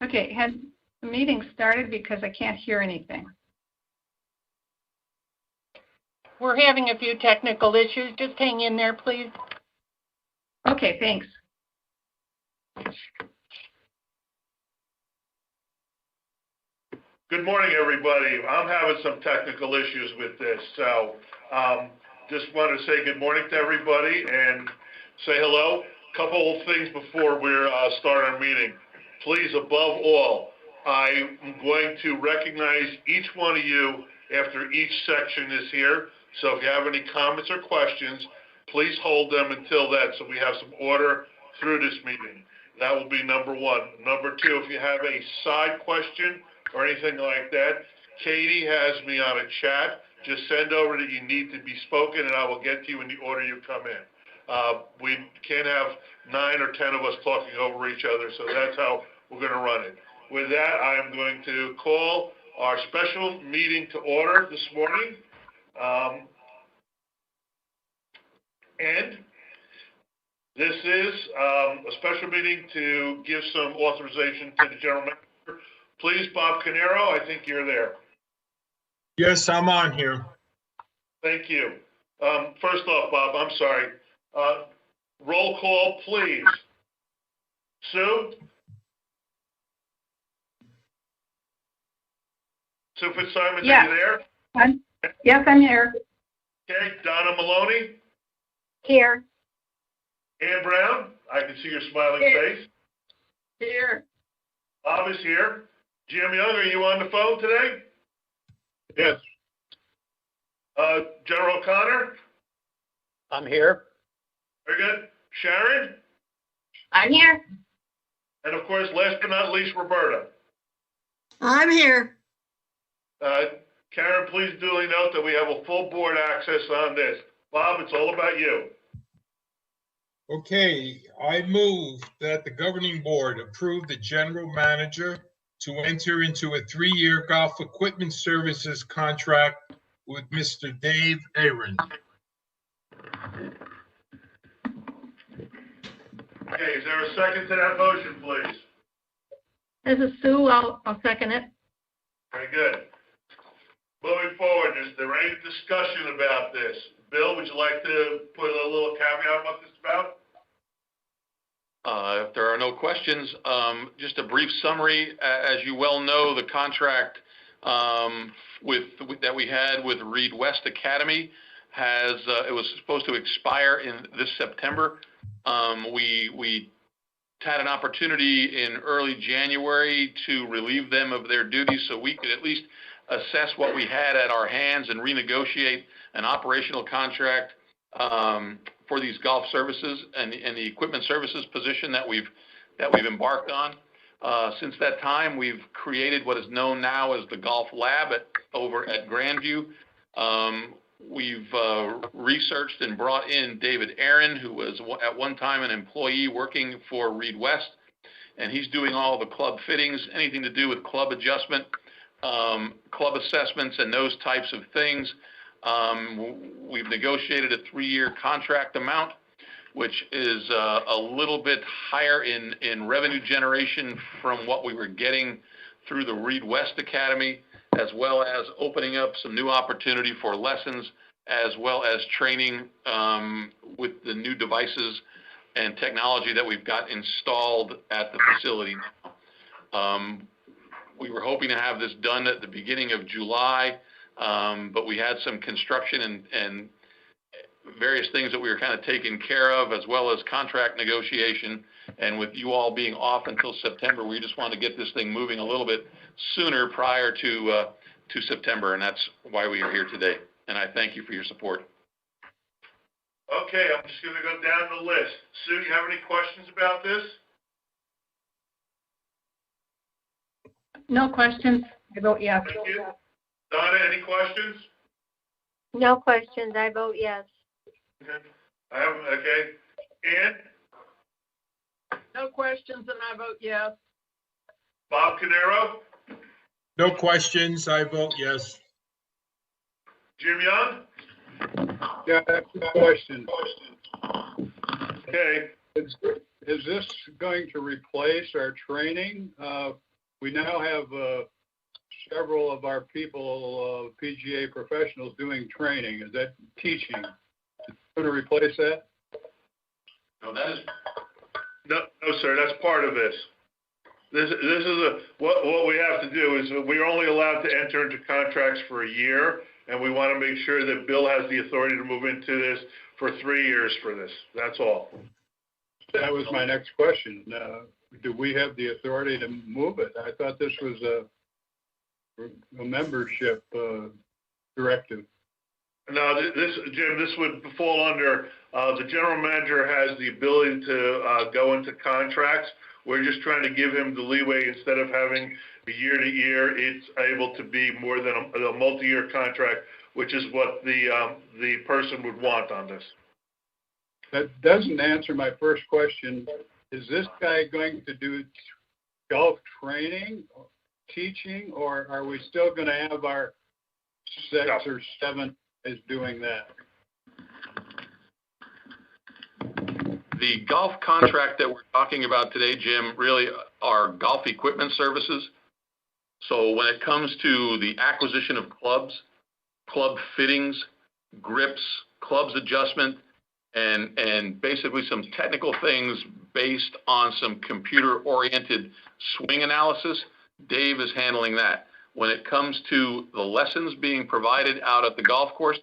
Okay, has the meeting started because I can't hear anything? We're having a few technical issues. Just hang in there, please. Okay, thanks. Good morning, everybody. I'm having some technical issues with this, so just want to say good morning to everybody and say hello. Couple of things before we start our meeting. Please, above all, I'm going to recognize each one of you after each section is here. So if you have any comments or questions, please hold them until then so we have some order through this meeting. That will be number one. Number two, if you have a side question or anything like that, Katie has me on a chat. Just send over that you need to be spoken, and I will get to you in the order you come in. We can't have 9 or 10 of us talking over each other, so that's how we're going to run it. With that, I am going to call our special meeting to order this morning. And this is a special meeting to give some authorization to the general manager. Please, Bob Canero, I think you're there. Yes, I'm on here. Thank you. First off, Bob, I'm sorry. Roll call, please. Sue? Sue Fitzsimons, Yeah. are you there? Yes, I'm here. Okay, Donna Maloney? Here. Ann Brown? I can see your smiling Here. face. Here. Bob is here. Jim Young, are you on the phone today? Yes. General O'Connor? I'm here. Very good. Sharon? I'm here. And of course, last but not least, Roberta. I'm here. Karen, please duly note that we have a full board access on this. Bob, it's all about you. Okay, I move that the governing board approve the general manager to enter into a 3-year golf equipment services contract with Mr. Dave Aaron. Okay, is there a second to that motion, please? This is Sue. I'll second it. Very good. Moving forward, is there any discussion about this? Bill, would you like to put a little caveat on what this is about? If there are no questions, just a brief summary. As you well know, the contract that we had with Reed West Academy it was supposed to expire in this September. We had an opportunity in early January to relieve them of their duties so we could at least assess what we had at our hands and renegotiate an operational contract for these golf services and the equipment services position that we've embarked on. Since that time, we've created what is known now as the Golf Lab over at Grandview. We've researched and brought in David Aaron, who was at one time an employee working for Reed West, and he's doing all the club fittings, anything to do with club adjustment, club assessments, and those types of things. We've negotiated a 3-year contract amount, which is a little bit higher in revenue generation from what we were getting through the Reed West Academy, as well as opening up some new opportunity for lessons, as well as training with the new devices and technology that we've got installed at the facility now. We were hoping to have this done at the beginning of July, but we had some construction and various things that we were kind of taking care of, as well as contract negotiation. And with you all being off until September, we just wanted to get this thing moving a little bit sooner prior to September, and that's why we are here today. And I thank you for your support. Okay, I'm just going to go down the list. Sue, you have any questions about this? No questions. I vote yes. Thank you. Donna, any questions? No questions. I vote yes. Okay. Okay. Ann? No questions, and I vote yes. Bob Canero? No questions, I vote yes. Jim Young? Yeah, I have a question. Okay. Is this going to replace our training we now have several of our people, PGA professionals, doing training. Is that teaching? Going to replace that? No, that is, No, sir, that's part of this. This is what we have to do is we're only allowed to enter into contracts for a year, and we want to make sure that Bill has the authority to move into this for 3 years for this. That's all. That was my next question. Do we have the authority to move it? I thought this was a membership directive. No, Jim, this would fall under, the general manager has the ability to go into contracts. We're just trying to give him the leeway. Instead of having a year to year, it's able to be more than a multi-year contract, which is what the person would want on this. That doesn't answer my first question. Is this guy going to do golf training, teaching, or are we still going to have our 6 or 7 is doing that? the golf contract that we're talking about today, Jim, really are golf equipment services. So when it comes to the acquisition of clubs, club fittings, grips, clubs adjustment, and basically some technical things based on some computer-oriented swing analysis, Dave is handling that. When it comes to the lessons being provided out at the golf course,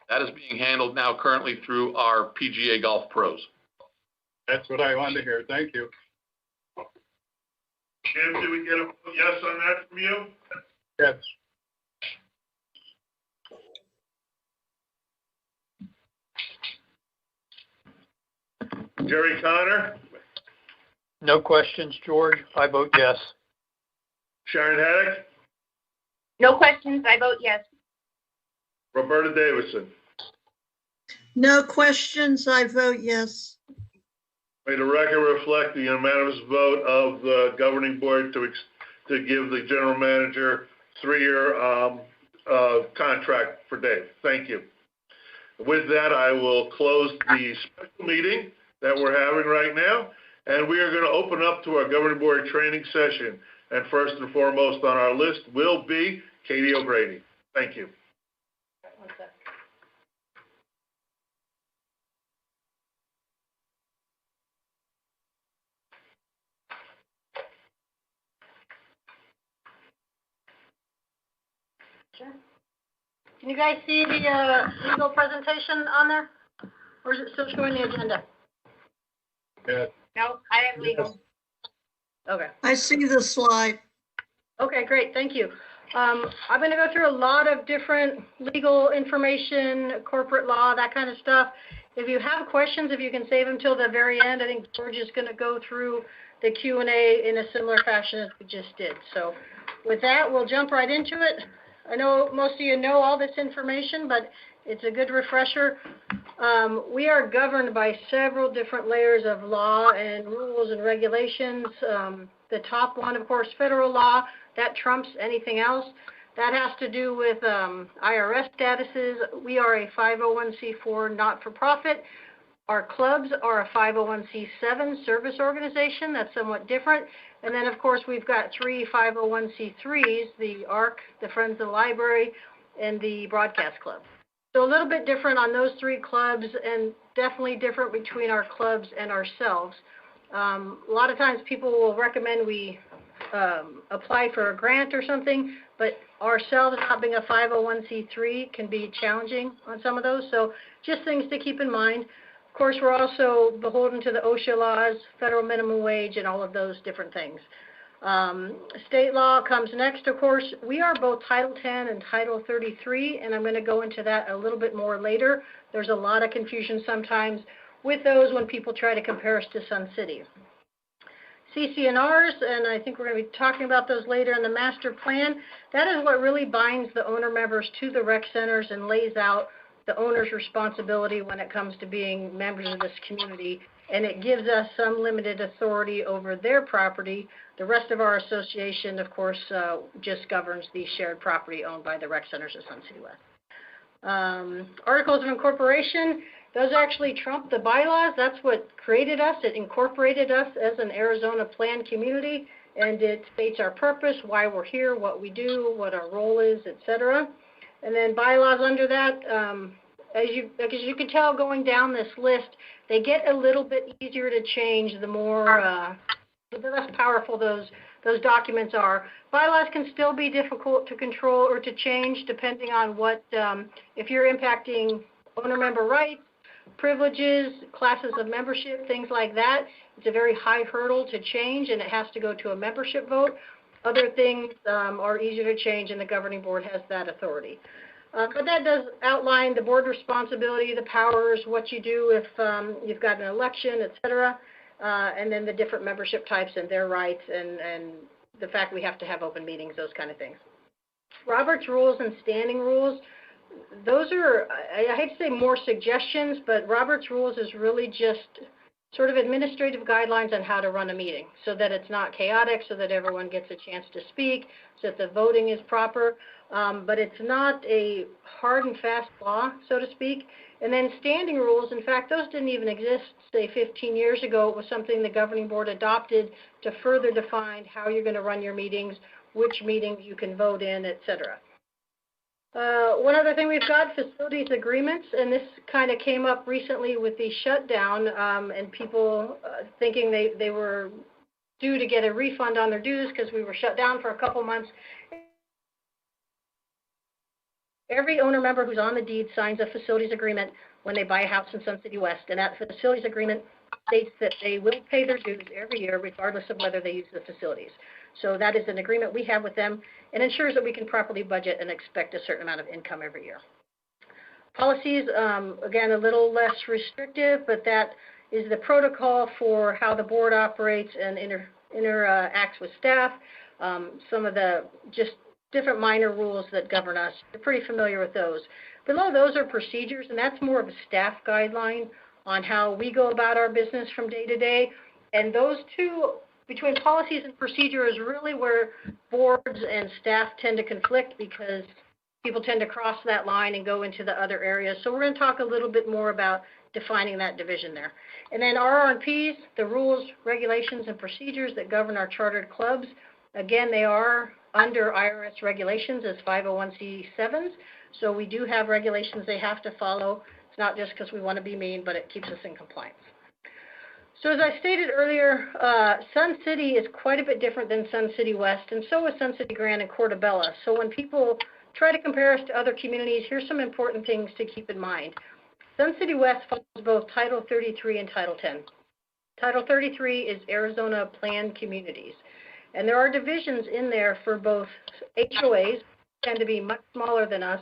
that is being handled now currently through our PGA Golf Pros. That's what I wanted to hear. Thank you. Jim, did we get a yes on that from you? Yes. Jerry Connor? No questions, George. I vote yes. Sharon Haddock? No questions. I vote yes. Roberta Davison? No questions. I vote yes. May the record reflect the unanimous vote of the governing board to give the general manager 3-year contract for Dave. Thank you. With that, I will close the special meeting that we're having right now, and we are going to open up to our governing board training session. And first and foremost on our list will be Katie O'Grady. Thank you. Sure. Can you guys see the legal presentation on there? Or is it still showing the agenda? Yeah. No, I have legal. Okay. I see the slide. Okay, great. Thank you. I'm going to go through a lot of different legal information, corporate law, that kind of stuff. If you have questions, if you can save them till the very end, I think George is going to go through the Q&A in a similar fashion as we just did. So with that, we'll jump right into it. I know most of you know all this information, but it's a good refresher. We are governed by several different layers of law and rules and regulations. The top one, of course, federal law, that trumps anything else. That has to do with IRS statuses. We are a 501c4 not-for-profit. Our clubs are a 501c7 service organization. That's somewhat different. And then, of course, we've got 3 501c3s, the ARC, the Friends of the Library, and the Broadcast Club. So a little bit different on those 3 clubs, and definitely different between our clubs and ourselves. A lot of times people will recommend we apply for a grant or something, but ourselves not being a 501c3 can be challenging on some of those. So just things to keep in mind. Of course, we're also beholden to the OSHA laws, federal minimum wage, and all of those different things. State law comes next, of course. We are both Title 10 and Title 33, and I'm going to go into that a little bit more later. There's a lot of confusion sometimes with those when people try to compare us to Sun City. CC&Rs, and I think we're going to be talking about those later in the master plan. That is what really binds the owner members to the rec centers and lays out the owner's responsibility when it comes to being members of this community, and it gives us some limited authority over their property. The rest of our association, of course, just governs the shared property owned by the rec centers of Sun City West. Articles of incorporation, those actually trump the bylaws. That's what created us. It incorporated us as an Arizona planned community, and it states our purpose, why we're here, what we do, what our role is, etc. And then bylaws under that, as you can tell going down this list, they get a little bit easier to change the less powerful those documents are. Bylaws can still be difficult to control or to change depending on what, if you're impacting owner member rights, privileges, classes of membership, things like that. It's a very high hurdle to change, and it has to go to a membership vote. Other things are easier to change, and the governing board has that authority. But that does outline the board responsibility, the powers, what you do if you've got an election, et cetera, and then the different membership types and their rights, and the fact we have to have open meetings, those kind of things. Robert's rules and standing rules, those are, I hate to say more suggestions, but Robert's rules is really just sort of administrative guidelines on how to run a meeting so that it's not chaotic, so that everyone gets a chance to speak, so that the voting is proper. But it's not a hard and fast law, so to speak. And then standing rules, in fact, those didn't even exist, say, 15 years ago. It was something the governing board adopted to further define how you're going to run your meetings, which meetings you can vote in, et cetera. One other thing we've got, facilities agreements, and this kind of came up recently with the shutdown and people thinking they were due to get a refund on their dues because we were shut down for a couple months. Every owner member who's on the deed signs a facilities agreement when they buy a house in Sun City West, and that facilities agreement states that they will pay their dues every year regardless of whether they use the facilities. So that is an agreement we have with them and ensures that we can properly budget and expect a certain amount of income every year. Policies, again, a little less restrictive, but that is the protocol for how the board operates and interacts with staff. Some of the just different minor rules that govern us. You're pretty familiar with those. Below those are procedures, and that's more of a staff guideline on how we go about our business from day to day. And those two, between policies and procedure, is really where boards and staff tend to conflict because people tend to cross that line and go into the other areas. So we're going to talk a little bit more about defining that division there. And then RRPs, the rules, regulations, and procedures that govern our chartered clubs. Again, they are under IRS regulations as 501c7s. So we do have regulations they have to follow. It's not just because we want to be mean, but it keeps us in compliance. So as I stated earlier, Sun City is quite a bit different than Sun City West, and so is Sun City Grand and Portobello. So when people try to compare us to other communities, here's some important things to keep in mind. Sun City West follows both Title 33 and Title 10. Title 33 is Arizona Planned Communities. And there are divisions in there for both HOAs, tend to be much smaller than us,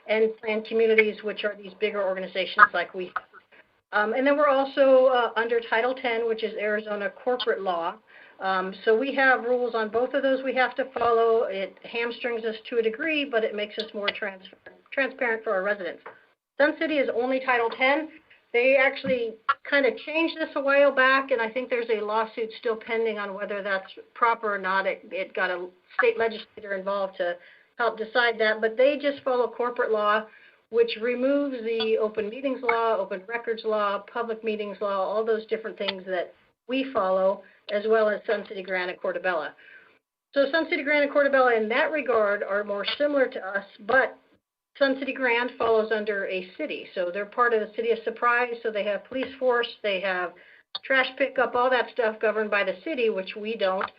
and planned communities, which are these bigger organizations like we have. And then we're also under Title 10, which is Arizona corporate law. So we have rules on both of those we have to follow. It hamstrings us to a degree, but it makes us more transparent for our residents. Sun City is only Title 10. They actually kind of changed this a while back, and I think there's a lawsuit still pending on whether that's proper or not. It got a state legislator involved to help decide that, but they just follow corporate law, which removes the open meetings law, open records law, public meetings law, all those different things that we follow, as well as Sun City Grand and Portobello. So Sun City Grand and Portobello in that regard are more similar to us, but Sun City Grand follows under a city. So they're part of the city of Surprise, so they have police force, they have trash pickup, all that stuff governed by the city, which we don't.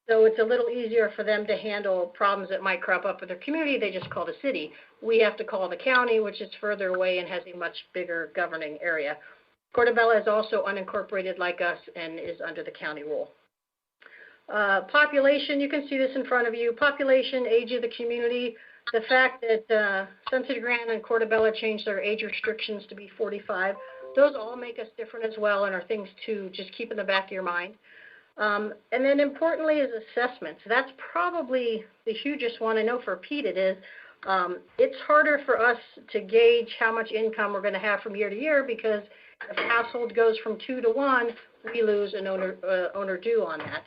So it's a little easier for them to handle problems that might crop up in their community. They just call the city. We have to call the county, which is further away and has a much bigger governing area. Portobello is also unincorporated like us and is under the county rule. Population, you can see this in front of you. Population, age of the community. The fact that Sun City Grand and Portobello changed their age restrictions to be 45, those all make us different as well and are things to just keep in the back of your mind. And then importantly is assessments. That's probably the hugest one. I know for Pete it is. It's harder for us to gauge how much income we're going to have from year to year because if a household goes from 2 to 1, we lose an owner due on that.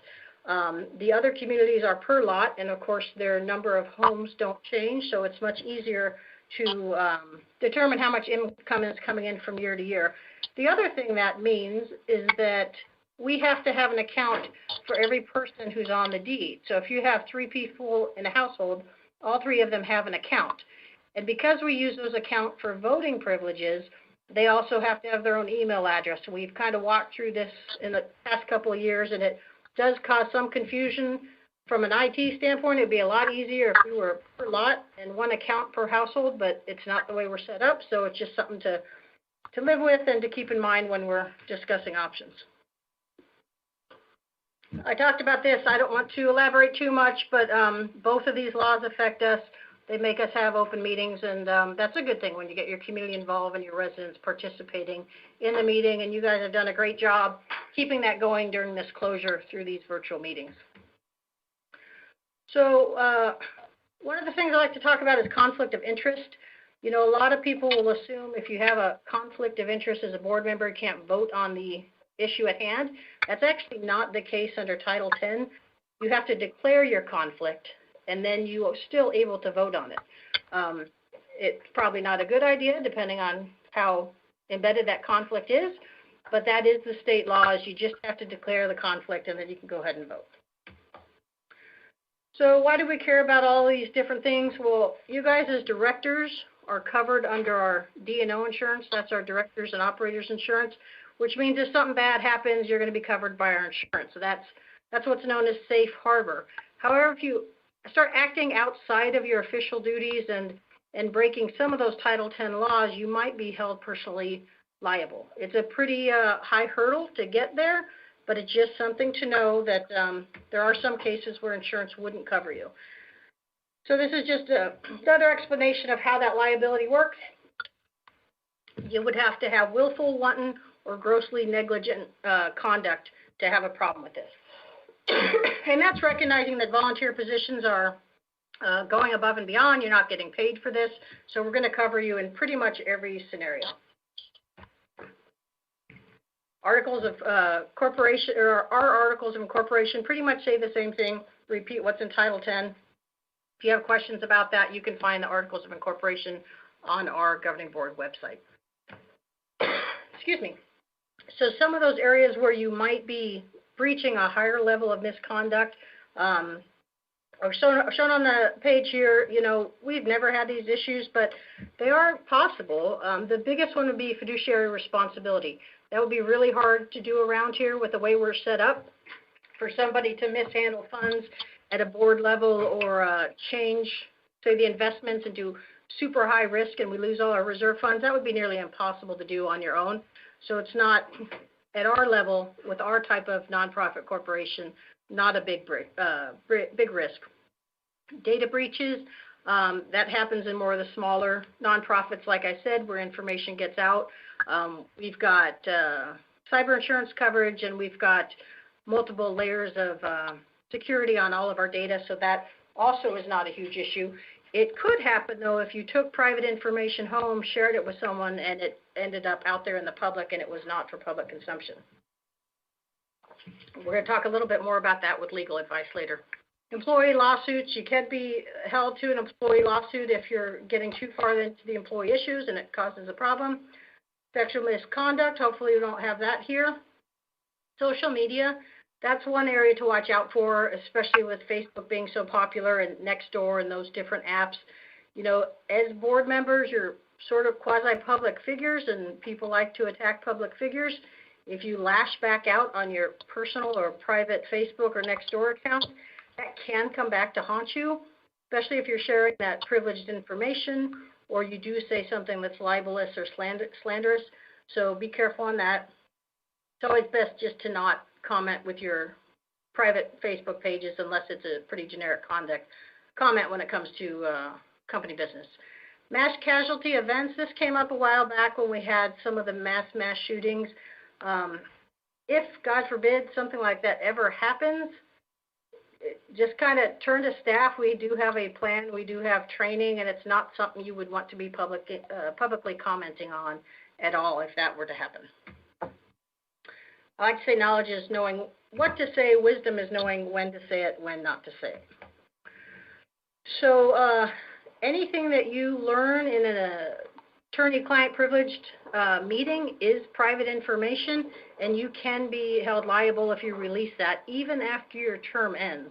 The other communities are per lot, and of course their number of homes don't change, so it's much easier to determine how much income is coming in from year to year. The other thing that means is that we have to have an account for every person who's on the deed. So if you have 3 people in a household, all 3 of them have an account. And because we use those accounts for voting privileges, they also have to have their own email address. So we've kind of walked through this in the past couple of years, and it does cause some confusion. From an IT standpoint, it'd be a lot easier if we were per lot and 1 account per household, but it's not the way we're set up. So it's just something to live with and to keep in mind when we're discussing options. I talked about this. I don't want to elaborate too much, but both of these laws affect us. They make us have open meetings, and that's a good thing when you get your community involved and your residents participating in the meeting, and you guys have done a great job keeping that going during this closure through these virtual meetings. So one of the things I like to talk about is conflict of interest. You know, a lot of people will assume if you have a conflict of interest as a board member, you can't vote on the issue at hand. That's actually not the case under Title 10. You have to declare your conflict, and then you are still able to vote on it. It's probably not a good idea, depending on how embedded that conflict is, but that is the state laws. You just have to declare the conflict, and then you can go ahead and vote. So why do we care about all these different things? Well, you guys as directors are covered under our D&O insurance. That's our directors and operators insurance, which means if something bad happens, you're going to be covered by our insurance. So that's what's known as safe harbor. However, if you start acting outside of your official duties and breaking some of those Title 10 laws, you might be held personally liable. It's a pretty high hurdle to get there, but it's just something to know that there are some cases where insurance wouldn't cover you. So this is just another explanation of how that liability works. You would have to have willful, wanton, or grossly negligent conduct to have a problem with this. And that's recognizing that volunteer positions are going above and beyond. You're not getting paid for this, so we're going to cover you in pretty much every scenario. Articles of corporation, or our articles of incorporation, pretty much say the same thing, repeat what's in Title 10. If you have questions about that, you can find the articles of incorporation on our governing board website. Excuse me. So some of those areas where you might be breaching a higher level of misconduct are shown on the page here. You know, we've never had these issues, but they are possible. The biggest one would be fiduciary responsibility. That would be really hard to do around here with the way we're set up. For somebody to mishandle funds at a board level or change, say, the investments and do super high risk and we lose all our reserve funds, that would be nearly impossible to do on your own. So it's not, at our level, with our type of nonprofit corporation, not a big risk. Data breaches, that happens in more of the smaller nonprofits, like I said, where information gets out. We've got cyber insurance coverage, and we've got multiple layers of security on all of our data, so that also is not a huge issue. It could happen, though, if you took private information home, shared it with someone, and it ended up out there in the public and it was not for public consumption. We're going to talk a little bit more about that with legal advice later. Employee lawsuits, you can be held to an employee lawsuit if you're getting too far into the employee issues and it causes a problem. Sexual misconduct, hopefully we don't have that here. Social media, that's one area to watch out for, especially with Facebook being so popular and Nextdoor and those different apps. You know, as board members, you're sort of quasi-public figures, and people like to attack public figures. If you lash back out on your personal or private Facebook or Nextdoor account, that can come back to haunt you, especially if you're sharing that privileged information or you do say something that's libelous or slanderous. So be careful on that. It's always best just to not comment with your private Facebook pages unless it's a pretty generic comment when it comes to company business. Mass casualty events, this came up a while back when we had some of the mass shootings. If, God forbid, something like that ever happens, just kind of turn to staff. We do have a plan, we do have training, and it's not something you would want to be publicly commenting on at all if that were to happen. I like to say knowledge is knowing what to say, wisdom is knowing when to say it, when not to say it. So anything that you learn in attorney-client privileged meeting is private information, and you can be held liable if you release that, even after your term ends.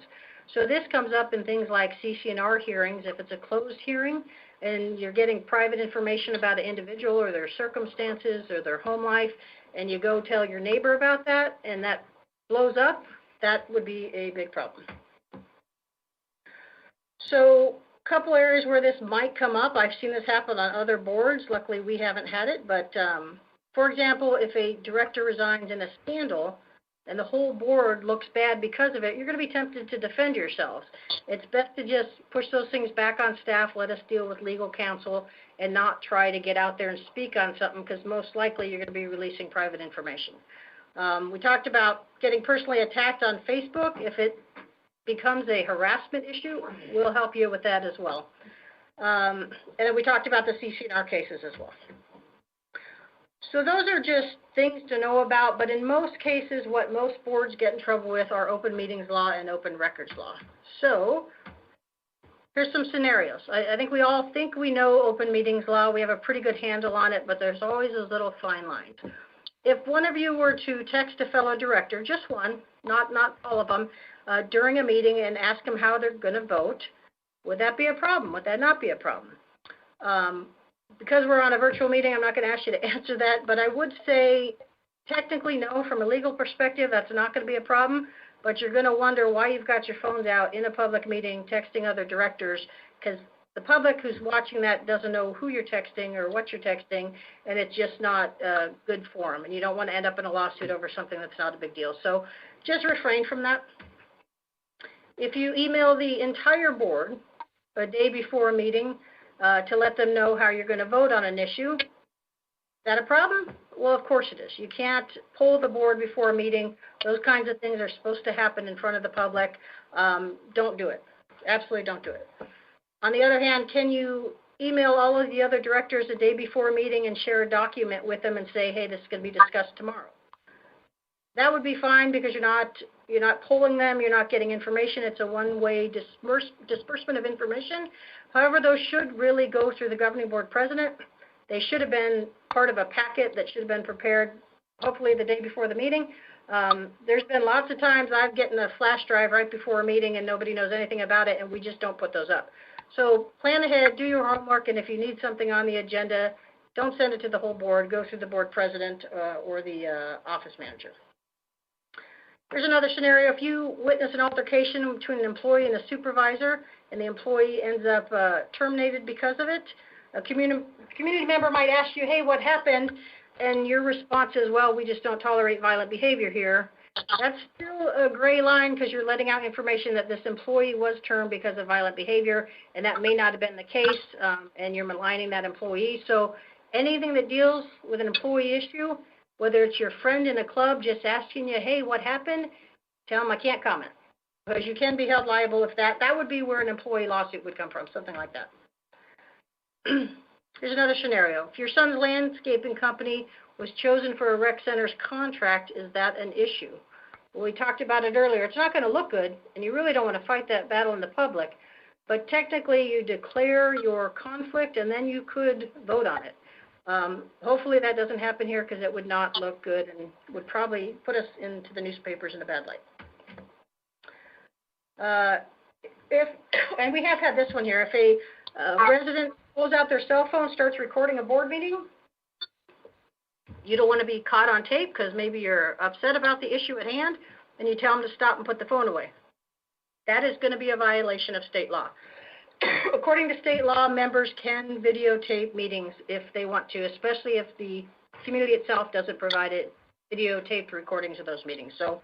So this comes up in things like CC&R hearings. If it's a closed hearing and you're getting private information about an individual or their circumstances or their home life, and you go tell your neighbor about that, and that blows up, that would be a big problem. So a couple areas where this might come up. I've seen this happen on other boards. Luckily, we haven't had it. But, for example, if a director resigns in a scandal and the whole board looks bad because of it, you're going to be tempted to defend yourselves. It's best to just push those things back on staff, let us deal with legal counsel, and not try to get out there and speak on something, because most likely you're going to be releasing private information. We talked about getting personally attacked on Facebook. If it becomes a harassment issue, we'll help you with that as well. And then we talked about the CC&R cases as well. So those are just things to know about, but in most cases, what most boards get in trouble with are open meetings law and open records law. So here's some scenarios. I think we all think we know open meetings law. We have a pretty good handle on it, but there's always those little fine lines. If one of you were to text a fellow director, just one, not all of them, during a meeting and ask them how they're going to vote, would that be a problem? Would that not be a problem? Because we're on a virtual meeting, I'm not going to ask you to answer that, but I would say technically no. From a legal perspective, that's not going to be a problem, but you're going to wonder why you've got your phones out in a public meeting texting other directors, because the public who's watching that doesn't know who you're texting or what you're texting, and it's just not good form, and you don't want to end up in a lawsuit over something that's not a big deal. So just refrain from that. If you email the entire board a day before a meeting to let them know how you're going to vote on an issue, is that a problem? Well, of course it is. You can't poll the board before a meeting. Those kinds of things are supposed to happen in front of the public. Don't do it. Absolutely don't do it. On the other hand, can you email all of the other directors a day before a meeting and share a document with them and say, hey, this is going to be discussed tomorrow? That would be fine, because you're not polling them, you're not getting information. It's a one-way disbursement of information. However, those should really go through the governing board president. They should have been part of a packet that should have been prepared, hopefully the day before the meeting. There's been lots of times I've gotten a flash drive right before a meeting and nobody knows anything about it, and we just don't put those up. So plan ahead, do your homework, and if you need something on the agenda, don't send it to the whole board. Go through the board president or the office manager. Here's another scenario. If you witness an altercation between an employee and a supervisor, and the employee ends up terminated because of it, a community member might ask you, hey, what happened? And your response is, well, we just don't tolerate violent behavior here. That's still a gray line, because you're letting out information that this employee was termed because of violent behavior, and that may not have been the case, and you're maligning that employee. So anything that deals with an employee issue, whether it's your friend in a club just asking you, hey, what happened? Tell them I can't comment, because you can be held liable if that would be where an employee lawsuit would come from, something like that. Here's another scenario. If your son's landscaping company was chosen for a rec center's contract, is that an issue? Well, we talked about it earlier. It's not going to look good, and you really don't want to fight that battle in the public, but technically you declare your conflict, and then you could vote on it. Hopefully that doesn't happen here, because it would not look good and would probably put us into the newspapers in a bad light. And we have had this one here, if a resident pulls out their cell phone, starts recording a board meeting, you don't want to be caught on tape, because maybe you're upset about the issue at hand, and you tell them to stop and put the phone away. That is going to be a violation of state law. According to state law, members can videotape meetings if they want to, especially if the community itself doesn't provide it, videotaped recordings of those meetings. So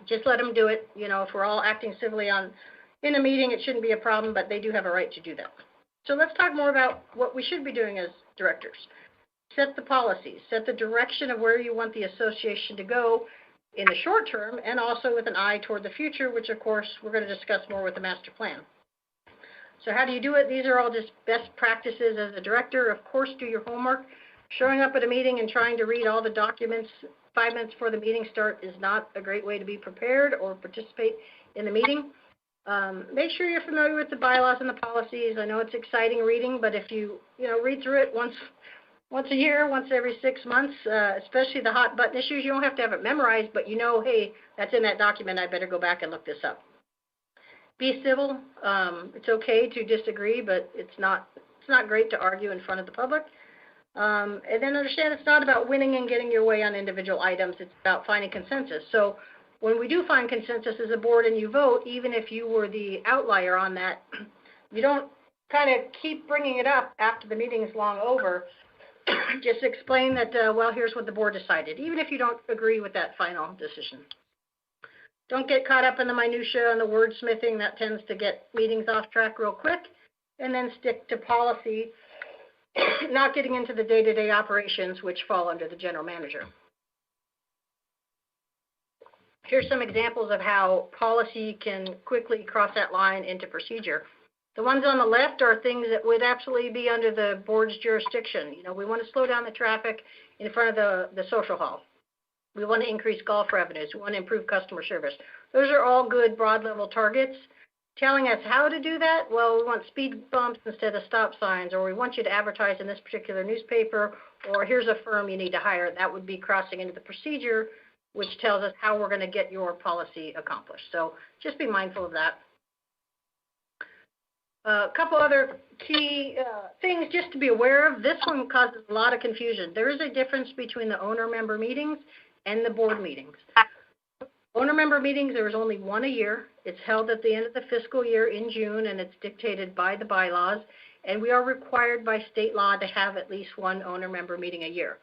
just let them do it. You know, if we're all acting civilly in a meeting, it shouldn't be a problem, but they do have a right to do that. So let's talk more about what we should be doing as directors. Set the policies, set the direction of where you want the association to go in the short term, and also with an eye toward the future, which of course we're going to discuss more with the master plan. So how do you do it? These are all just best practices as a director. Of course, do your homework. Showing up at a meeting and trying to read all the documents 5 minutes before the meeting start is not a great way to be prepared or participate in the meeting. Make sure you're familiar with the bylaws and the policies. I know it's exciting reading, but if you read through it once a year, once every 6 months, especially the hot button issues, you don't have to have it memorized, but hey, that's in that document, I better go back and look this up. Be civil. It's okay to disagree, but it's not great to argue in front of the public. And then understand it's not about winning and getting your way on individual items. It's about finding consensus. So when we do find consensus as a board and you vote, even if you were the outlier on that, you don't kind of keep bringing it up after the meeting is long over. Just explain that, well, here's what the board decided, even if you don't agree with that final decision. Don't get caught up in the minutia and the wordsmithing. That tends to get meetings off track real quick. And then stick to policy, not getting into the day-to-day operations, which fall under the general manager. Here's some examples of how policy can quickly cross that line into procedure. The ones on the left are things that would absolutely be under the board's jurisdiction. We want to slow down the traffic in front of the social hall. We want to increase golf revenues. We want to improve customer service. Those are all good broad level targets. Telling us how to do that, well, we want speed bumps instead of stop signs, or we want you to advertise in this particular newspaper, or here's a firm you need to hire. That would be crossing into the procedure, which tells us how we're going to get your policy accomplished. So just be mindful of that. A couple other key things just to be aware of. This one causes a lot of confusion. There is a difference between the owner member meetings and the board meetings. Owner member meetings, there is only one a year. It's held at the end of the fiscal year in June, and it's dictated by the bylaws. And we are required by state law to have at least one owner member meeting a year.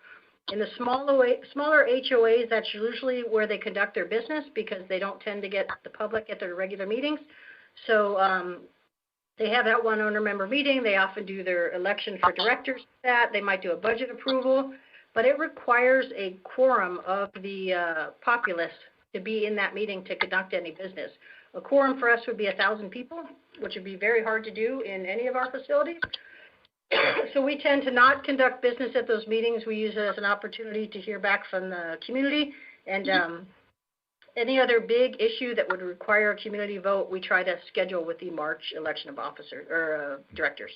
In the smaller HOAs, that's usually where they conduct their business because they don't tend to get the public at their regular meetings. So they have that one owner member meeting. They often do their election for directors. They might do a budget approval, but it requires a quorum of the populace to be in that meeting to conduct any business. A quorum for us would be 1,000 people, which would be very hard to do in any of our facilities. So we tend to not conduct business at those meetings. We use it as an opportunity to hear back from the community, and any other big issue that would require a community vote, we try to schedule with the March election of officers or directors.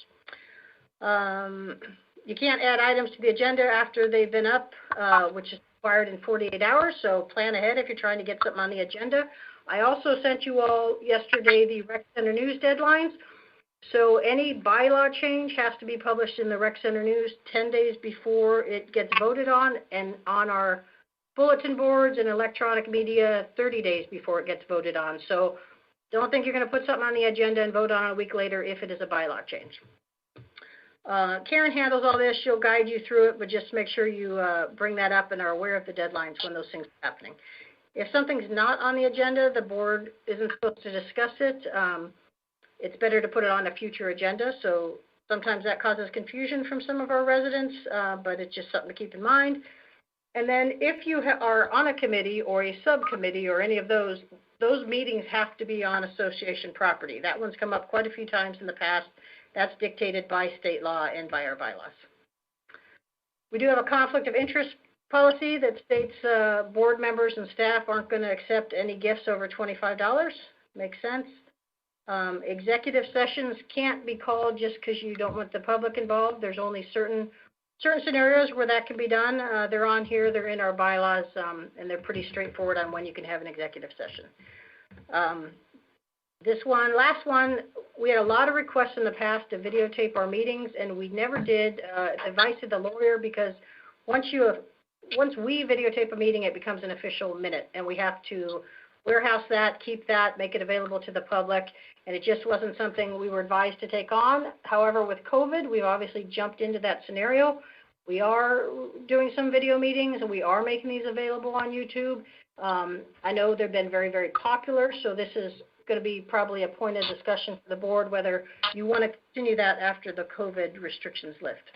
You can't add items to the agenda after they've been up, which is required in 48 hours, so plan ahead if you're trying to get something on the agenda. I also sent you all yesterday the Rec Center News deadlines. So any bylaw change has to be published in the Rec Center News 10 days before it gets voted on, and on our bulletin boards and electronic media 30 days before it gets voted on. So don't think you're going to put something on the agenda and vote on it a week later if it is a bylaw change. Karen handles all this. She'll guide you through it, but just make sure you bring that up and are aware of the deadlines when those things are happening. If something's not on the agenda, the board isn't supposed to discuss it. It's better to put it on a future agenda. So sometimes that causes confusion from some of our residents, but it's just something to keep in mind. And then if you are on a committee or a subcommittee or any of those meetings have to be on association property. That one's come up quite a few times in the past. That's dictated by state law and by our bylaws. We do have a conflict of interest policy that states board members and staff aren't going to accept any gifts over $25. Makes sense. Executive sessions can't be called just because you don't want the public involved. There's only certain scenarios where that can be done. They're on here, they're in our bylaws, and they're pretty straightforward on when you can have an executive session. Last one, we had a lot of requests in the past to videotape our meetings, and we never did. Advice of the lawyer, because once we videotape a meeting, it becomes an official minute, and we have to warehouse that, keep that, make it available to the public, and it just wasn't something we were advised to take on. However, with COVID, we've obviously jumped into that scenario. We are doing some video meetings, and we are making these available on YouTube. I know they've been very, very popular, so this is going to be probably a point of discussion for the board, whether you want to continue that after the COVID restrictions lift.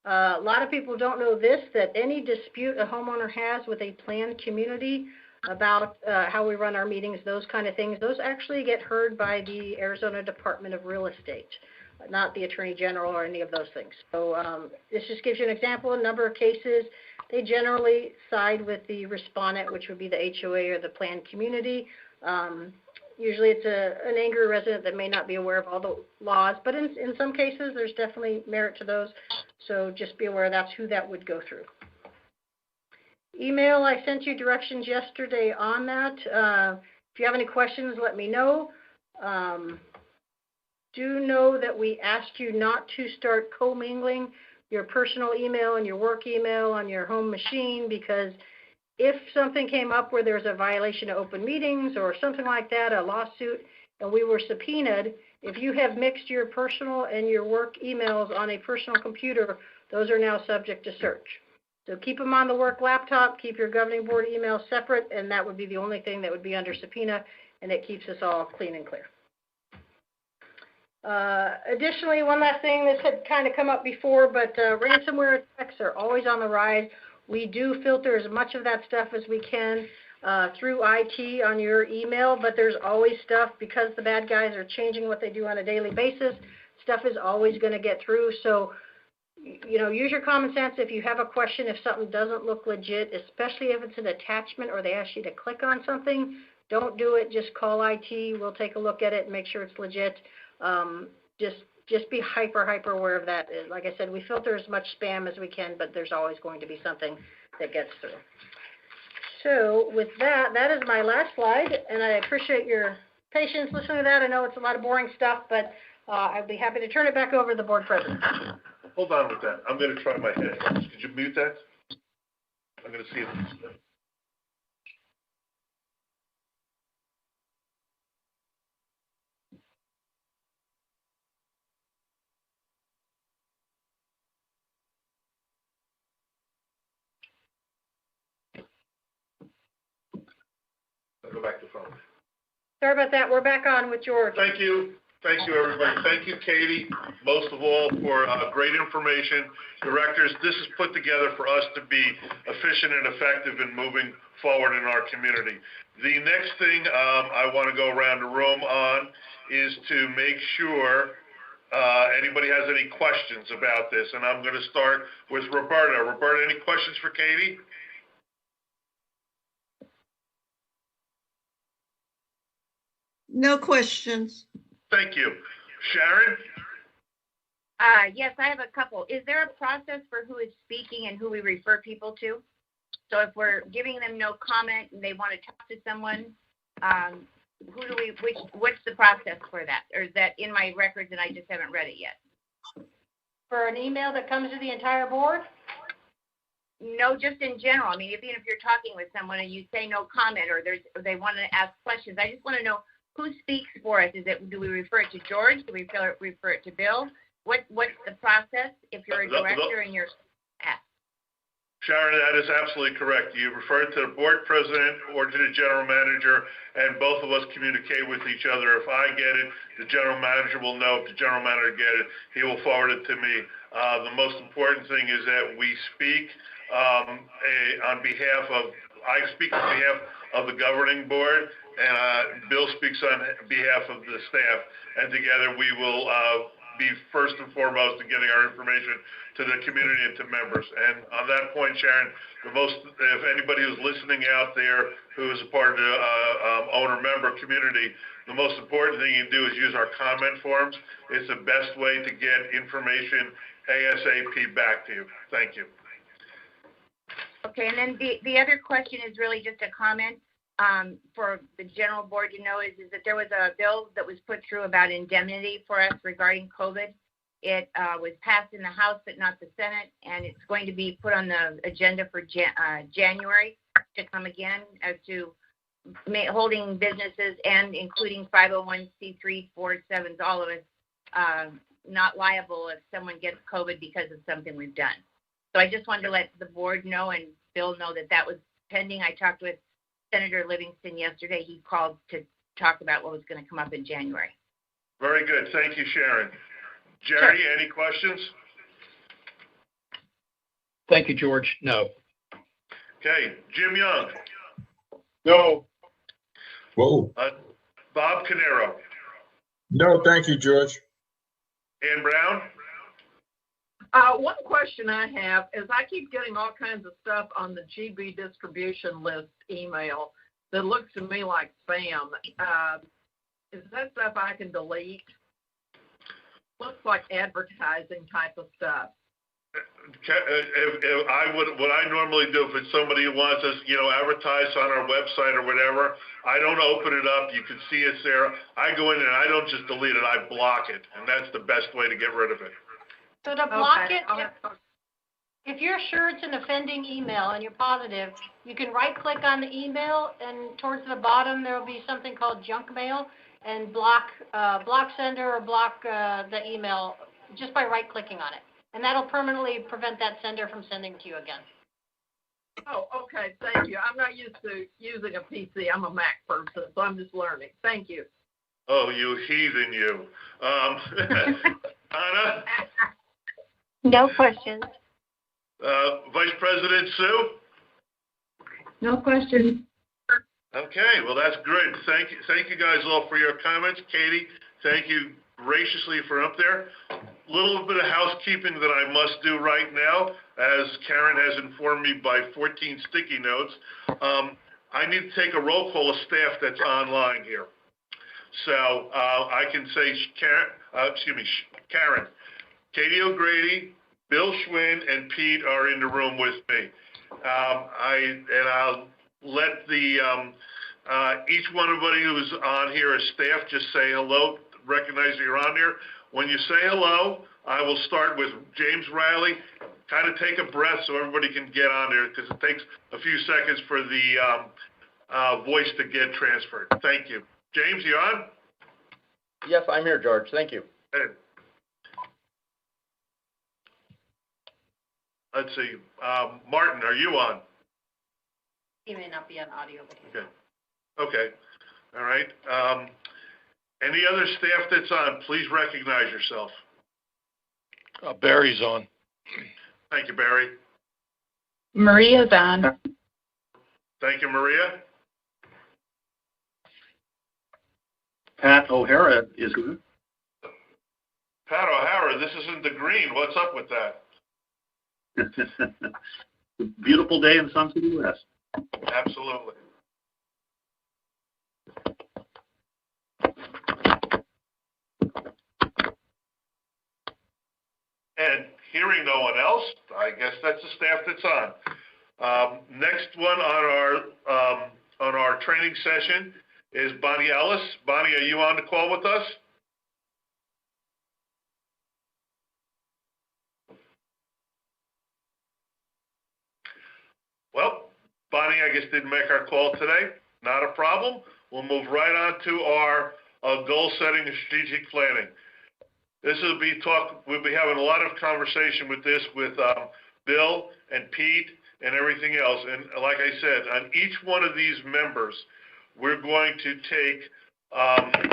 A lot of people don't know this, that any dispute a homeowner has with a planned community about how we run our meetings, those kind of things, those actually get heard by the Arizona Department of Real Estate, not the Attorney General or any of those things. So this just gives you an example. A number of cases, they generally side with the respondent, which would be the HOA or the planned community. Usually it's an angry resident that may not be aware of all the laws, but in some cases, there's definitely merit to those. So just be aware that's who that would go through. Email, I sent you directions yesterday on that. If you have any questions, let me know. Do know that we asked you not to start commingling your personal email and your work email on your home machine, because if something came up where there's a violation of open meetings or something like that, a lawsuit, and we were subpoenaed, if you have mixed your personal and your work emails on a personal computer, those are now subject to search. So keep them on the work laptop, keep your governing board emails separate, and that would be the only thing that would be under subpoena, and it keeps us all clean and clear. Additionally, one last thing, this had kind of come up before, but ransomware attacks are always on the rise. We do filter as much of that stuff as we can through IT on your email, but there's always stuff, because the bad guys are changing what they do on a daily basis, stuff is always going to get through. So, you know, use your common sense. If you have a question, if something doesn't look legit, especially if it's an attachment or they ask you to click on something, don't do it. Just call IT. We'll take a look at it and make sure it's legit. Just be hyper aware of that. Like I said, we filter as much spam as we can, but there's always going to be something that gets through. So with that, that is my last slide, and I appreciate your patience listening to that. I know it's a lot of boring stuff, but I'd be happy to turn it back over to the board president. Hold on with that. I'm going to try my headphones. Could you mute that? I'm going to see if I'll go back to phone. Sorry about that. We're back on with George. Thank you. Thank you, everybody. Thank you, Katie, most of all, for great information. Directors, this is put together for us to be efficient and effective in moving forward in our community. The next thing I want to go around the room on is to make sure anybody has any questions about this. And I'm going to start with Roberta. Roberta, any questions for Katie? No questions. Thank you. Sharon? Yes, I have a couple. Is there a process for who is speaking and who we refer people to? So if we're giving them no comment and they want to talk to someone, what's the process for that? Or is that in my records and I just haven't read it yet? For an email that comes to the entire board? No, just in general. I mean, even if you're talking with someone and you say no comment, or they want to ask questions, I just want to know who speaks for us. Do we refer it to George? Do we refer it to Bill? What's the process if you're a director and you're asked? Sharon, that is absolutely correct. You refer it to the board president or to the general manager, and both of us communicate with each other. If I get it, the general manager will know. If the general manager get it, he will forward it to me. The most important thing is that we speak on behalf of the governing board, and Bill speaks on behalf of the staff, and together we will be first and foremost in getting our information to the community and to members. And on that point, Sharon, if anybody who's listening out there who is a part of the owner-member community, the most important thing you do is use our comment forms. It's the best way to get information ASAP back to you. Thank you. Okay, and then the other question is really just a comment for the general board to know is that there was a bill that was put through about indemnity for us regarding COVID. It was passed in the House, but not the Senate, and it's going to be put on the agenda for January to come again as to holding businesses and including 501c3, 407s, all of us not liable if someone gets COVID because of something we've done. So I just wanted to let the board know and Bill know that was pending. I talked with Senator Livingston yesterday. He called to talk about what was going to come up in January. Very good. Thank you, Sharon. Jerry, Sure. Any questions? Thank you, George. No. Okay. Jim Young. No. Whoa. Bob Canero. No, thank you, George. Ann Brown. One question I have is I keep getting all kinds of stuff on the GB distribution list email. that looks to me like spam. Is that stuff I can delete? Looks like advertising type of stuff. What I normally do if it's somebody who wants us, advertise on our website or whatever, I don't open it up. You can see it's there. I go in and I don't just delete it, I block it. And that's the best way to get rid of it. So to block Okay, it, if you're sure it's an offending email and you're positive, you can right-click on the email, and towards the bottom, there will be something called junk mail, and block sender or block the email just by right-clicking on it. And that'll permanently prevent that sender from sending to you again. Oh, okay, thank you. I'm not used to using a PC. I'm a Mac person, so I'm just learning. Thank you. Oh, you heathen, you. Anna? No questions. Vice President Sue? No questions. Okay, well, that's great. Thank you guys all for your comments. Katie, thank you graciously for up there. A little bit of housekeeping that I must do right now, as Karen has informed me by 14 sticky notes. I need to take a roll call of staff that's online here. So I can say Karen, Katie O'Grady, Bill Schwinn, and Pete are in the room with me. I'll let each one of you who's on here as staff just say hello, recognize that you're on there. When you say hello, I will start with James Riley. Kind of take a breath so everybody can get on there, because it takes a few seconds for the voice to get transferred. Thank you. James, you on? Yes, I'm here, George. Thank you. Hey. Let's see. Martin, are you on? He may not be on audio, but he's Okay. All right. Any other staff that's on, please recognize yourself. Barry's on. Thank you, Barry. Maria's on. Thank you, Maria. Pat O'Hara is here. Pat O'Hara, this isn't the green. What's up with that? Beautiful day in Sun City West. Absolutely. And hearing no one else, I guess that's the staff that's on. Next one on our training session is Bonnie Ellis. Bonnie, are you on the call with us? Well, Bonnie, I guess, didn't make our call today. Not a problem. We'll move right on to our goal setting and strategic planning. We'll be having a lot of conversation with this with Bill and Pete and everything else. And like I said, on each one of these members, we're going to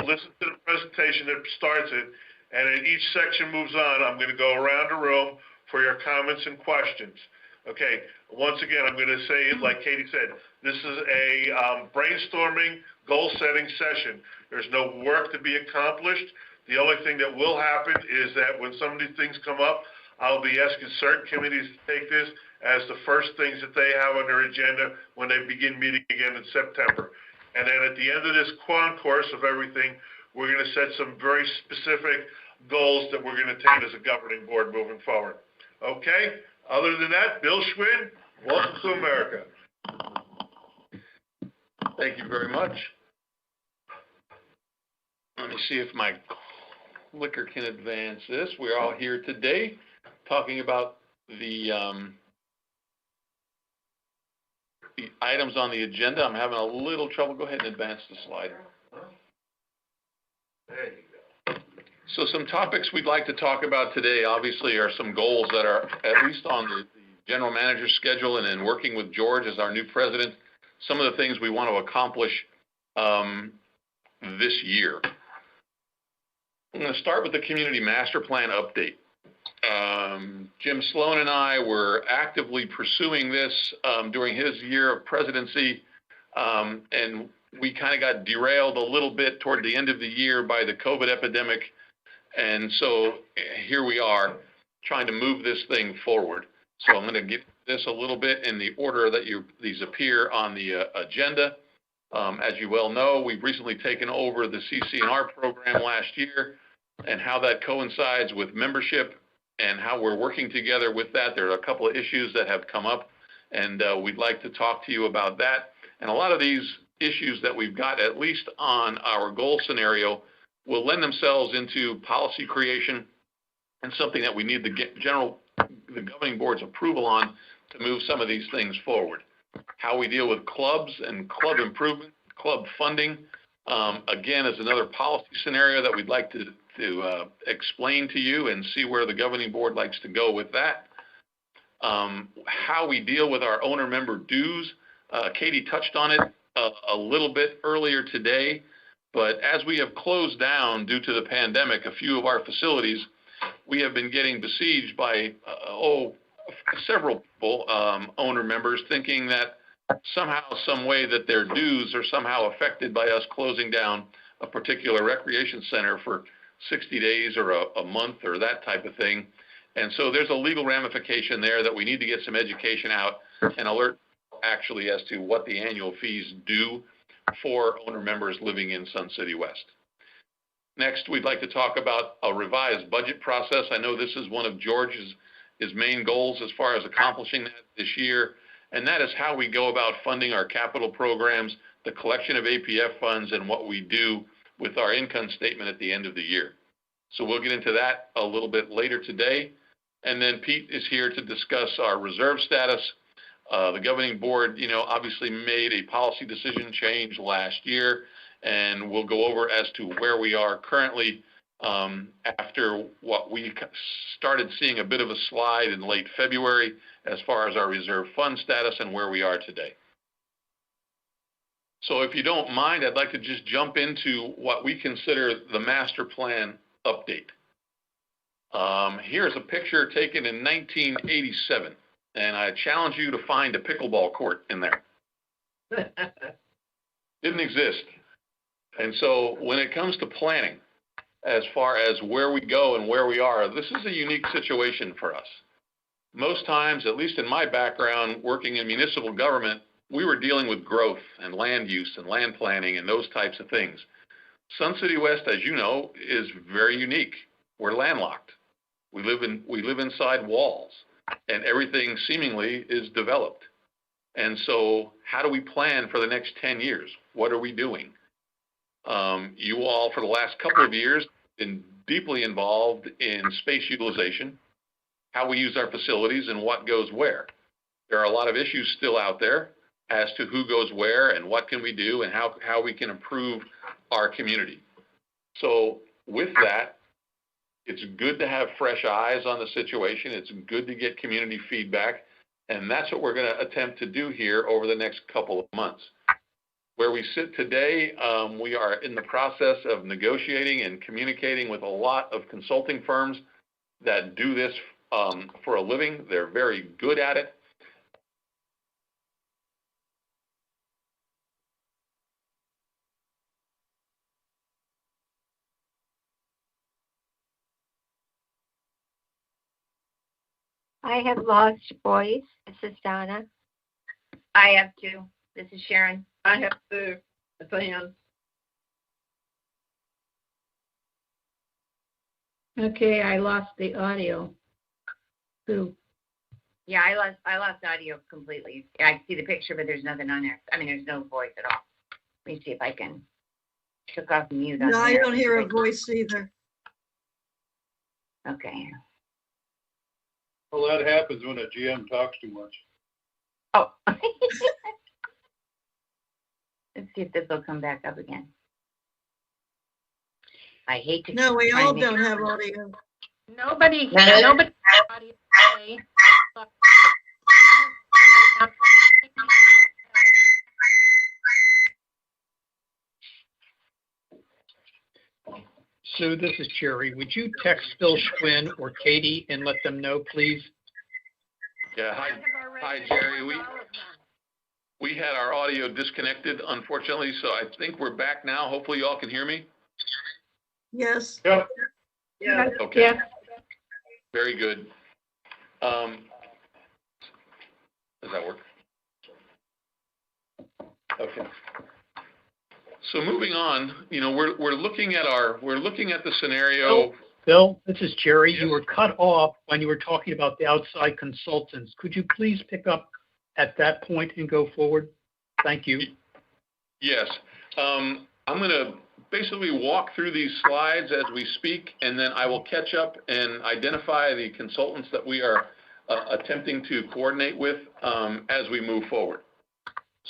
listen to the presentation that starts it, and as each section moves on, I'm going to go around the room for your comments and questions. Okay, once again, I'm going to say it like Katie said, this is a brainstorming, goal-setting session. There's no work to be accomplished. The only thing that will happen is that when some of these things come up, I'll be asking certain committees to take this as the first things that they have on their agenda when they begin meeting again in September. And then at the end of this concourse of everything, we're going to set some very specific goals that we're going to attain as a governing board moving forward. Okay? Other than that, Bill Schwinn, welcome to America. Thank you very much. Let me see if my clicker can advance this. We're all here today talking about the items on the agenda. I'm having a little trouble. Go ahead and advance the slide. There you go. So some topics we'd like to talk about today, obviously, are some goals that are at least on the general manager's schedule, and in working with George as our new president, some of the things we want to accomplish this year. I'm going to start with the community master plan update. Jim Sloan and I were actively pursuing this during his year of presidency, and we kind of got derailed a little bit toward the end of the year by the COVID epidemic. And so here we are trying to move this thing forward. So I'm going to get this a little bit in the order that these appear on the agenda. As you well know, we've recently taken over the CC&R program last year, and how that coincides with membership and how we're working together with that. There are a couple of issues that have come up, and we'd like to talk to you about that. And a lot of these issues that we've got, at least on our goal scenario, will lend themselves into policy creation and something that we need the governing board's approval on to move some of these things forward. How we deal with clubs and club improvement, club funding, again, is another policy scenario that we'd like to explain to you and see where the governing board likes to go with that. How we deal with our owner member dues. Katie touched on it a little bit earlier today, but as we have closed down due to the pandemic, a few of our facilities, we have been getting besieged by, several people, owner members, thinking that somehow, some way that their dues are somehow affected by us closing down a particular recreation center for 60 days or a month or that type of thing. And so there's a legal ramification there that we need to get some education out and alert actually as to what the annual fees do for owner members living in Sun City West. Next, we'd like to talk about a revised budget process. I know this is one of George's main goals as far as accomplishing that this year, and that is how we go about funding our capital programs, the collection of APF funds, and what we do with our income statement at the end of the year. So we'll get into that a little bit later today. And then Pete is here to discuss our reserve status. The governing board, obviously made a policy decision change last year, and we'll go over as to where we are currently after what we started seeing a bit of a slide in late February as far as our reserve fund status and where we are today. So if you don't mind, I'd like to just jump into what we consider the master plan update. Here's a picture taken in 1987, and I challenge you to find a pickleball court in there. Didn't exist. And so when it comes to planning, as far as where we go and where we are, this is a unique situation for us. Most times, at least in my background, working in municipal government, we were dealing with growth and land use and land planning and those types of things. Sun City West, as you know, is very unique. We're landlocked. We live inside walls, and everything seemingly is developed. And so how do we plan for the next 10 years? What are we doing? You all, for the last couple of years, been deeply involved in space utilization, how we use our facilities, and what goes where. There are a lot of issues still out there as to who goes where and what can we do and how we can improve our community. So with that, it's good to have fresh eyes on the situation. It's good to get community feedback, and that's what we're going to attempt to do here over the next couple of months. Where we sit today, we are in the process of negotiating and communicating with a lot of consulting firms that do this for a living. They're very good at it. I have lost voice. This is Donna. I have too. This is Sharon. I have to. It's Ann. Okay, I lost the audio. Sue. Yeah, I lost audio completely. Yeah, I see the picture, but there's nothing on there. I mean, there's no voice at all. Let me see if I can took off mute on No, I there. don't hear a voice either. Okay. Well, that happens when a GM talks too much. Oh. Let's see if this will come back up again. I hate to. No, we all don't have audio. Nobody No, no, no. audio today. Sue, this is Jerry. Would you text Phil Schwinn or Katie and let them know, please? Yeah, hi Jerry. We had our audio disconnected, unfortunately, so I think we're back now. Hopefully you all can hear me. Yes. Yep. Yeah. Okay. Yeah. Very good. Does that work? Okay. So moving on, we're looking at the scenario. Bill, this is Jerry. You were cut off when you were talking about the outside consultants. Could you please pick up at that point and go forward? Thank you. Yes. I'm going to basically walk through these slides as we speak, and then I will catch up and identify the consultants that we are attempting to coordinate with as we move forward.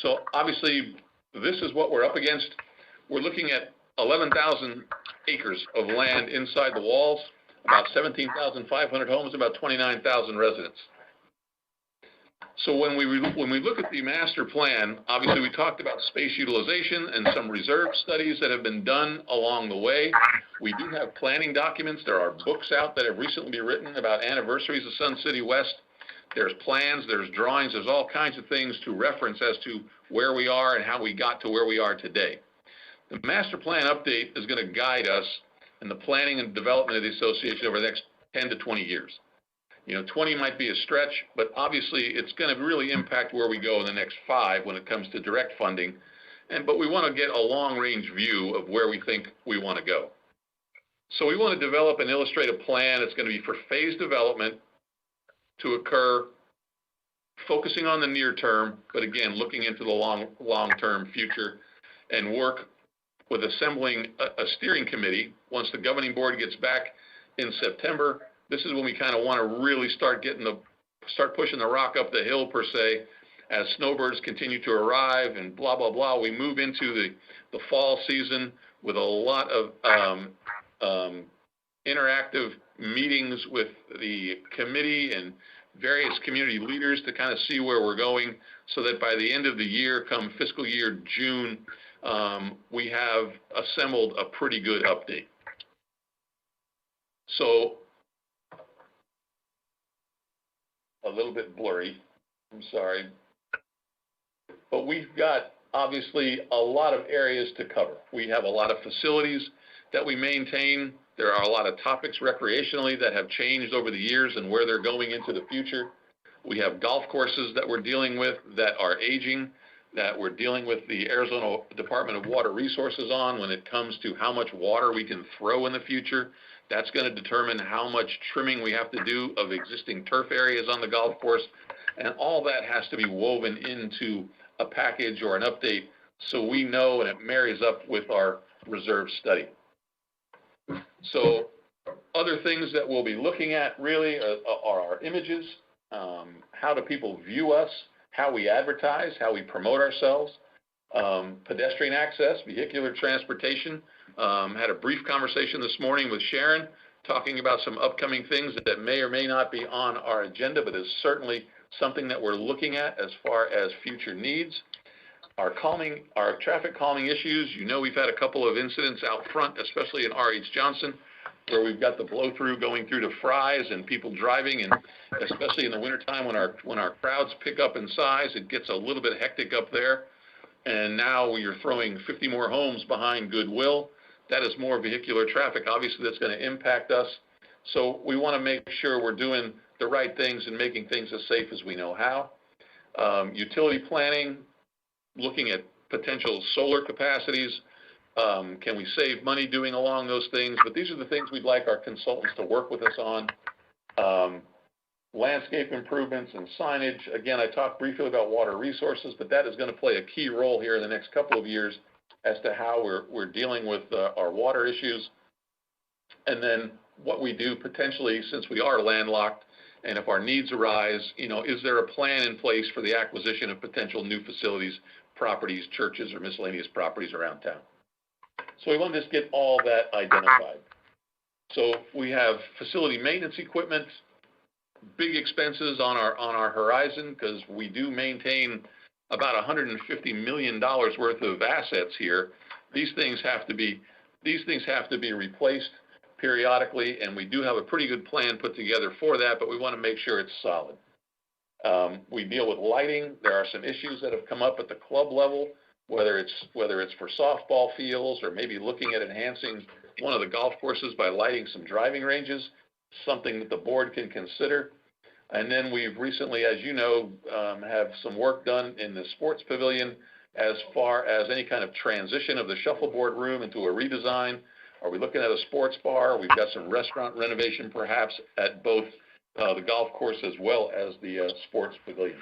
So obviously, this is what we're up against. We're looking at 11,000 acres of land inside the walls, about 17,500 homes, about 29,000 residents. So when we look at the master plan, obviously we talked about space utilization and some reserve studies that have been done along the way. We do have planning documents. There are books out that have recently been written about anniversaries of Sun City West. There's plans, there's drawings, there's all kinds of things to reference as to where we are and how we got to where we are today. The master plan update is going to guide us in the planning and development of the association over the next 10 to 20 years. 20 might be a stretch, but obviously it's going to really impact where we go in the next 5 when it comes to direct funding. But we want to get a long-range view of where we think we want to go. So we want to develop and illustrate a plan that's going to be for phased development to occur, focusing on the near term, but again, looking into the long-term future, and work with assembling a steering committee. Once the governing board gets back in September, this is when we kind of want to really start pushing the rock up the hill, per se, as snowbirds continue to arrive and blah, blah, blah. We move into the fall season with a lot of interactive meetings with the committee and various community leaders to kind of see where we're going, so that by the end of the year, come fiscal year June, we have assembled a pretty good update. So, a little bit blurry, I'm sorry. But we've got, obviously, a lot of areas to cover. We have a lot of facilities that we maintain. There are a lot of topics recreationally that have changed over the years and where they're going into the future. We have golf courses that we're dealing with that are aging, that we're dealing with the Arizona Department of Water Resources on when it comes to how much water we can throw in the future. That's going to determine how much trimming we have to do of existing turf areas on the golf course. And all that has to be woven into a package or an update so we know and it marries up with our reserve study. So other things that we'll be looking at really are our images, how do people view us, how we advertise, how we promote ourselves, pedestrian access, vehicular transportation. Had a brief conversation this morning with Sharon talking about some upcoming things that may or may not be on our agenda, but is certainly something that we're looking at as far as future needs. Our traffic calming issues, we've had a couple of incidents out front, especially in R.H. Johnson, where we've got the blow through going through to Fry's and people driving, and especially in the wintertime when our crowds pick up in size, it gets a little bit hectic up there. And now you're throwing 50 more homes behind Goodwill. That is more vehicular traffic. Obviously, that's going to impact us. So we want to make sure we're doing the right things and making things as safe as we know how. Utility planning, looking at potential solar capacities. Can we save money doing along those things? But these are the things we'd like our consultants to work with us on. Landscape improvements and signage. Again, I talked briefly about water resources, but that is going to play a key role here in the next couple of years as to how we're dealing with our water issues. And then what we do potentially, since we are landlocked, and if our needs arise, is there a plan in place for the acquisition of potential new facilities, properties, churches, or miscellaneous properties around town? So we want to just get all that identified. So we have facility maintenance equipment, big expenses on our horizon, because we do maintain about $150 million worth of assets here. These things have to be replaced periodically, and we do have a pretty good plan put together for that, but we want to make sure it's solid. We deal with lighting. There are some issues that have come up at the club level, whether it's for softball fields or maybe looking at enhancing one of the golf courses by lighting some driving ranges, something that the board can consider. And then we've recently, as you know, have some work done in the sports pavilion as far as any kind of transition of the shuffleboard room into a redesign? Are we looking at a sports bar? We've got some restaurant renovation perhaps at both the golf course as well as the sports pavilion.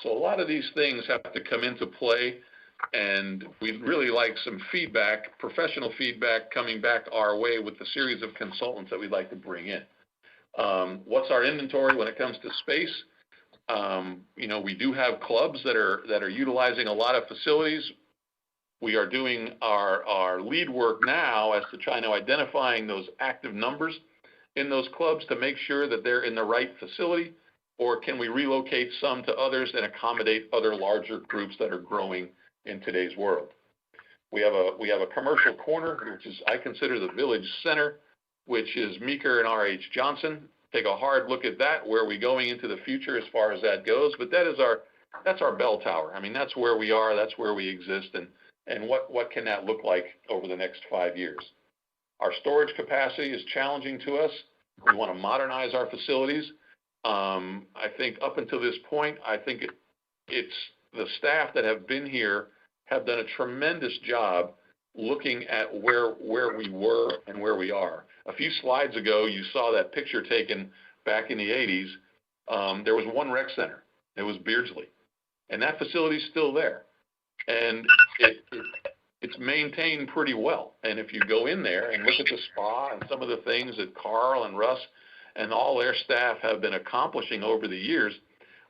So a lot of these things have to come into play, and we'd really like some feedback, professional feedback coming back our way with the series of consultants that we'd like to bring in. What's our inventory when it comes to space? You know, we do have clubs that are utilizing a lot of facilities. We are doing our lead work now as to trying to identifying those active numbers in those clubs to make sure that they're in the right facility, or can we relocate some to others and accommodate other larger groups that are growing in today's world. We have a commercial corner, which is, I consider, the village center, which is Meeker and R.H. Johnson. Take a hard look at that. Where are we going into the future as far as that goes? But that's our bell tower. I mean, that's where we are, that's where we exist, and what can that look like over the next 5 years? Our storage capacity is challenging to us. We want to modernize our facilities. I think up until this point, I think it's the staff that have been here have done a tremendous job looking at where we were and where we are. A few slides ago, you saw that picture taken back in the 80s. There was one rec center. It was Beardsley. And that facility's still there. And it's maintained pretty well. And if you go in there and look at the spa and some of the things that Carl and Russ and all their staff have been accomplishing over the years,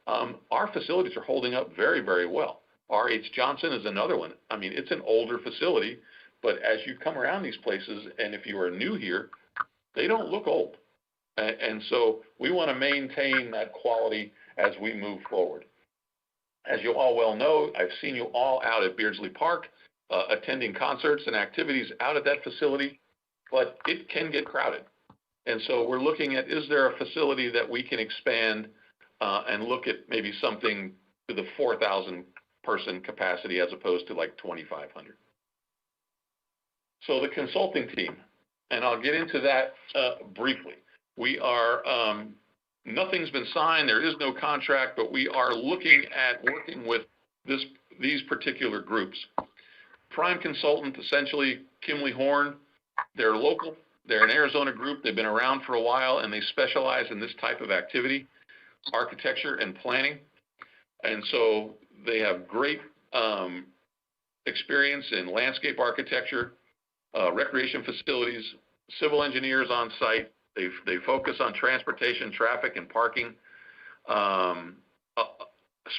our facilities are holding up very, very well. R.H. Johnson is another one. I mean, it's an older facility, but as you come around these places, and if you are new here, they don't look old. And so we want to maintain that quality as we move forward. As you all well know, I've seen you all out at Beardsley Park, attending concerts and activities out at that facility, but it can get crowded. And so we're looking at, is there a facility that we can expand and look at maybe something to the 4,000 person capacity as opposed to like 2,500. So the consulting team, and I'll get into that briefly. We are, nothing's been signed, there is no contract, but we are looking at working with these particular groups. Prime consultant, essentially Kimley Horn, they're local, they're an Arizona group, they've been around for a while, and they specialize in this type of activity, architecture and planning. And so they have great experience in landscape architecture, recreation facilities, civil engineers on site. They focus on transportation, traffic, and parking,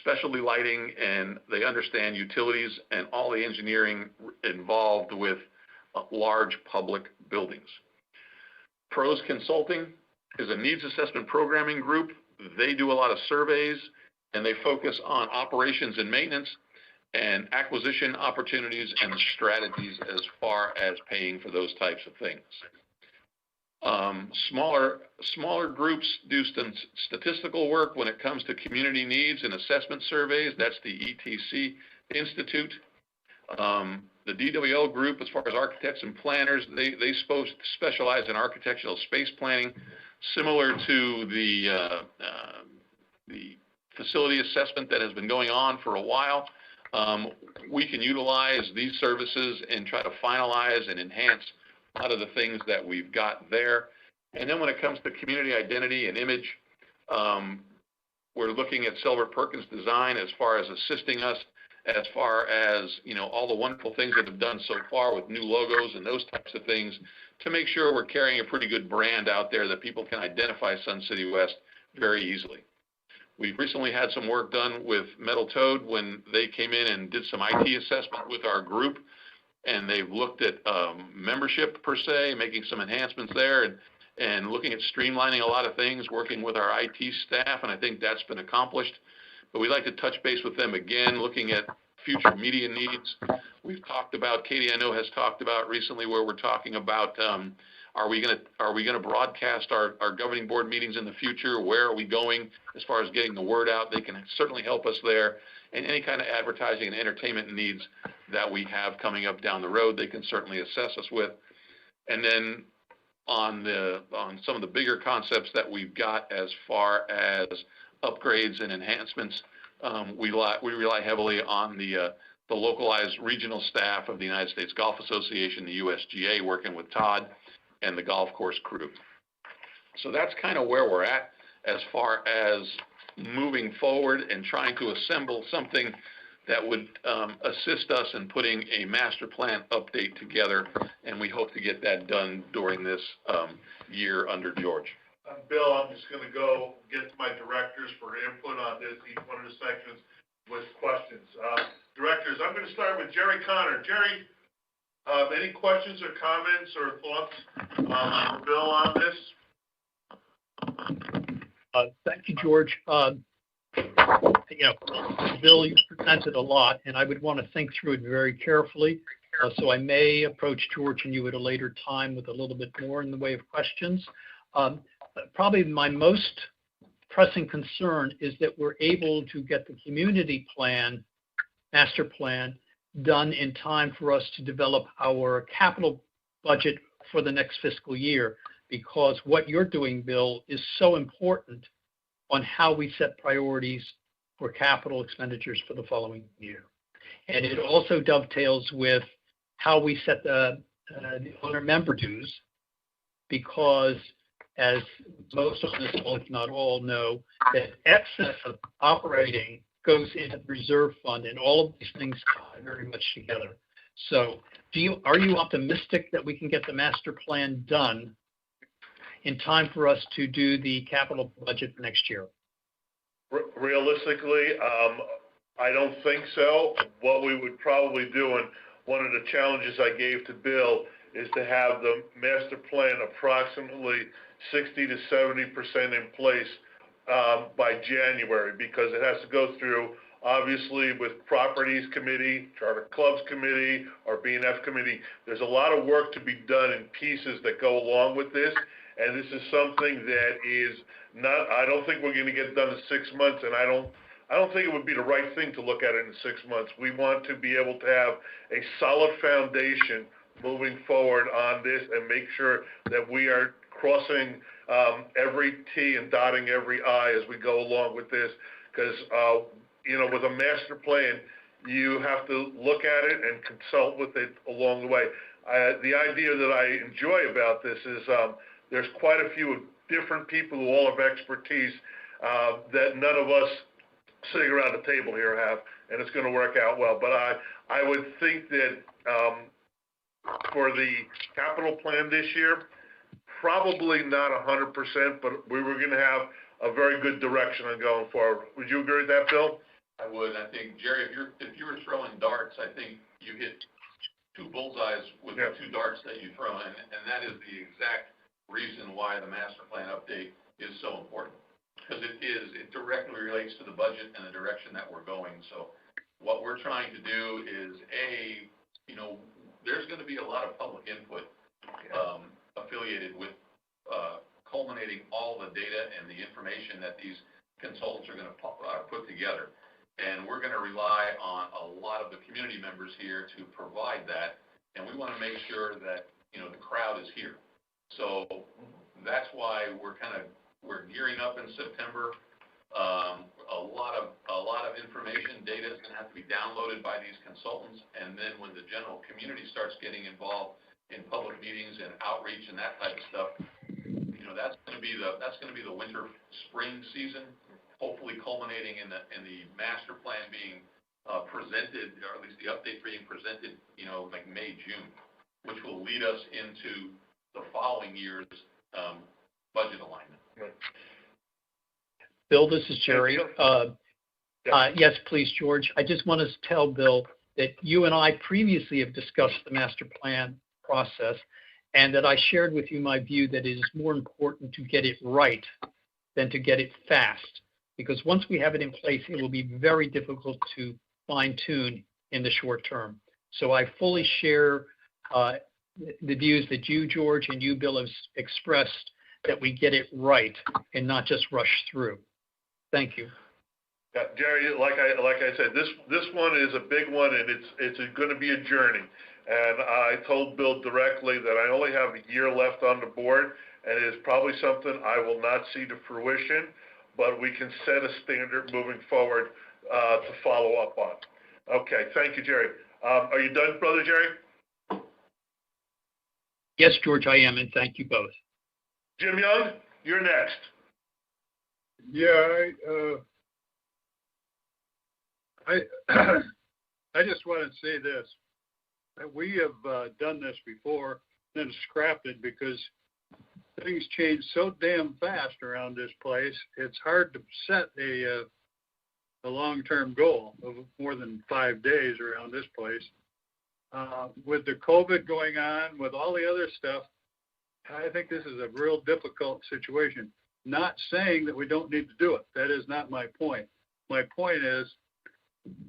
specialty lighting, and they understand utilities and all the engineering involved with large public buildings. Pros Consulting is a needs assessment programming group. They do a lot of surveys, and they focus on operations and maintenance and acquisition opportunities and strategies as far as paying for those types of things. Smaller groups do some statistical work when it comes to community needs and assessment surveys. That's the ETC Institute. The DWL group, as far as architects and planners, they specialize in architectural space planning, similar to the facility assessment that has been going on for a while. We can utilize these services and try to finalize and enhance a lot of the things that we've got there. And then when it comes to community identity and image, we're looking at Selbert Perkins Design as far as assisting us, as far as, you know, all the wonderful things that have done so far with new logos and those types of things to make sure we're carrying a pretty good brand out there that people can identify Sun City West very easily. We've recently had some work done with Metal Toad when they came in and did some IT assessment with our group, and they've looked at membership per se, making some enhancements there, and looking at streamlining a lot of things, working with our IT staff, and I think that's been accomplished. But we'd like to touch base with them again, looking at future media needs. We've talked about, Katie I know has talked about recently, where we're talking about are we going to broadcast our governing board meetings in the future? Where are we going as far as getting the word out? They can certainly help us there. And any kind of advertising and entertainment needs that we have coming up down the road, they can certainly assess us with. And then on some of the bigger concepts that we've got as far as upgrades and enhancements, we rely heavily on the the localized regional staff of the United States Golf Association, the USGA, working with Todd and the golf course crew. So that's kind of where we're at as far as moving forward and trying to assemble something that would assist us in putting a master plan update together, and we hope to get that done during this year under George. Bill, I'm just going to go get to my directors for input on this, each one of the sections with questions. Directors, I'm going to start with Jerry Connor. Jerry, any questions or comments or thoughts for Bill on this? Thank you, George. Bill, you presented a lot, and I would want to think through it very carefully. So I may approach George and you at a later time with a little bit more in the way of questions. Probably my most pressing concern is that we're able to get the community plan, master plan, done in time for us to develop our capital budget for the next fiscal year, because what you're doing, Bill, is so important on how we set priorities for capital expenditures for the following year. And it also dovetails with how we set the owner member dues, because as most of us, if not all, know, that excess of operating goes into the reserve fund, and all of these things tie very much together. So are you optimistic that we can get the master plan done in time for us to do the capital budget for next year? Realistically, I don't think so. What we would probably do, and one of the challenges I gave to Bill, is to have the master plan approximately 60 to 70% in place by January, because it has to go through, obviously, with Properties Committee, Charter Clubs Committee, or B&F Committee. There's a lot of work to be done in pieces that go along with this, and this is something that is not, I don't think we're going to get done in 6 months, and I don't think it would be the right thing to look at it in 6 months. We want to be able to have a solid foundation moving forward on this and make sure that we are crossing every T and dotting every I as we go along with this, because, with a master plan, you have to look at it and consult with it along the way. The idea that I enjoy about this is there's quite a few different people who all have expertise that none of us sitting around the table here have, and it's going to work out well. But I would think that for the capital plan this year, probably not 100%, but we were going to have a very good direction on going forward. Would you agree with that, Bill? I would. I think, Jerry, if you were throwing darts, I think you hit two bullseyes with the two darts that you throw, and that is the exact reason why the master plan update is so important, because it directly relates to the budget and the direction that we're going. So what we're trying to do is, there's going to be a lot of public input affiliated with culminating all the data and the information that these consultants are going to put together. And we're going to rely on a lot of the community members here to provide that, and we want to make sure that, the crowd is here. So that's why we're gearing up in September. A lot of information, data is going to have to be downloaded by these consultants, and then when the general community starts getting involved in public meetings and outreach and that type of stuff, that's going to be the winter spring season, hopefully culminating in the master plan being presented, or at least the update being presented, like May, June, which will lead us into the following year's budget alignment. Right. Bill, this is Jerry. Yes, please, George. I just want to tell Bill that you and I previously have discussed the master plan process, and that I shared with you my view that it is more important to get it right than to get it fast, because once we have it in place, it will be very difficult to fine-tune in the short term. So I fully share the views that you, George, and you, Bill, have expressed, that we get it right and not just rush through. Thank you. Yeah, Jerry, like I said, this one is a big one, and it's going to be a journey. And I told Bill directly that I only have a year left on the board, and it is probably something I will not see to fruition, but we can set a standard moving forward to follow up on. Okay, thank you, Jerry. Are you done, Brother Jerry? Yes, George, I am, and thank you both. Jim Young, you're next. Yeah, I just want to say this. We have done this before, then scrapped it because things change so damn fast around this place. It's hard to set a long-term goal of more than 5 days around this place. With the COVID going on, with all the other stuff, I think this is a real difficult situation. Not saying that we don't need to do it. That is not my point. My point is,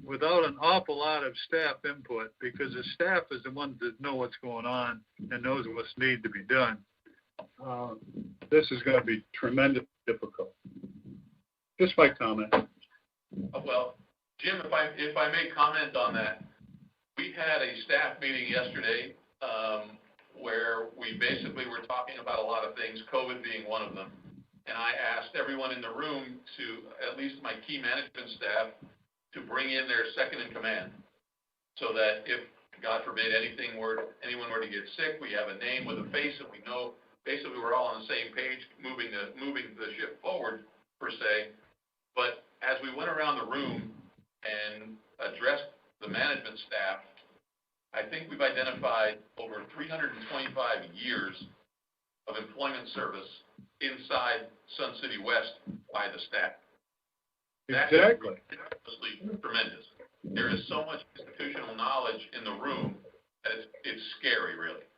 without an awful lot of staff input, because the staff is the ones that know what's going on and knows what's need to be done, this is going to be tremendously difficult. Just my comment. Well, Jim, if I may comment on that, we had a staff meeting yesterday where we basically were talking about a lot of things, COVID being one of them. And I asked everyone in the room to, at least my key management staff, to bring in their second in command, so that if, God forbid, anyone were to get sick, we have a name with a face, and we know basically we're all on the same page, moving the ship forward per se. But as we went around the room and addressed the management staff, I think we've identified over 325 years of employment service inside Sun City West by the staff. Exactly. That is tremendous. There is so much institutional knowledge in the room that it's scary, really.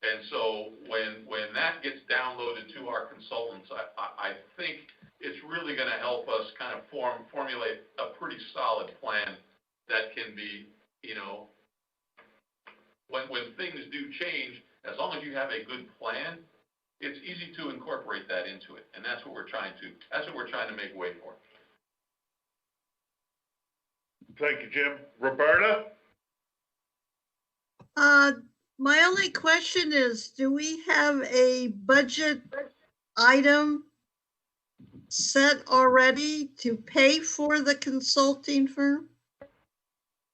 And so when that gets downloaded to our consultants, I think it's really going to help us kind of formulate a pretty solid plan that can be, when things do change, as long as you have a good plan, it's easy to incorporate that into it. And that's what we're trying to make way for. Thank you, Jim. Roberta? My only question is, do we have a budget item set already to pay for the consulting firm?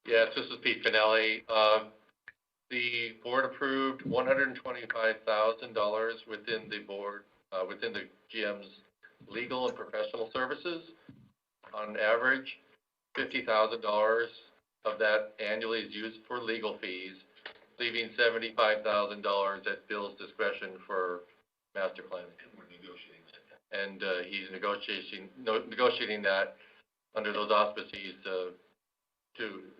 Yes, this is Pete Finelli. The board approved $125,000 within the board, within the GM's legal and professional services. On average, $50,000 of that annually is used for legal fees, leaving $75,000 at Bill's discretion for master planning. And we're negotiating that. And he's negotiating that under those auspices to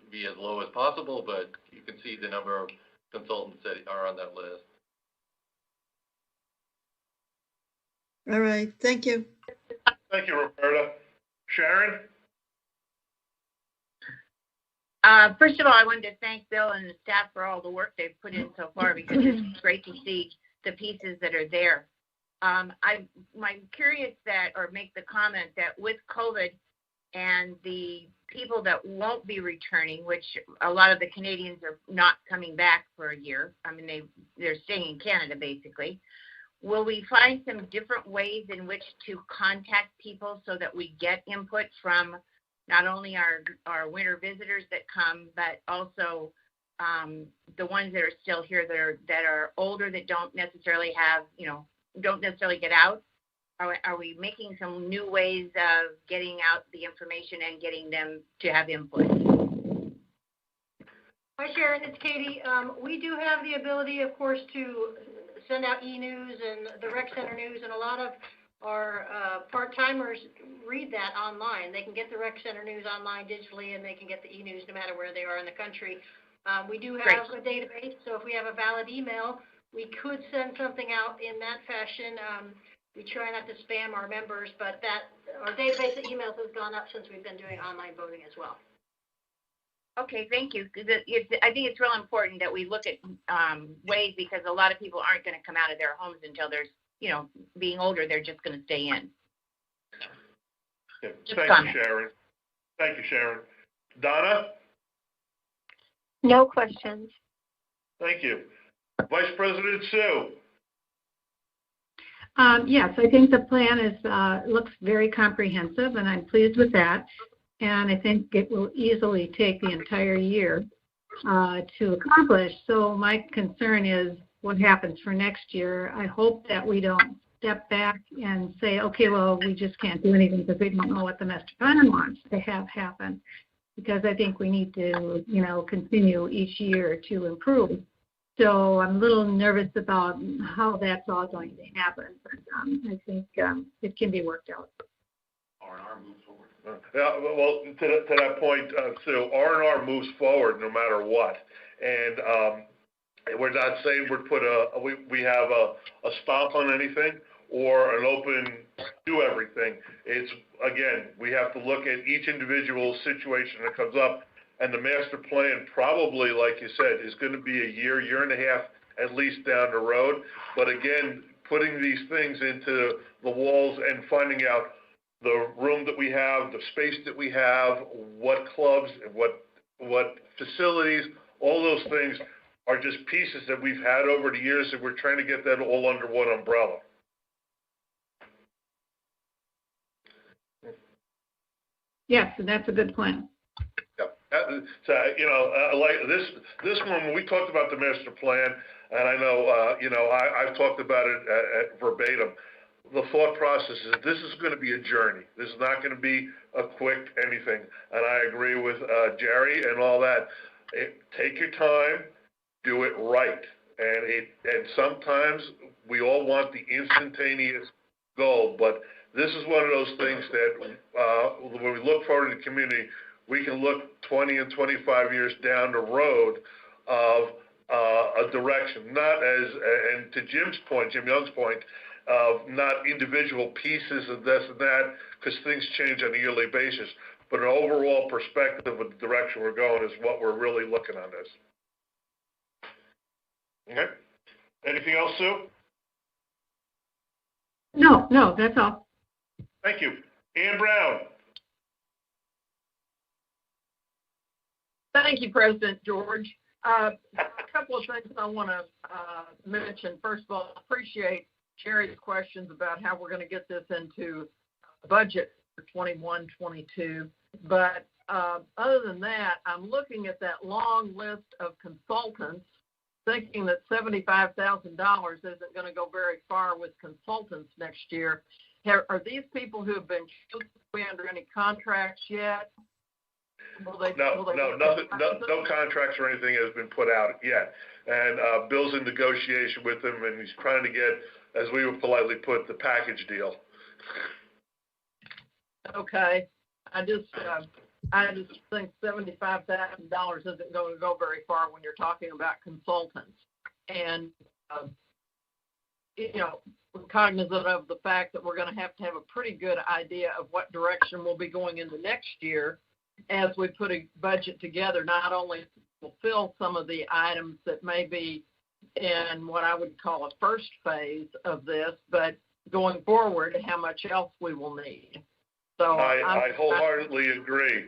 be as low as possible, but you can see the number of consultants that are on that list. All right, thank you. Thank you, Roberta. Sharon? First of all, I wanted to thank Bill and the staff for all the work they've put in so far, because it's great to see the pieces that are there. I'm curious make the comment that with COVID and the people that won't be returning, which a lot of the Canadians are not coming back for a year. I mean, they're staying in Canada, basically. Will we find some different ways in which to contact people so that we get input from not only our winter visitors that come, but also the ones that are still here that are older, that don't necessarily have, don't necessarily get out? Are we making some new ways of getting out the information and getting them to have input? Hi, Sharon, it's Katie. We do have the ability, of course, to send out e-news and the rec center news, and a lot of our part-timers read that online. They can get the rec center news online digitally, and they can get the e-news no matter where they are in the country. We do have a database, so if we have a valid email, we could send something out in that fashion. We try not to spam our members, but our database of emails has gone up since we've been doing online voting as well. Okay, thank you. I think it's real important that we look at ways, because a lot of people aren't going to come out of their homes until they're, being older, they're just going to stay in. Yeah. Thank you, Sharon. Thank you, Sharon. Donna? No questions. Thank you. Vice President Sue? Yes, I think the plan looks very comprehensive, and I'm pleased with that. And I think it will easily take the entire year to accomplish. So my concern is what happens for next year. I hope that we don't step back and say, okay, well, we just can't do anything because we don't know what the master plan wants to have happen. Because I think we need to, continue each year to improve. So I'm a little nervous about how that's all going to happen, but I think it can be worked out. R&R moves forward. Yeah, well, to that point, Sue, R&R moves forward no matter what. And we're not saying we have a stop on anything or an open do everything. It's, again, we have to look at each individual situation that comes up. And the master plan probably, like you said, is going to be a year and a half at least down the road. But again, putting these things into the walls and finding out the room that we have, the space that we have, what clubs, what facilities, all those things are just pieces that we've had over the years, and we're trying to get that all under one umbrella. Yes, and that's a good plan. So, like this one, when we talked about the master plan, and I know, I've talked about it at verbatim, the thought process is this is going to be a journey. This is not going to be a quick anything. And I agree with Jerry and all that. Take your time, do it right. And sometimes we all want the instantaneous goal, but this is one of those things that when we look forward in the community, we can look 20 and 25 years down the road of a direction, not as, and to Jim Young's point, of not individual pieces of this and that, because things change on a yearly basis, but an overall perspective of the direction we're going is what we're really looking on this. Okay. Anything else, Sue? No, that's all. Thank you. Ann Brown. Thank you, President George. A couple of things I want to mention. First of all, I appreciate Jerry's questions about how we're going to get this into budget for 21-22. But other than that, I'm looking at that long list of consultants, thinking that $75,000 isn't going to go very far with consultants next year. Are these people who have been chosen under any contracts yet? No contracts or anything has been put out yet. And Bill's in negotiation with them, and he's trying to get, as we would politely put, the package deal. Okay. I just think $75,000 isn't going to go very far when you're talking about consultants. And, we're cognizant of the fact that we're going to have a pretty good idea of what direction we'll be going into next year as we put a budget together, not only to fulfill some of the items that may be in what I would call a first phase of this, but going forward, how much else we will need. So I wholeheartedly agree.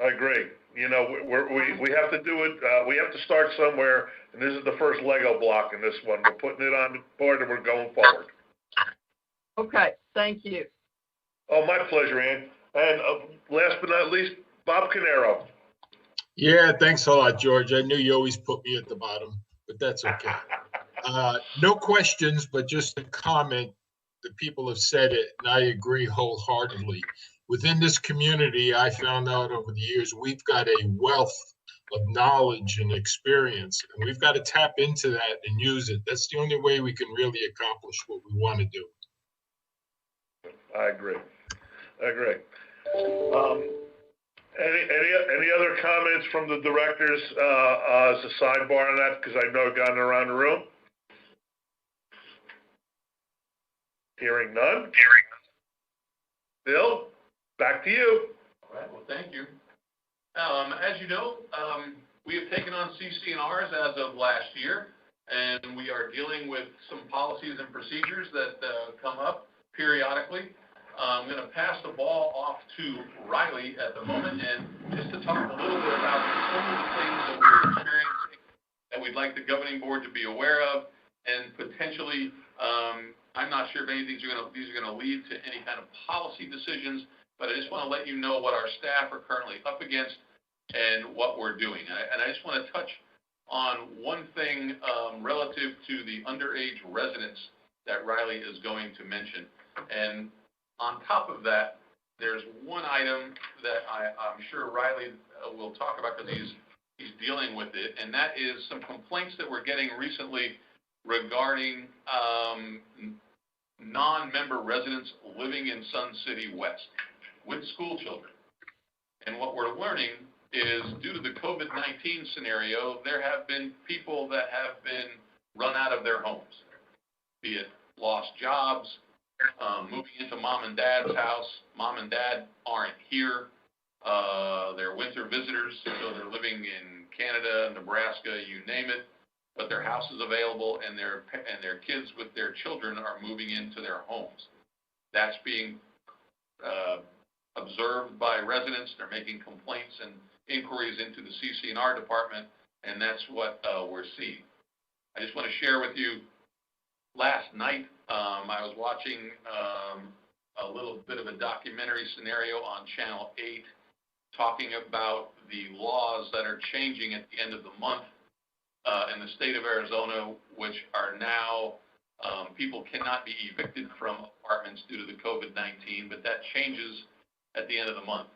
I agree. We have to do it. We have to start somewhere, and this is the first Lego block in this one. We're putting it on the board, and we're going forward. Okay. Thank you. Oh, my pleasure, Ann. And last but not least, Bob Canero. Yeah, thanks a lot, George. I knew you always put me at the bottom, but that's okay. No questions, but just a comment. The people have said it, and I agree wholeheartedly. Within this community, I found out over the years, we've got a wealth of knowledge and experience, and we've got to tap into that and use it. That's the only way we can really accomplish what we want to do. I agree. Any other comments from the directors as a sidebar on that? Because I know I've gotten around the room. Hearing none. Bill, back to you. All right. Well, thank you. As you know, we have taken on CC&Rs as of last year, and we are dealing with some policies and procedures that come up periodically. I'm going to pass the ball off to Riley at the moment, and just to talk a little bit about some of the things that we're experiencing that we'd like the governing board to be aware of, and potentially, I'm not sure if these are going to lead to any kind of policy decisions, but I just want to let you know what our staff are currently up against and what we're doing. And I just want to touch on one thing relative to the underage residents that Riley is going to mention. And on top of that, there's one item that I'm sure Riley will talk about because he's dealing with it, and that is some complaints that we're getting recently regarding non-member residents living in Sun City West with school children. And what we're learning is due to the COVID-19 scenario, there have been people that have been run out of their homes, be it lost jobs, moving into mom and dad's house. Mom and dad aren't here. They're winter visitors, so they're living in Canada, Nebraska, you name it, but their house is available, and their kids with their children are moving into their homes. That's being observed by residents. They're making complaints and inquiries into the CC&R department, and that's what we're seeing. I just want to share with you, last night I was watching a little bit of a documentary scenario on Channel 8 talking about the laws that are changing at the end of the month in the state of Arizona, which are now people cannot be evicted from apartments due to the COVID-19, but that changes at the end of the month.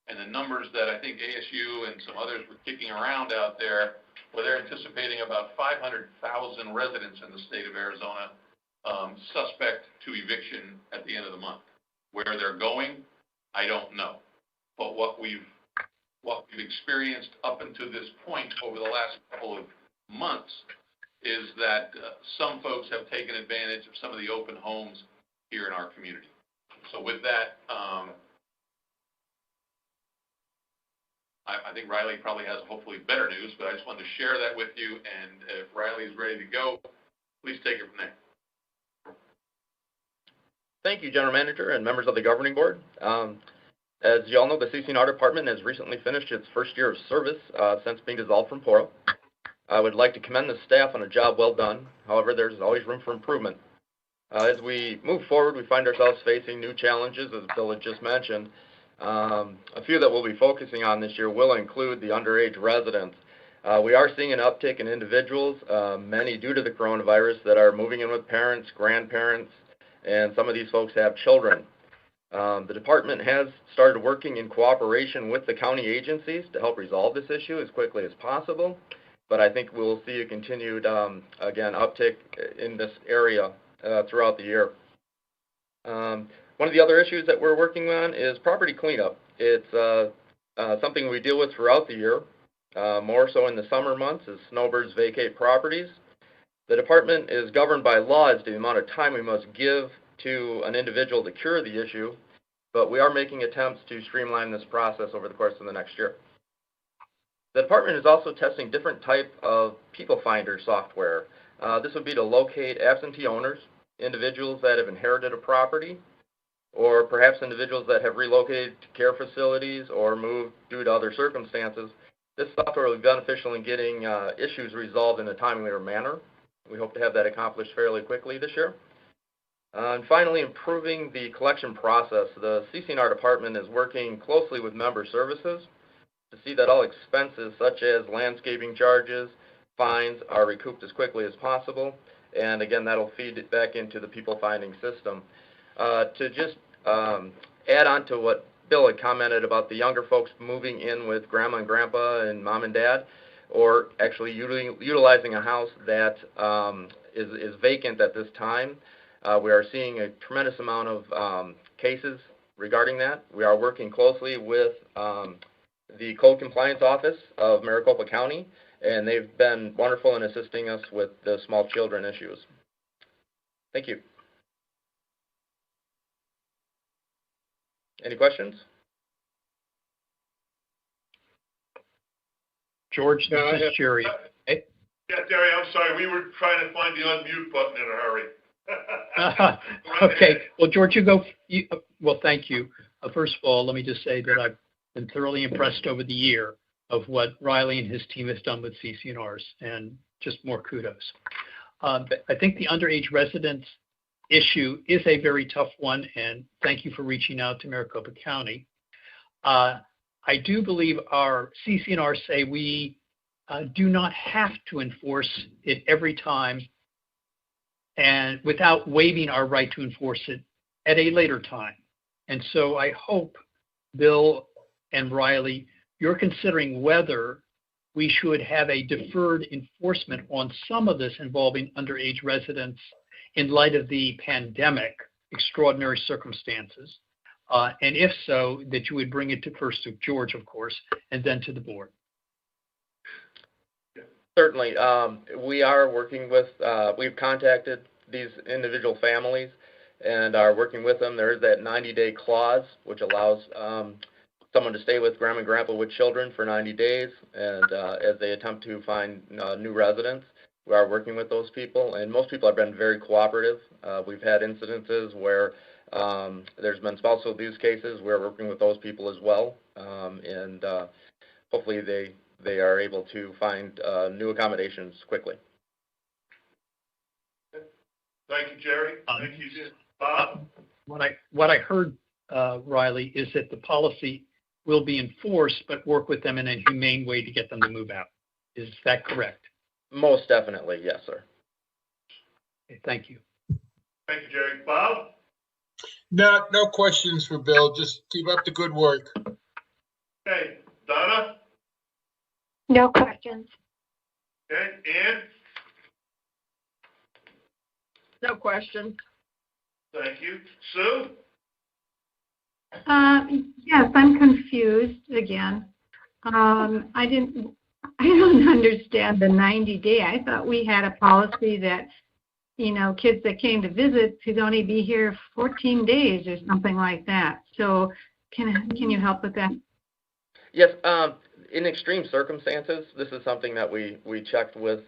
And the numbers that I think ASU and some others were kicking around out there, where they're anticipating about 500,000 residents in the state of Arizona suspect to eviction at the end of the month. Where they're going, I don't know. But what we've experienced up until this point over the last couple of months is that some folks have taken advantage of some of the open homes here in our community. So with that, I think Riley probably has hopefully better news, but I just wanted to share that with you. And if Riley is ready to go, please take it from there. Thank you, General Manager and members of the Governing Board. As you all know, the CC&R Department has recently finished its first year of service since being dissolved from PORA. I would like to commend the staff on a job well done. However, there's always room for improvement. As we move forward, we find ourselves facing new challenges, as Bill had just mentioned. A few that we'll be focusing on this year will include the underage residents. We are seeing an uptick in individuals, many due to the coronavirus, that are moving in with parents, grandparents, and some of these folks have children. The department has started working in cooperation with the county agencies to help resolve this issue as quickly as possible, but I think we'll see a continued, again, uptick in this area throughout the year. One of the other issues that we're working on is property cleanup. It's something we deal with throughout the year, more so in the summer months as snowbirds vacate properties. The department is governed by law as to the amount of time we must give to an individual to cure the issue, but we are making attempts to streamline this process over the course of the next year. The department is also testing different type of people finder software. This would be to locate absentee owners, individuals that have inherited a property, or perhaps individuals that have relocated to care facilities or moved due to other circumstances. This software will be beneficial in getting issues resolved in a timelier manner. We hope to have that accomplished fairly quickly this year. And finally, improving the collection process. The CC&R department is working closely with member services to see that all expenses such as landscaping charges, fines are recouped as quickly as possible. And again, that'll feed it back into the people finding system. To just add on to what Bill had commented about the younger folks moving in with grandma and grandpa and mom and dad, or actually utilizing a house that is vacant at this time. We are seeing a tremendous amount of cases regarding that. We are working closely with the Code Compliance Office of Maricopa County, and they've been wonderful in assisting us with the small children issues. Thank you. Any questions? George, this is Jerry. Yeah, Terry, I'm sorry. We were trying to find the unmute button in a hurry. Okay. Well, George, well, thank you. First of all, let me just say that I've been thoroughly impressed over the year of what Riley and his team has done with CC&Rs, and just more kudos. I think the underage residents issue is a very tough one, and thank you for reaching out to Maricopa County. I do believe our CCNR say we do not have to enforce it every time and without waiving our right to enforce it at a later time. And so I hope, Bill and Riley, you're considering whether we should have a deferred enforcement on some of this involving underage residents in light of the pandemic, extraordinary circumstances. And if so, that you would bring it to first to George, of course, and then to the board. Certainly. We are working with, we've contacted these individual families and are working with them. There is that 90-day clause, which allows someone to stay with grandma and grandpa with children for 90 days. And as they attempt to find new residents, we are working with those people. And most people have been very cooperative. We've had incidences where there's been spousal abuse cases. We're working with those people as well. And hopefully they are able to find new accommodations quickly. Thank you, Jerry. Thank you, Bob. What I heard, Riley, is that the policy will be enforced, but work with them in a humane way to get them to move out. Is that correct? Most definitely, yes, sir. Okay, thank you. Thank you, Jerry. Bob? No questions for Bill. Just keep up the good work. Okay. Donna? No questions. Okay. Ann? No questions. Thank you. Sue? Yes, I'm confused again. I don't understand the 90-day. I thought we had a policy that, kids that came to visit could only be here 14 days or something like that. So can you help with that? Yes, in extreme circumstances, this is something that we checked with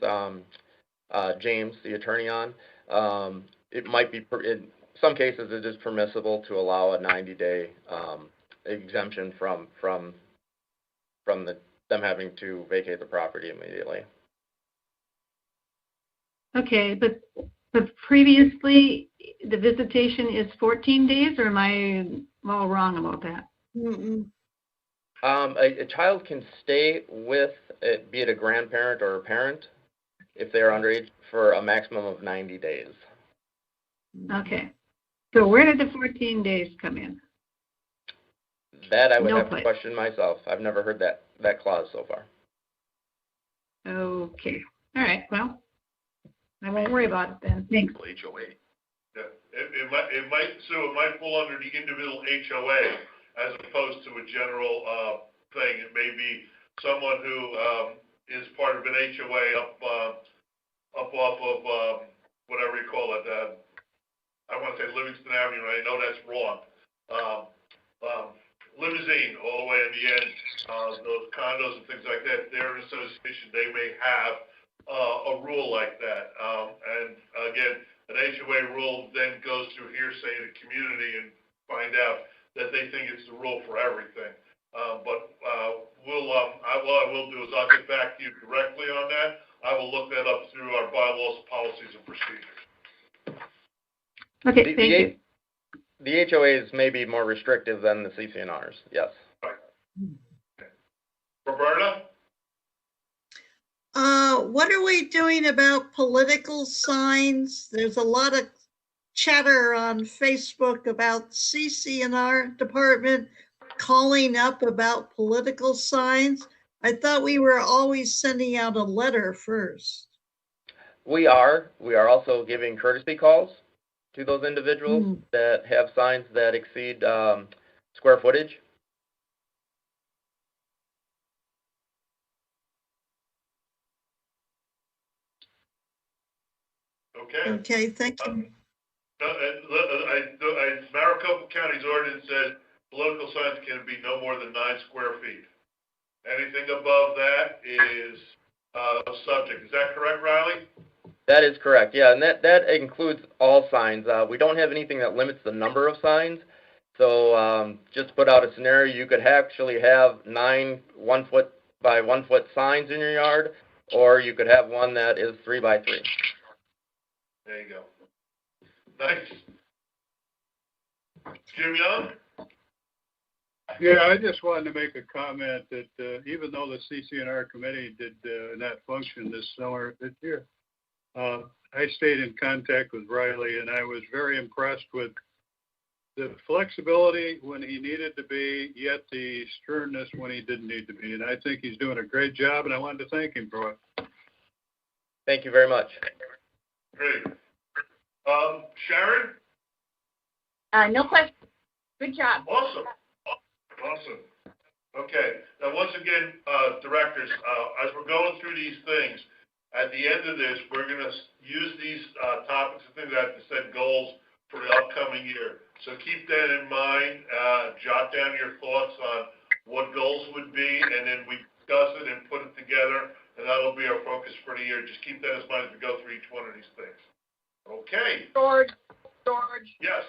James, the attorney, on. It might be, in some cases, it is permissible to allow a 90-day exemption from them having to vacate the property immediately. Okay, but previously the visitation is 14 days, or am I all wrong about that? Mm-mm. A child can stay with, be it a grandparent or a parent, if they're underage, for a maximum of 90 days. Okay. So where did the 14 days come in? That I would have to question myself. I've never heard that clause so far. Okay. All right. Well, I won't worry about it then. Thanks. HOA. Yeah. It might fall under the individual HOA as opposed to a general thing. It may be someone who is part of an HOA up off of whatever you call it. I want to say Livingston Avenue, and I know that's wrong. Limousine, all the way in the end, those condos and things like that, they're an association, they may have a rule like that. And again, an HOA rule then goes through hearsay in the community and find out that they think it's the rule for everything. But what I will do is I'll get back to you directly on that. I will look that up through our bylaws, policies, and procedures. Okay, thank you. The HOAs may be more restrictive than the CCNRs, yes. Right. Roberta? What are we doing about political signs? There's a lot of chatter on Facebook about CCNR department calling up about political signs. I thought we were always sending out a letter first. We are also giving courtesy calls to those individuals that have signs that exceed square footage. Okay, thank you. Maricopa County's ordinance says political signs can be no more than 9 square feet. Anything above that is subject. Is that correct, Riley? That is correct, yeah, and that includes all signs. We don't have anything that limits the number of signs. So just to put out a scenario, you could actually have 9 1-foot by 1-foot signs in your yard, or you could have one that is 3 by 3. There you go. Nice. Jim Young? Yeah, I just wanted to make a comment that even though the CCNR committee did not function this year, I stayed in contact with Riley, and I was very impressed with the flexibility when he needed to be, yet the sternness when he didn't need to be. And I think he's doing a great job, and I wanted to thank him for it. Thank you very much. Great. Sharon? No question. Good job. Awesome. Okay. Now, once again, directors, as we're going through these things, at the end of this, we're going to use these topics and things that to set goals for the upcoming year. So keep that in mind. Jot down your thoughts on what goals would be, and then we discuss it and put it together, and that'll be our focus for the year. Just keep that in mind as we go through each one of these things. Okay. George. Yes.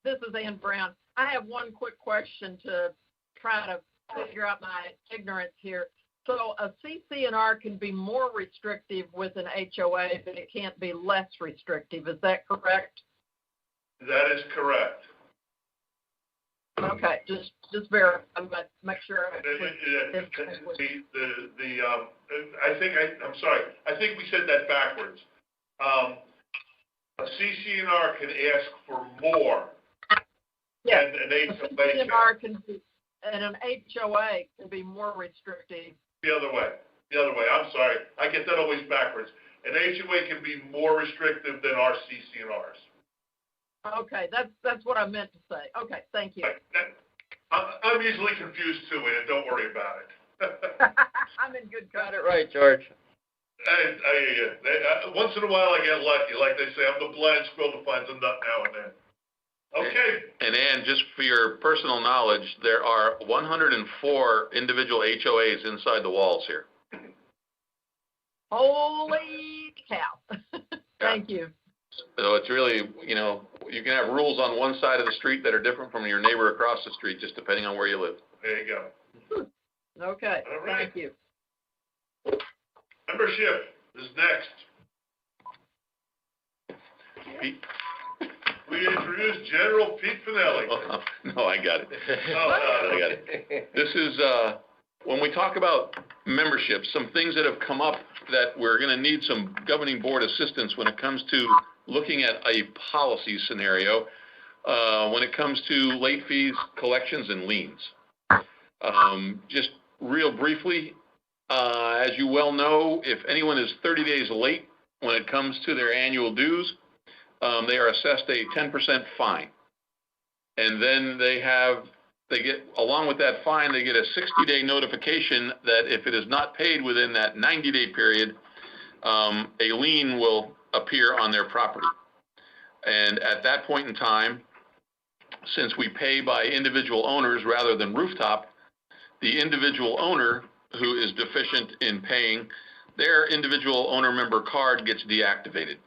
This is Ann Brown. I have one quick question to try to figure out my ignorance here. So a CCNR can be more restrictive with an HOA, but it can't be less restrictive. Is that correct? That is correct. Okay, just verify, but make sure. I'm sorry. I think we said that backwards. A CCNR can ask for more. Yes, and an HOA CCNR can be, and an HOA can be more restrictive. The other way. I'm sorry. I get that always backwards. An HOA can be more restrictive than our CCNRs. Okay, that's what I meant to say. Okay, thank you. I'm easily confused too, Ann. Don't worry about it. I'm in good Got company. it right, George. Once in a while I get lucky. Like they say, I'm the blind squirrel that finds a nut now and then. Okay. And Ann, just for your personal knowledge, there are 104 individual HOAs inside the walls here. Holy cow. Thank you. So it's really, you can have rules on one side of the street that are different from your neighbor across the street, just depending on where you live. There you go. Okay, all right. Thank you. Membership is next. Pete? We introduce General Pete Finelli. Oh, no, I got it. I got it. This is, when we talk about membership, some things that have come up that we're going to need some governing board assistance when it comes to looking at a policy scenario when it comes to late fees, collections, and liens. Just real briefly, as you well know, if anyone is 30 days late when it comes to their annual dues, they are assessed a 10% fine. And then they get, along with that fine, they get a 60-day notification that if it is not paid within that 90-day period, a lien will appear on their property. And at that point in time, since we pay by individual owners rather than rooftop, the individual owner who is deficient in paying, their individual owner member card gets deactivated.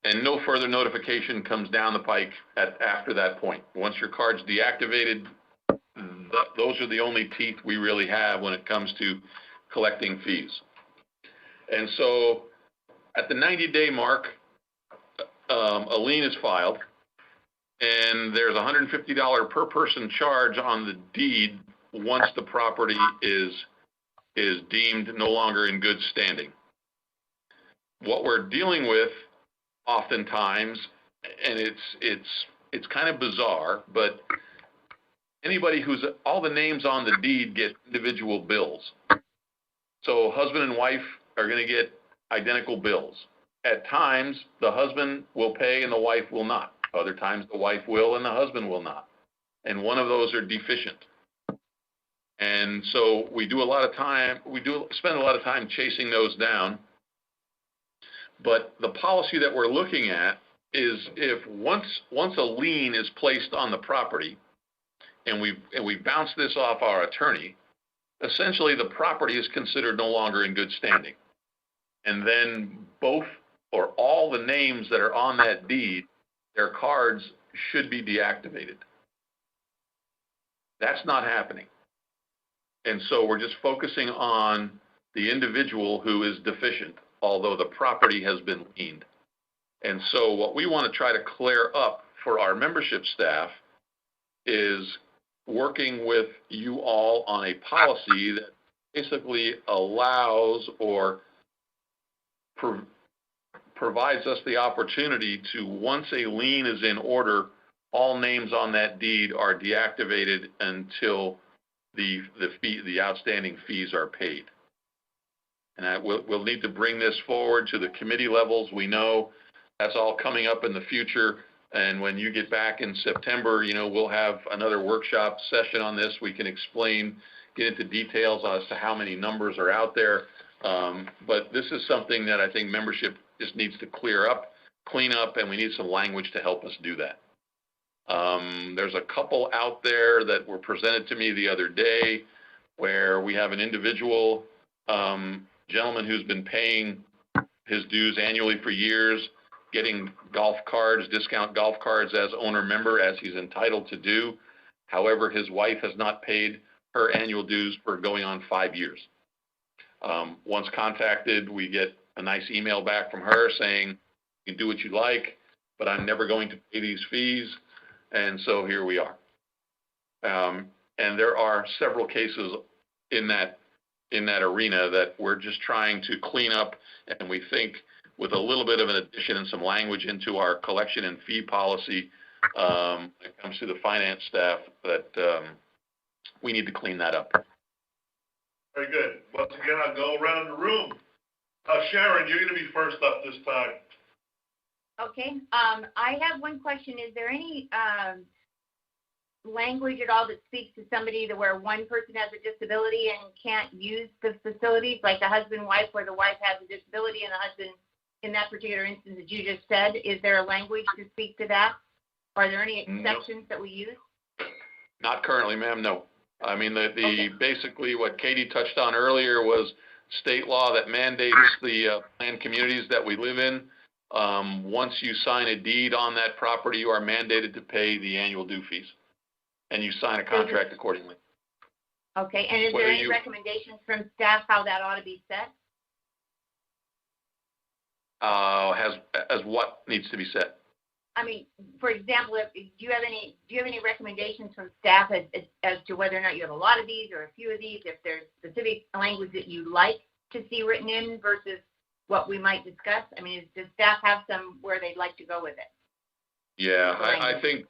And no further notification comes down the pike after that point. Once your card's deactivated, those are the only teeth we really have when it comes to collecting fees. And so at the 90-day mark, a lien is filed, and there's a $150 per person charge on the deed once the property is deemed no longer in good standing. What we're dealing with oftentimes, and it's kind of bizarre, but anybody who's, all the names on the deed get individual bills. So husband and wife are going to get identical bills. At times, the husband will pay and the wife will not. Other times, the wife will and the husband will not. And one of those are deficient. And so we spend a lot of time chasing those down. But the policy that we're looking at is if once a lien is placed on the property, and we bounce this off our attorney, essentially the property is considered no longer in good standing. And then both or all the names that are on that deed, their cards should be deactivated. That's not happening. And so we're just focusing on the individual who is deficient, although the property has been liened. And so what we want to try to clear up for our membership staff is working with you all on a policy that basically allows or provides us the opportunity to, once a lien is in order, all names on that deed are deactivated until the outstanding fees are paid. And we'll need to bring this forward to the committee levels. We know that's all coming up in the future. And when you get back in September, we'll have another workshop session on this. We can get into details as to how many numbers are out there. But this is something that I think membership just needs to clean up, and we need some language to help us do that. There's a couple out there that were presented to me the other day where we have an individual gentleman who's been paying his dues annually for years, getting discount golf cards as owner member, as he's entitled to do. However, his wife has not paid her annual dues for going on 5 years. Once contacted, we get a nice email back from her saying, you can do what you like, but I'm never going to pay these fees. And so here we are. And there are several cases in that arena that we're just trying to clean up, and we think with a little bit of an addition and some language into our collection and fee policy when it comes to the finance staff, that we need to clean that up. Very good. Once again, I'll go around the room. Sharon, you're going to be first up this time. Okay. I have one question. Is there any language at all that speaks to somebody where one person has a disability and can't use the facilities, like the husband-wife, where the wife has a disability and the husband, in that particular instance that you just said? Is there a language to speak to that? Are there any exceptions that we use? Not currently, ma'am, no. I mean, basically what Katie touched on earlier was state law that mandates the planned communities that we live in. Once you sign a deed on that property, you are mandated to pay the annual due fees, and you sign a contract accordingly. Okay, and is there any recommendations from staff how that ought to be set? As what needs to be set? I mean, for example, do you have any recommendations from staff as to whether or not you have a lot of these or a few of these, if there's specific language that you like to see written in versus what we might discuss? I mean, does staff have some where they'd like to go with it? Yeah, I think,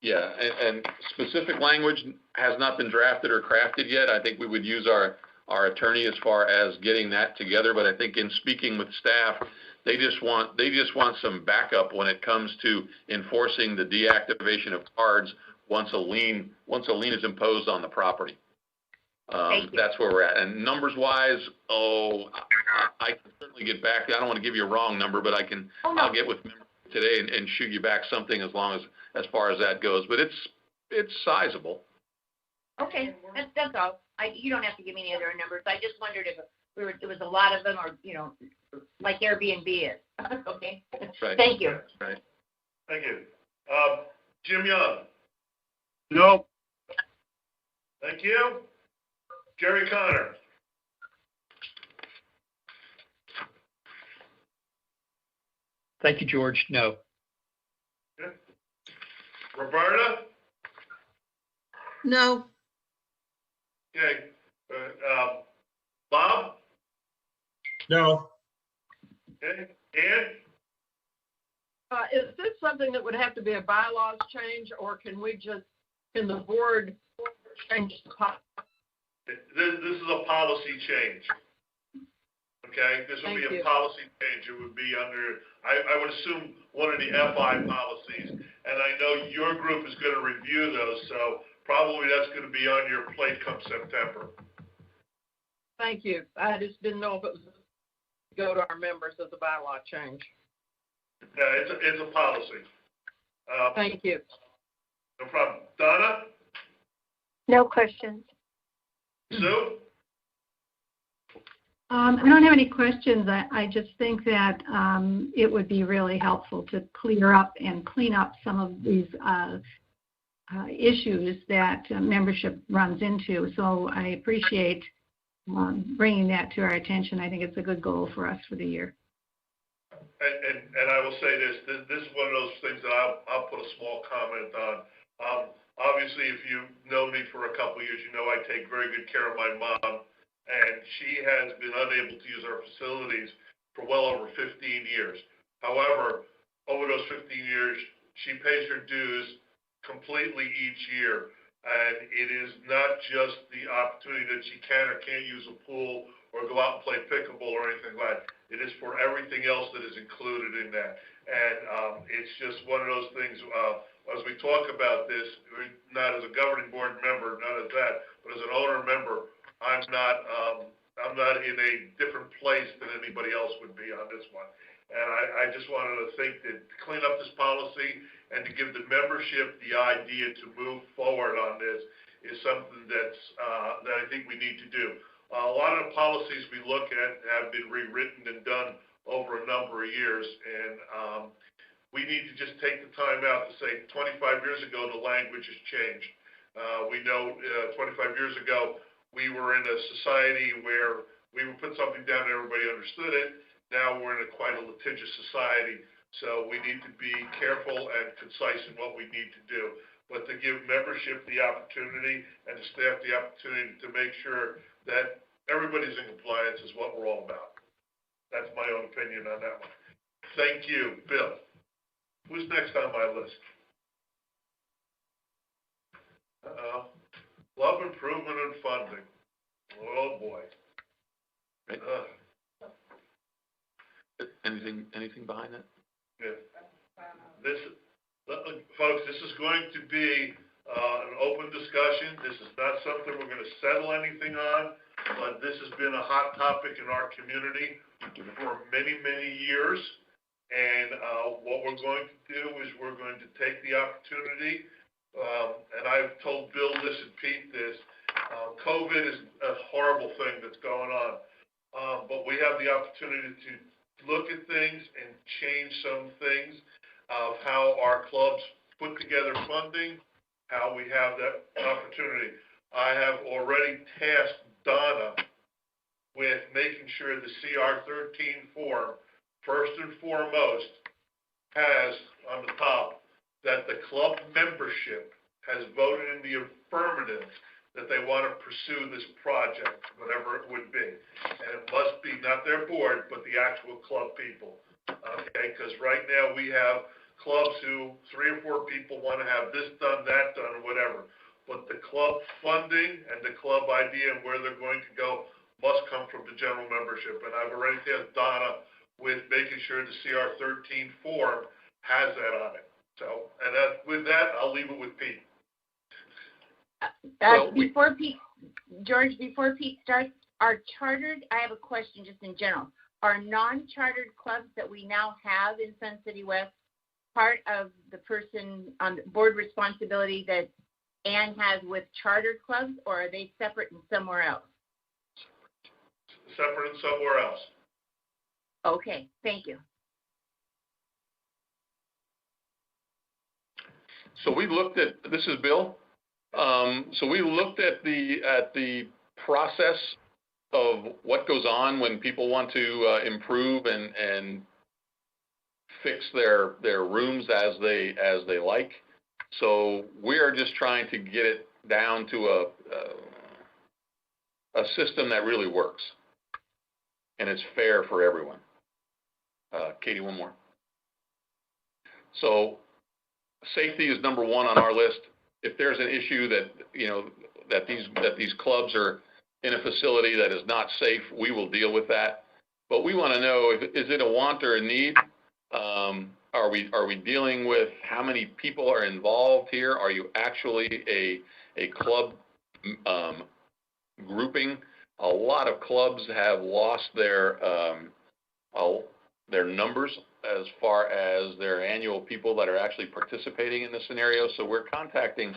and specific language has not been drafted or crafted yet. I think we would use our attorney as far as getting that together, but I think in speaking with staff, they just want some backup when it comes to enforcing the deactivation of cards once a lien is imposed on the property. That's where we're at. And numbers wise, I can certainly get back. I don't want to give you a wrong number, but I'll get with members today and shoot you back something as far as that goes. But it's sizable. Okay, that's all. You don't have to give me any other numbers. I just wondered if it was a lot of them, or like Airbnb is. Okay. Right. Thank you. Right. Thank you. Jim Young. Nope. Thank you. Jerry Connor. Thank you, George. No. Good. Roberta. No. Okay. Bob. No. Okay. Ann. Is this something that would have to be a bylaws change, or can the board change the policy? This is a policy change. Okay, this would be a policy change. It would be under, I would assume, one of the FI policies. And I know your group is going to review those, so probably that's going to be on your plate come September. Thank you. I just didn't know if it was go to our members as a bylaw change. Yeah, it's a policy. Thank you. No problem. Donna? No questions. Sue? I don't have any questions. I just think that it would be really helpful to clear up and clean up some of these issues that membership runs into. So I appreciate bringing that to our attention. I think it's a good goal for us for the year. And I will say this is one of those things that I'll put a small comment on. Obviously, if you know me for a couple of years, you know I take very good care of my mom, and she has been unable to use our facilities for well over 15 years. However, over those 15 years, she pays her dues completely each year. And it is not just the opportunity that she can or can't use a pool or go out and play pickleball or anything like that. It is for everything else that is included in that. And it's just one of those things, as we talk about this, not as a governing board member, not as that, but as an owner member, I'm not in a different place than anybody else would be on this one. And I just wanted to think that to clean up this policy and to give the membership the idea to move forward on this is something that I think we need to do. A lot of the policies we look at have been rewritten and done over a number of years, and we need to just take the time out to say 25 years ago the language has changed. We know 25 years ago we were in a society where we would put something down and everybody understood it. Now we're in quite a litigious society, so we need to be careful and concise in what we need to do. But to give membership the opportunity and the staff the opportunity to make sure that everybody's in compliance is what we're all about. That's my own opinion on that one. Thank you, Bill. Who's next on my list? Love improvement and funding. Oh, boy. Anything behind that? Yeah. Folks, this is going to be an open discussion. This is not something we're going to settle anything on, but this has been a hot topic in our community for many, many years. And what we're going to do is we're going to take the opportunity, and I've told Bill this and Pete this, COVID is a horrible thing that's going on, but we have the opportunity to look at things and change some things of how our clubs put together funding, how we have that opportunity. I have already tasked Donna with making sure the CR 13 form, first and foremost, has on the top that the club membership has voted in the affirmative that they want to pursue this project, whatever it would be. And it must be not their board, but the actual club people, okay? Because right now we have clubs who 3 or 4 people want to have this done, that done, or whatever. But the club funding and the club idea and where they're going to go must come from the general membership. And I've already tasked Donna with making sure the CR 13 form has that on it. So, and with that, I'll leave it with Pete. Before Pete starts, I have a question just in general. Are non-chartered clubs that we now have in Sun City West part of the person on the board responsibility that Ann has with chartered clubs, or are they separate and somewhere else? Separate and somewhere else. Okay, thank you. So we looked at, this is Bill. So we looked at the process of what goes on when people want to improve and fix their rooms as they like. So we are just trying to get it down to a system that really works and it's fair for everyone. Katie, one more. So safety is number one on our list. If there's an issue that these clubs are in a facility that is not safe, we will deal with that. But we want to know, is it a want or a need? Are we dealing with how many people are involved here? Are you actually a club grouping? A lot of clubs have lost their numbers as far as their annual people that are actually participating in the scenario. So we're contacting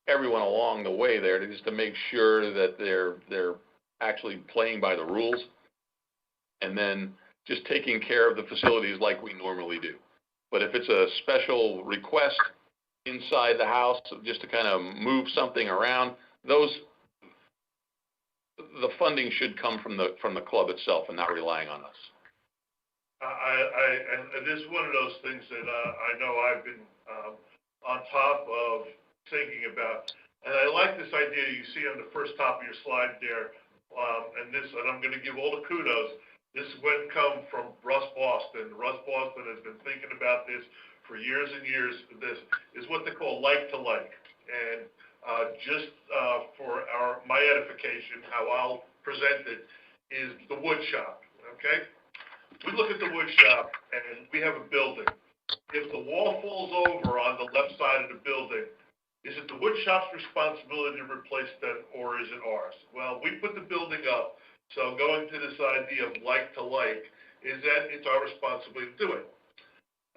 everyone along the way there just to make sure that they're actually playing by the rules, and then just taking care of the facilities like we normally do. But if it's a special request inside the house just to kind of move something around, the funding should come from the club itself and not relying on us. And this is one of those things that I know I've been on top of thinking about. And I like this idea you see on the first top of your slide there. And I'm going to give all the kudos. This went come from Russ Boston. Russ Boston has been thinking about this for years and years. This is what they call like to like. And just for my edification, how I'll present it is the wood shop. Okay. We look at the wood shop and we have a building. If the wall falls over on the left side of the building, is it the wood shop's responsibility to replace that or is it ours? Well, we put the building up, so going to this idea of like to like is that it's our responsibility to do it.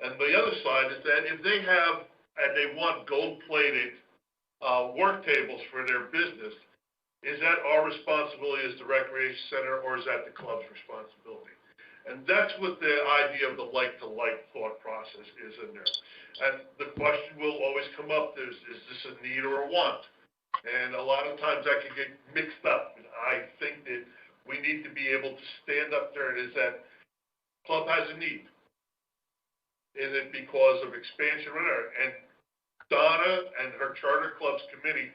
And the other side is that if they have and they want gold-plated work tables for their business, is that our responsibility as the recreation center or is that the club's responsibility? And that's what the idea of the like-to-like thought process is in there. And the question will always come up, is this a need or a want? And a lot of times that can get mixed up. And I think that we need to be able to stand up there and is that club has a need. Is it because of expansion or whatever? And Donna and her charter clubs committee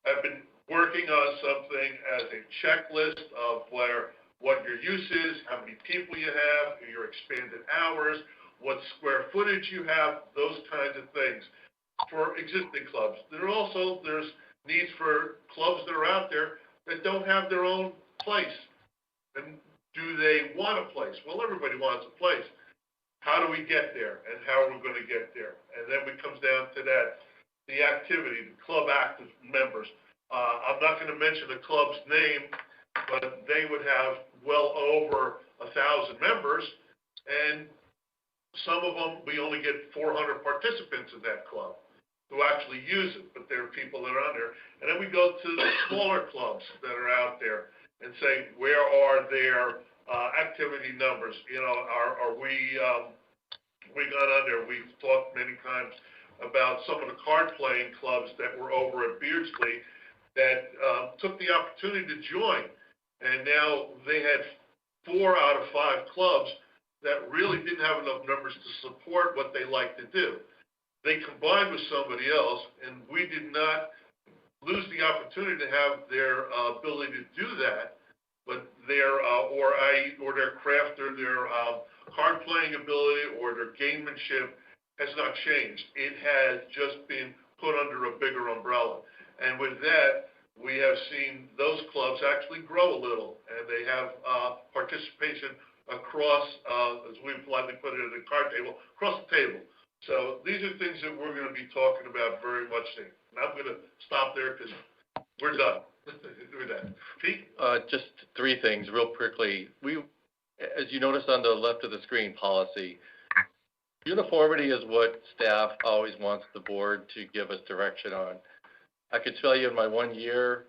have been working on something as a checklist of what your use is, how many people you have, your expanded hours, what square footage you have, those kinds of things for existing clubs. There's needs for clubs that are out there that don't have their own place. And do they want a place? Well, everybody wants a place. How do we get there and how are we going to get there? And then it comes down to that, the activity, the club active members. I'm not going to mention the club's name, but they would have well over 1,000 members, and some of them, we only get 400 participants in that club who actually use it, but there are people that are on there. And then we go to the smaller clubs that are out there and say, where are their activity numbers? You know, are we got on there? We've talked many times about some of the card playing clubs that were over at Beardsley that took the opportunity to join. And now they had 4 out of 5 clubs that really didn't have enough numbers to support what they like to do. They combined with somebody else, and we did not lose the opportunity to have their ability to do that, but their their craft or their card playing ability or their gamemanship has not changed. It has just been put under a bigger umbrella. And with that, we have seen those clubs actually grow a little, and they have participation across, as we politely put it at the card table, across the table. So these are things that we're going to be talking about very much soon. And I'm going to stop there because we're done with that. Pete? Just 3 things real quickly. As you notice on the left of the screen, policy. Uniformity is what staff always wants the board to give us direction on. I could tell you in my 1 year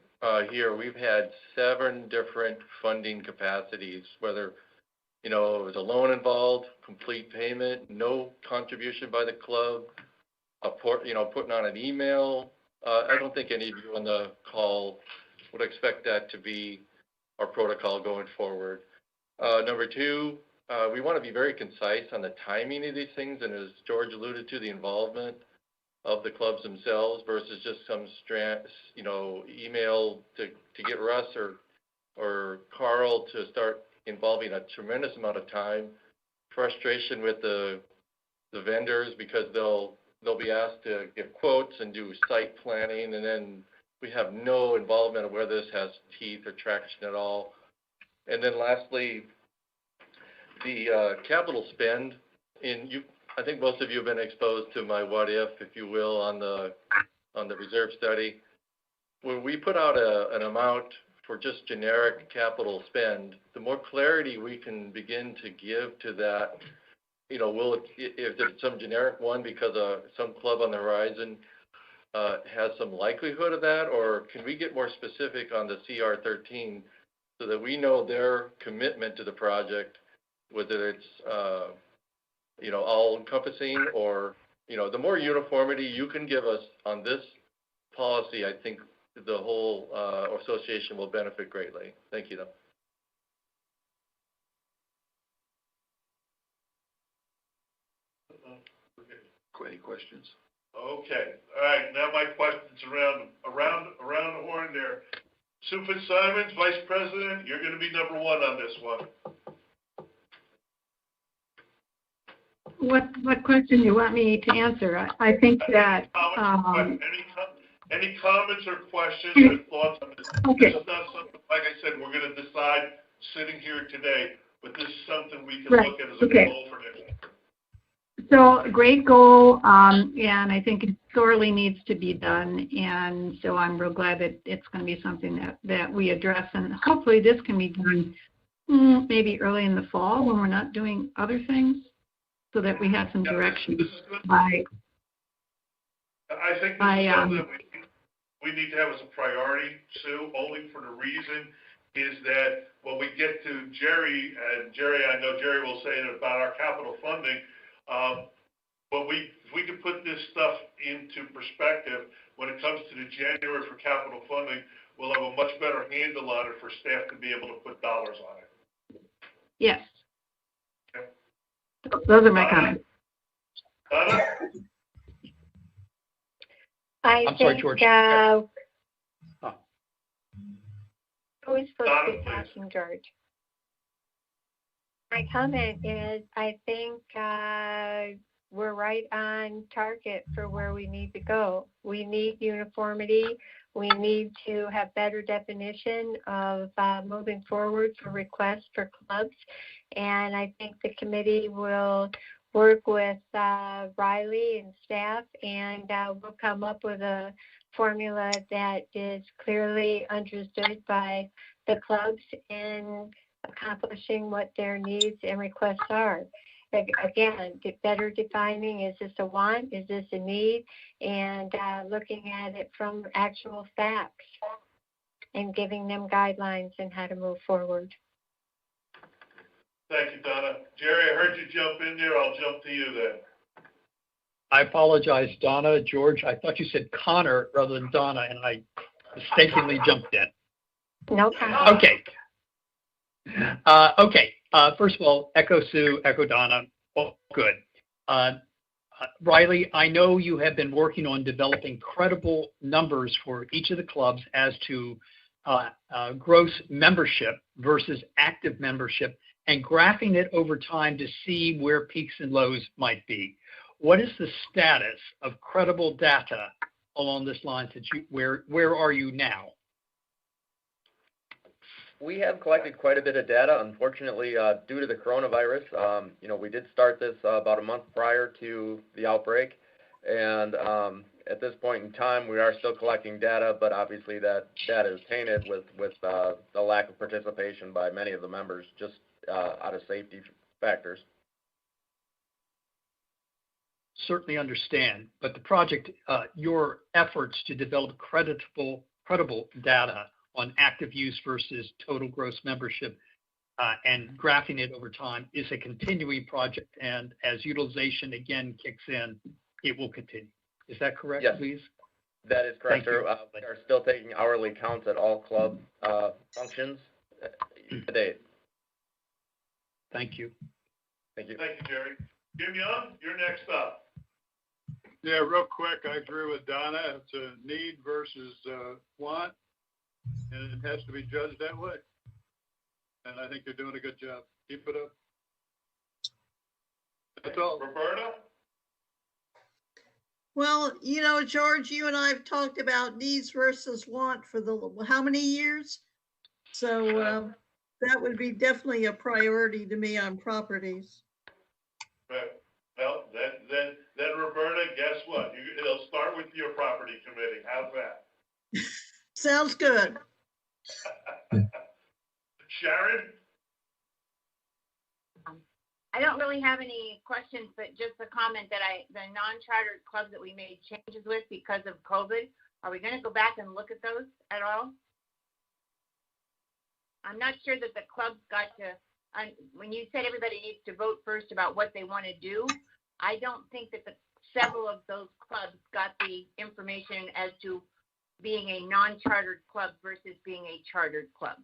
here, we've had 7 different funding capacities, whether, it was a loan involved, complete payment, no contribution by the club, putting on an email. I don't think any of you on the call would expect that to be our protocol going forward. Number 2, we want to be very concise on the timing of these things, and as George alluded to, the involvement of the clubs themselves versus just some email to get Russ or Carl to start involving a tremendous amount of time, frustration with the vendors because they'll be asked to give quotes and do site planning, and then we have no involvement of whether this has teeth or traction at all. And then lastly, the capital spend I think most of you have been exposed to my what if you will, on the reserve study. When we put out an amount for just generic capital spend, the more clarity we can begin to give to that, if there's some generic one because some club on the horizon has some likelihood of that, or can we get more specific on the CR13 so that we know their commitment to the project, whether it's all encompassing or, the more uniformity you can give us on this policy, I think the whole association will benefit greatly. Thank you, though. Any questions? Okay, all right, now my questions around the horn there. Sue Fitzsimons, Vice President, you're gonna be number one on this one. What question do you want me to answer? I think that, Any comments or questions or thoughts on this? Okay. This is not something, like I said, we're gonna decide sitting here today, but this is something we can Right, look at as a okay. goal for next year. So great goal, and I think it sorely needs to be done. And so I'm real glad that it's going to be something that we address. And hopefully this can be done maybe early in the fall when we're not doing other things, so that we have some direction. This is good. By I think this is something that we need to have as a priority, Sue, only for the reason is that when we get to Jerry, and Jerry, I know Jerry will say it about our capital funding, but if we can put this stuff into perspective, when it comes to the January for capital funding, we'll have a much better handle on it for staff to be able to put dollars on it. yes, Okay. those are my comments. Donna? I'm sorry, George. Who is supposed Donna, to be please. talking, George? My comment is, I think we're right on target for where we need to go. We need uniformity. We need to have better definition of moving forward for requests for clubs. And I think the committee will work with Riley and staff, and we'll come up with a formula that is clearly understood by the clubs in accomplishing what their needs and requests are. Again, better defining, is this a want, is this a need, and looking at it from actual facts and giving them guidelines on how to move forward. Thank you, Donna. Jerry, I heard you jump in there. I'll jump to you then. I apologize, Donna, George. I thought you said Connor rather than Donna, and I mistakenly jumped in. No problem. Okay. First of all, echo Sue, echo Donna. Oh, good. Riley, I know you have been working on developing credible numbers for each of the clubs as to gross membership versus active membership, and graphing it over time to see where peaks and lows might be. What is the status of credible data along this line? Where are you now? We have collected quite a bit of data. Unfortunately, due to the coronavirus, we did start this about a month prior to the outbreak, and at this point in time, we are still collecting data, but obviously that data is tainted with the lack of participation by many of the members, just out of safety factors. Certainly understand, but the project, your efforts to develop credible data on active use versus total gross membership and graphing it over time is a continuing project, and as utilization again kicks in, it will continue. Is that correct, Yes. please? That is correct, sir. We are still taking hourly counts at all club functions to date. Thank you. Thank you, Jerry. Jim Young, you're next up. Yeah, real quick, I agree with Donna. It's a need versus want, and it has to be judged that way. And I think you're doing a good job. Keep it up. That's all. Roberta? Well, George, you and I have talked about needs versus want for how many years? So that would be definitely a priority to me on properties. Right. Well, then Roberta, guess what? It'll start with your property committee. How's that? Sounds good. Sharon? I don't really have any questions, but just a comment that the non-chartered clubs that we made changes with because of COVID, are we going to go back and look at those at all? I'm not sure that the clubs got to, when you said everybody needs to vote first about what they want to do, I don't think that several of those clubs got the information as to being a non-chartered club versus being a chartered club.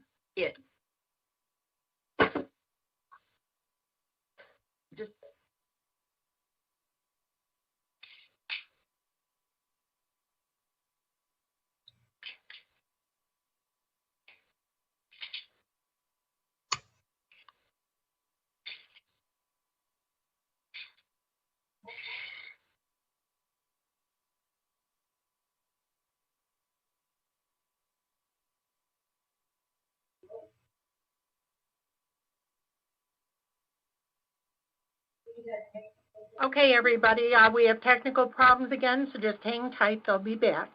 Okay, everybody, we have technical problems again, so just hang tight, they'll be back.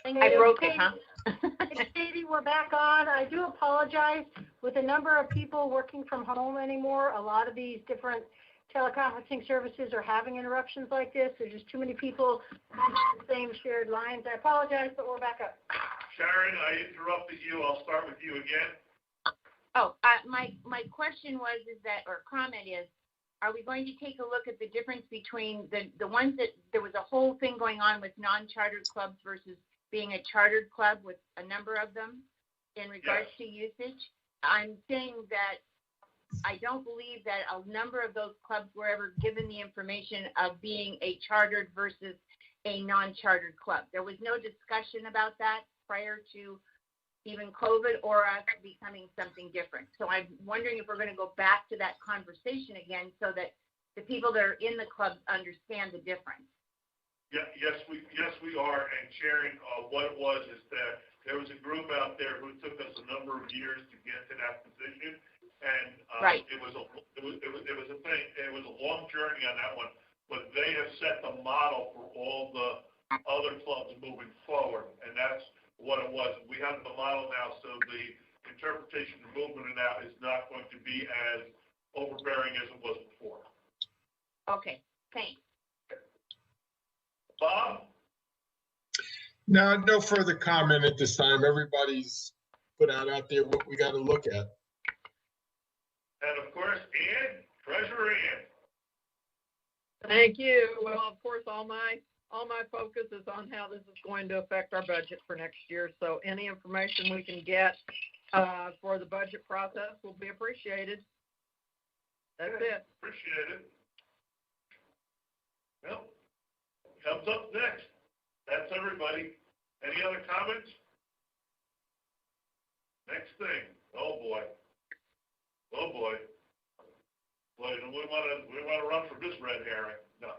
I broke it, huh? It's Katie, we're back on. I do apologize. With the number of people working from home anymore, a lot of these different teleconferencing services are having interruptions like this. There's just too many people on the same shared lines. I apologize, but we're back up. Sharon, I interrupted you. I'll start with you again. Oh, my question was, or comment is, are we going to take a look at the difference between the ones that there was a whole thing going on with non-chartered clubs versus being a chartered club with a number of them in regards to usage? I'm saying that I don't believe that a number of those clubs were ever given the information of being a chartered versus a non-chartered club. There was no discussion about that prior to even COVID or us becoming something different. So I'm wondering if we're going to go back to that conversation again so that the people that are in the clubs understand the difference. Yeah, yes, we are. And Sharon, what it was is that there was a group out there who took us a number of years to get to that position, and it was a thing. It was a long journey on that one, but they have set the model for all the other clubs moving forward, and that's what it was. We have the model now, so the interpretation of movement now is not going to be as overbearing as it was before. Okay, thanks. Bob? No further comment at this time. Everybody's put out there what we got to look at. And of course, Ann, Treasurer Ann. Thank you. Well, of course, all my focus is on how this is going to affect our budget for next year. So any information we can get for the budget process will be appreciated. That's it. Appreciate it. Well, comes up next. That's everybody. Any other comments? Next thing. Oh boy. Oh boy. Boy, we want to run for this red herring. No.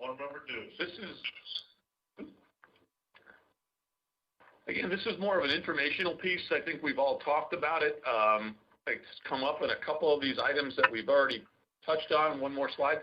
Want to remember dues. This is more of an informational piece. I think we've all talked about it. It's come up in a couple of these items that we've already touched on. One more slide.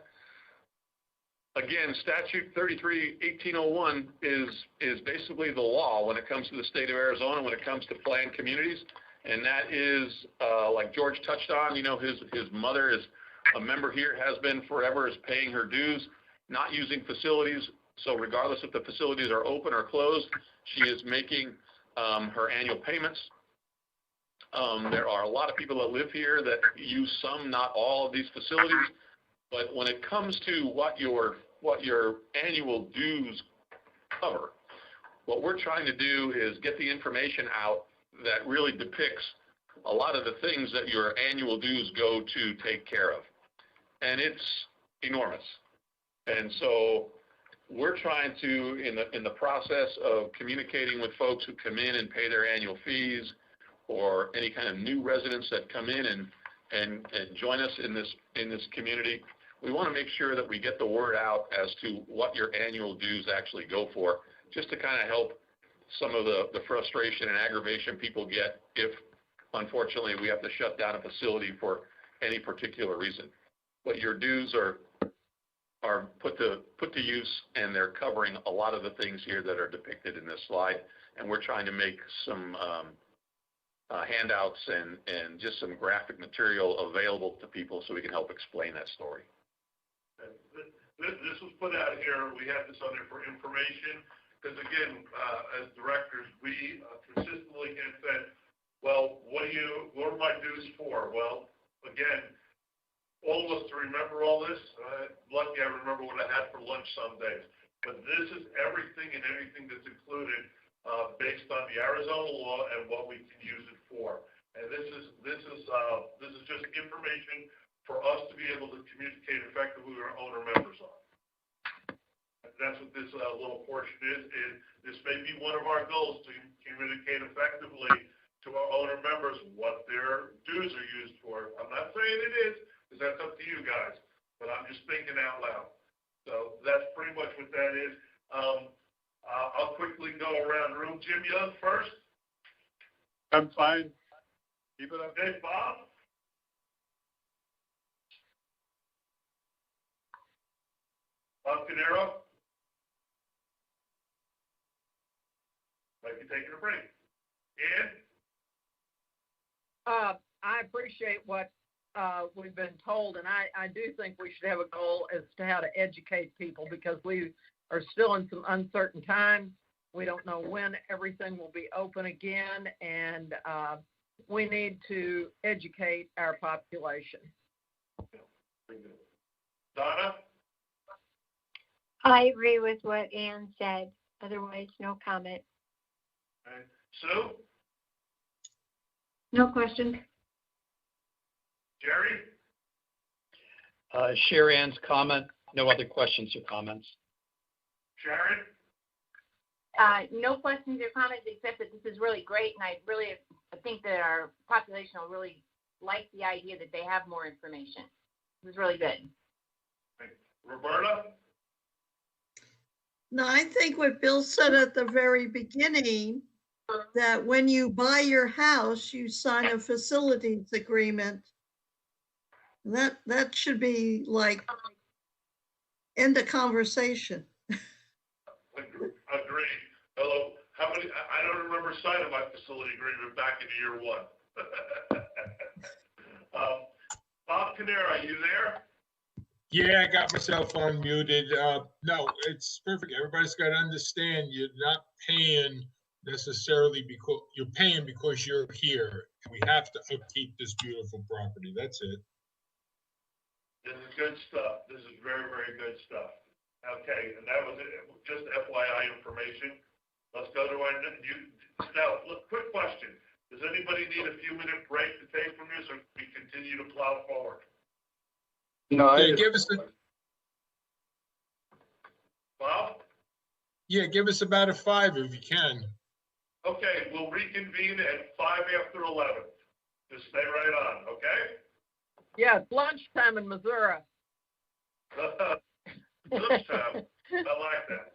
Again, Statute 33-1801 is basically the law when it comes to the state of Arizona, when it comes to planned communities. And that is, like George touched on, his mother is a member here, has been forever, is paying her dues, not using facilities. So regardless if the facilities are open or closed, she is making her annual payments. There are a lot of people that live here that use some, not all of these facilities. But when it comes to what your annual dues cover, what we're trying to do is get the information out that really depicts a lot of the things that your annual dues go to take care of. And it's enormous. And so we're trying to, in the process of communicating with folks who come in and pay their annual fees, or any kind of new residents that come in and join us in this community, we want to make sure that we get the word out as to what your annual dues actually go for, just to kind of help some of the frustration and aggravation people get if, unfortunately, we have to shut down a facility for any particular reason. But your dues are put to use, and they're covering a lot of the things here that are depicted in this slide. And we're trying to make some handouts and just some graphic material available to people so we can help explain that story. This was put out here. We have this on there for information because, again, as directors, we consistently get said, well, what are my dues for? Well, again, all of us to remember all this. Lucky I remember what I had for lunch some days. But this is everything and anything that's included based on the Arizona law and what we can use it for. And this is just information for us to be able to communicate effectively with our owner members on. That's what this little portion is. This may be one of our goals, to communicate effectively to our owner members what their dues are used for. I'm not saying it is, because that's up to you guys, but I'm just thinking out loud. So that's pretty much what that is. I'll quickly go around the room. Jim Young first. I'm fine. Keep it up. Okay, Bob. Bob Canero? Might be taking a break. And? I appreciate what we've been told, and I do think we should have a goal as to how to educate people because we are still in some uncertain times. We don't know when everything will be open again, and we need to educate our population. Donna? I agree with what Ann said. Otherwise, no comment. Okay. Sue? No questions. Jerry? Share Ann's comment. No other questions or comments. Sharon? No questions or comments, except that this is really great, and I think that our population will really like the idea that they have more information. This is really good. Roberta? No, I think what Bill said at the very beginning, that when you buy your house, you sign a facilities agreement. That should be like end of conversation. Agreed. Hello. How many? I don't remember signing my facility agreement back in year one. Bob Canera, are you there? Yeah, I got myself unmuted. No, it's perfect. Everybody's got to understand you're not paying necessarily because you're paying because you're here. We have to upkeep this beautiful property. That's it. This is good stuff. This is very, very good stuff. Okay, and that was it. Just FYI information. Let's go to our, now, look, quick question. Does anybody need a few minute break to take from this, or we continue to plow forward? No, Yeah, give us Bob? Yeah, give us about a 5 if you can. Okay, we'll reconvene at 11:05. Just stay right on, okay? Yeah, it's lunchtime in Missouri. Lunchtime. I like that.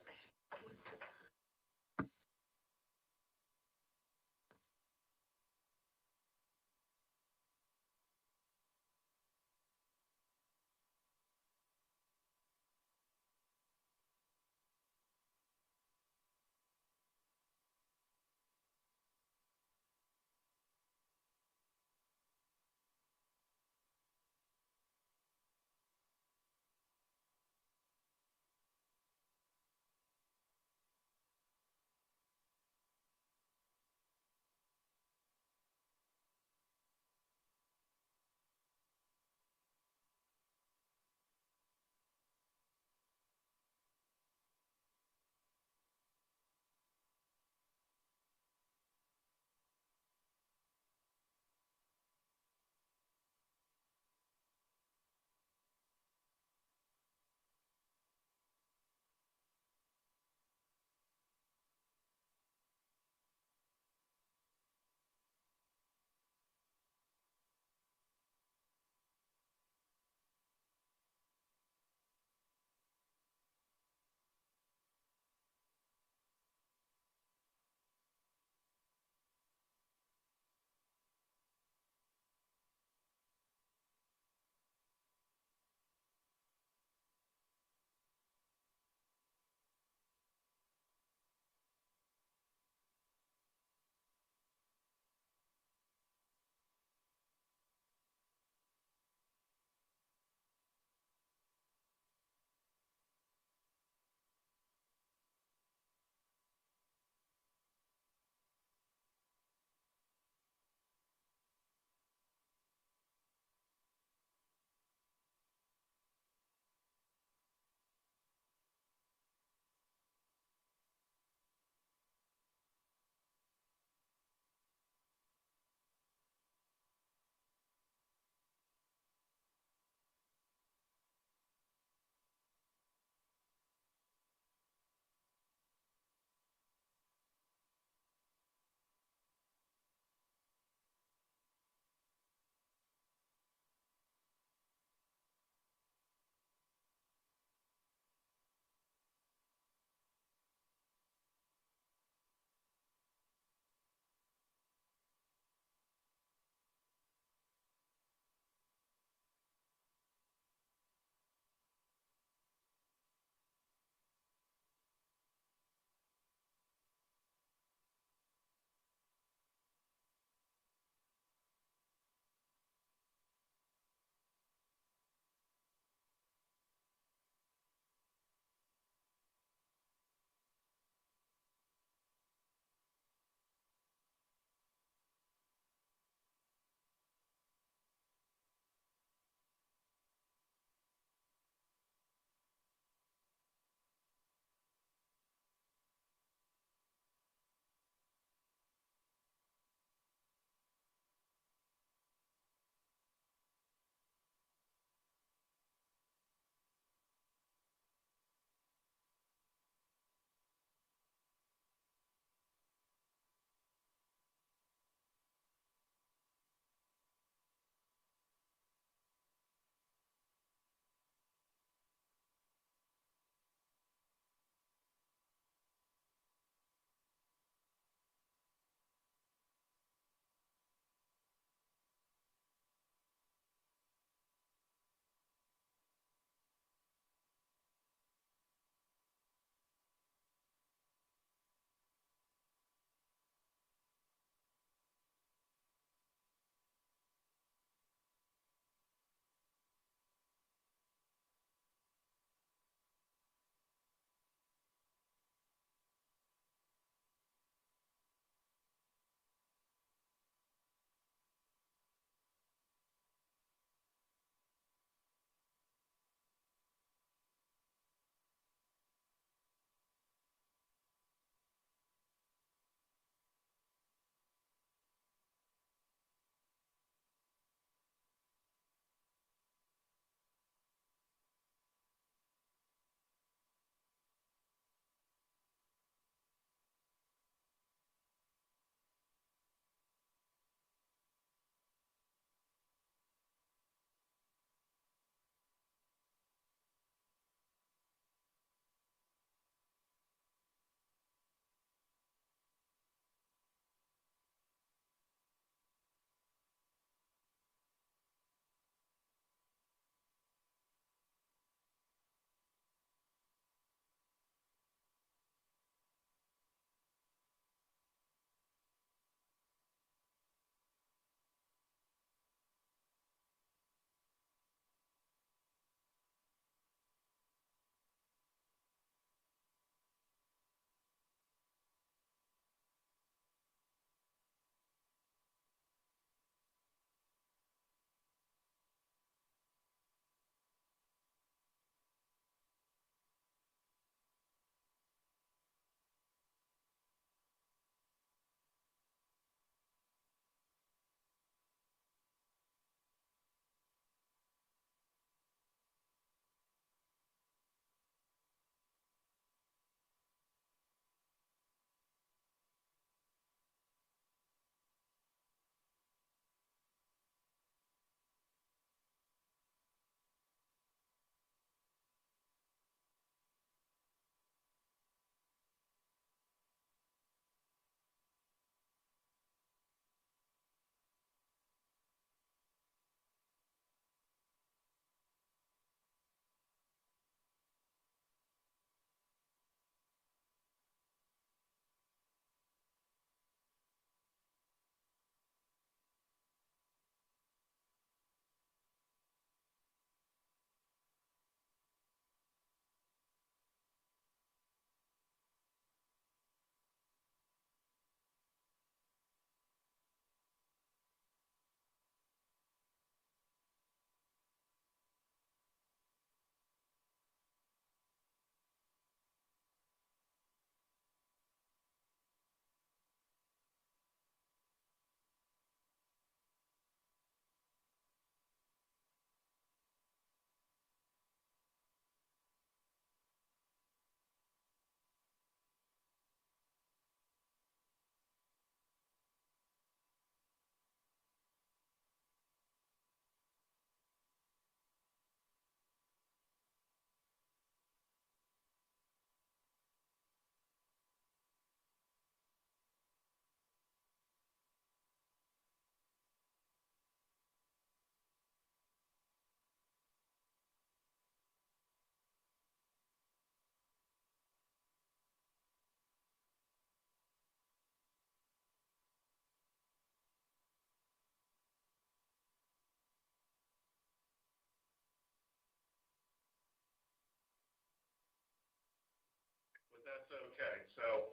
So,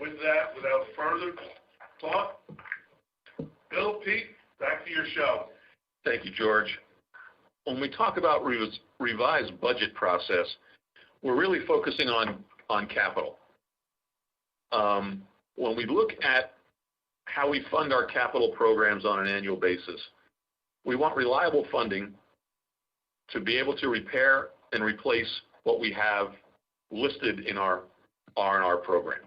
with that, without further thought, Bill, Pete, back to your show. Thank you, George. When we talk about revised budget process, we're really focusing on capital. When we look at how we fund our capital programs on an annual basis, we want reliable funding to be able to repair and replace what we have listed in our R&R program.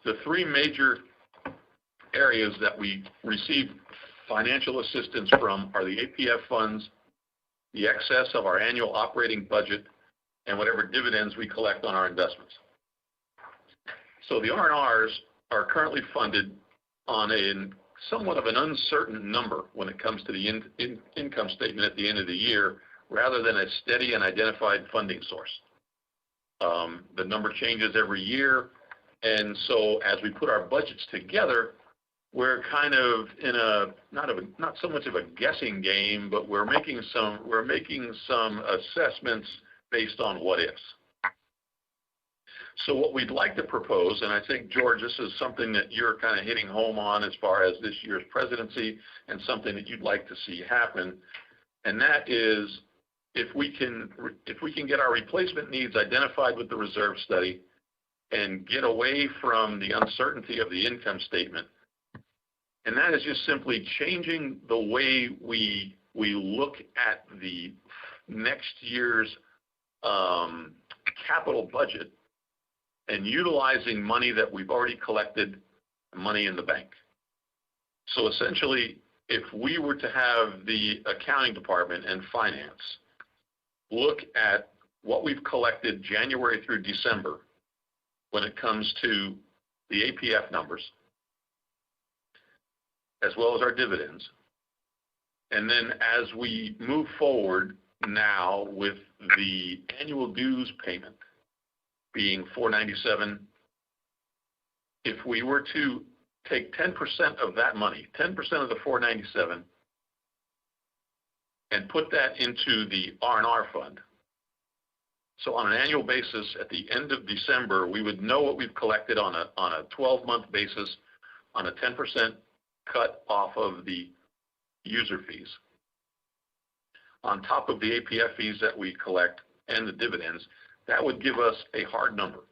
The three major areas that we receive financial assistance from are the APF funds, the excess of our annual operating budget, and whatever dividends we collect on our investments. So the R&Rs are currently funded on a somewhat of an uncertain number when it comes to the income statement at the end of the year, rather than a steady and identified funding source. The number changes every year, and so as we put our budgets together, we're kind of in not so much of a guessing game, but we're making some assessments based on what ifs. So what we'd like to propose, and I think, George, this is something that you're kind of hitting home on as far as this year's presidency and something that you'd like to see happen, and that is if we can get our replacement needs identified with the reserve study and get away from the uncertainty of the income statement. And that is just simply changing the way we look at the next year's capital budget and utilizing money that we've already collected, money in the bank. So essentially, if we were to have the accounting department and finance look at what we've collected January through December when it comes to the APF numbers, as well as our dividends. And then as we move forward now with the annual dues payment being $497, if we were to take 10% of that money, 10% of the $497, and put that into the R&R fund. So on an annual basis, at the end of December, we would know what we've collected on a 12-month basis on a 10% cut off of the user fees. On top of the APF fees that we collect and the dividends, that would give us a hard number.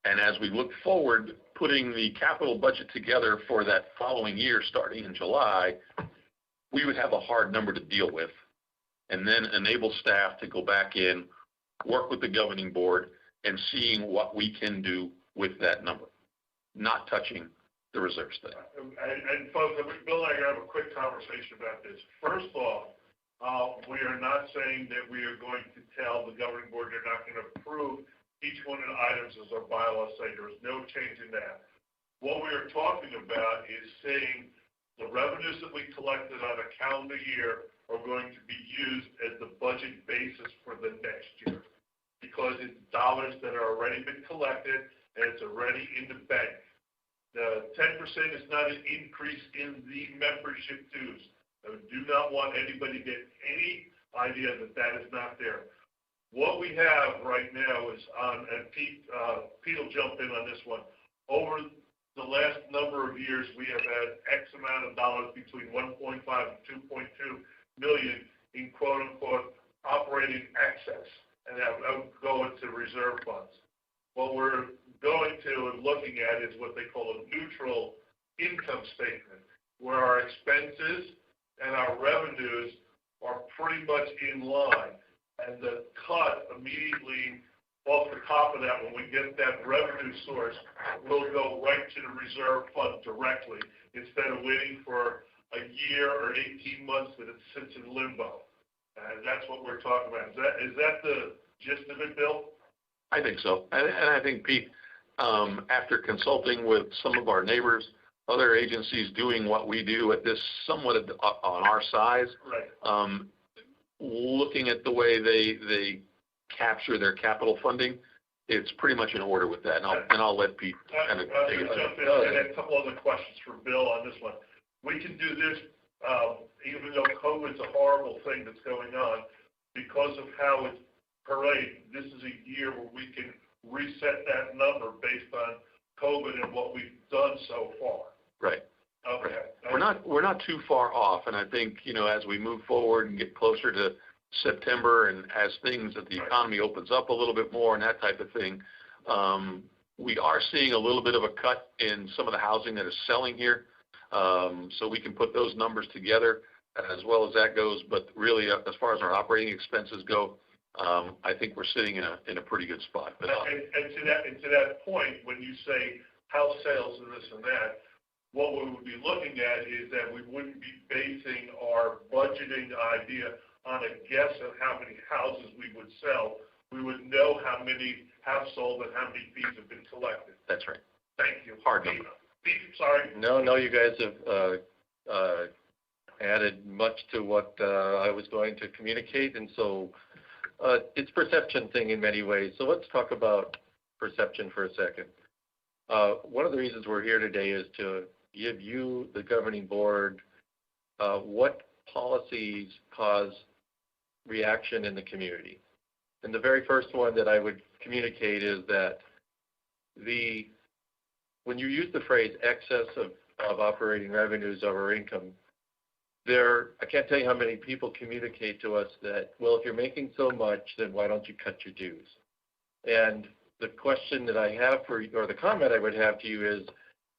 And as we look forward, putting the capital budget together for that following year, starting in July, we would have a hard number to deal with, and then enable staff to go back in, work with the governing board, and seeing what we can do with that number, not touching the reserve study. And folks, Bill and I are going to have a quick conversation about this. First off, we are not saying that we are going to tell the governing board they're not going to approve each one of the items as our bylaws say. There is no change in that. What we are talking about is saying the revenues that we collected on a calendar year are going to be used as the budget basis for the next year, because it's dollars that are already been collected and it's already in the bank. The 10% is not an increase in the membership dues. I do not want anybody to get any idea that that is not there. What we have right now is and Pete will jump in on this one. Over the last number of years, we have had X amount of dollars between 1.5 and 2.2 million in quote unquote operating excess, and that would go into reserve funds. What we're going to and looking at is what they call a neutral income statement, where our expenses and our revenues are pretty much in line. And the cut immediately off the top of that, when we get that revenue source, will go right to the reserve fund directly, instead of waiting for a year or 18 months that it sits in limbo. And that's what we're talking about. Is that the gist of it, Bill? I think so. And I think, Pete, after consulting with some of our neighbors, other agencies doing what we do at this somewhat on our size, right. Looking at the way they capture their capital funding, it's pretty much in order with that. And I'll let Pete kind of take it. And a couple other questions for Bill on this one. We can do this, even though COVID's a horrible thing that's going on, because of how it's parade. This is a year where we can reset that number based on COVID and what we've done so far. Right. Okay. We're not too far off, and I think, as we move forward and get closer to September and as the economy opens up a little bit more and that type of thing, we are seeing a little bit of a cut in some of the housing that is selling here. So we can put those numbers together as well as that goes. But really, as far as our operating expenses go, I think we're sitting in a pretty good spot. But, and to that point, when you say house sales and this and that, what we would be looking at is that we wouldn't be basing our budgeting idea on a guess of how many houses we would sell. We would know how many have sold and how many fees have been collected. That's right. Thank you. Hard number. Sorry. No, you guys have added much to what I was going to communicate, and so it's perception thing in many ways. So let's talk about perception for a second. One of the reasons we're here today is to give you, the governing board, what policies cause reaction in the community. And the very first one that I would communicate is that when you use the phrase excess of operating revenues over income, I can't tell you how many people communicate to us that, well, if you're making so much, then why don't you cut your dues? And the question that I have or the comment I would have to you is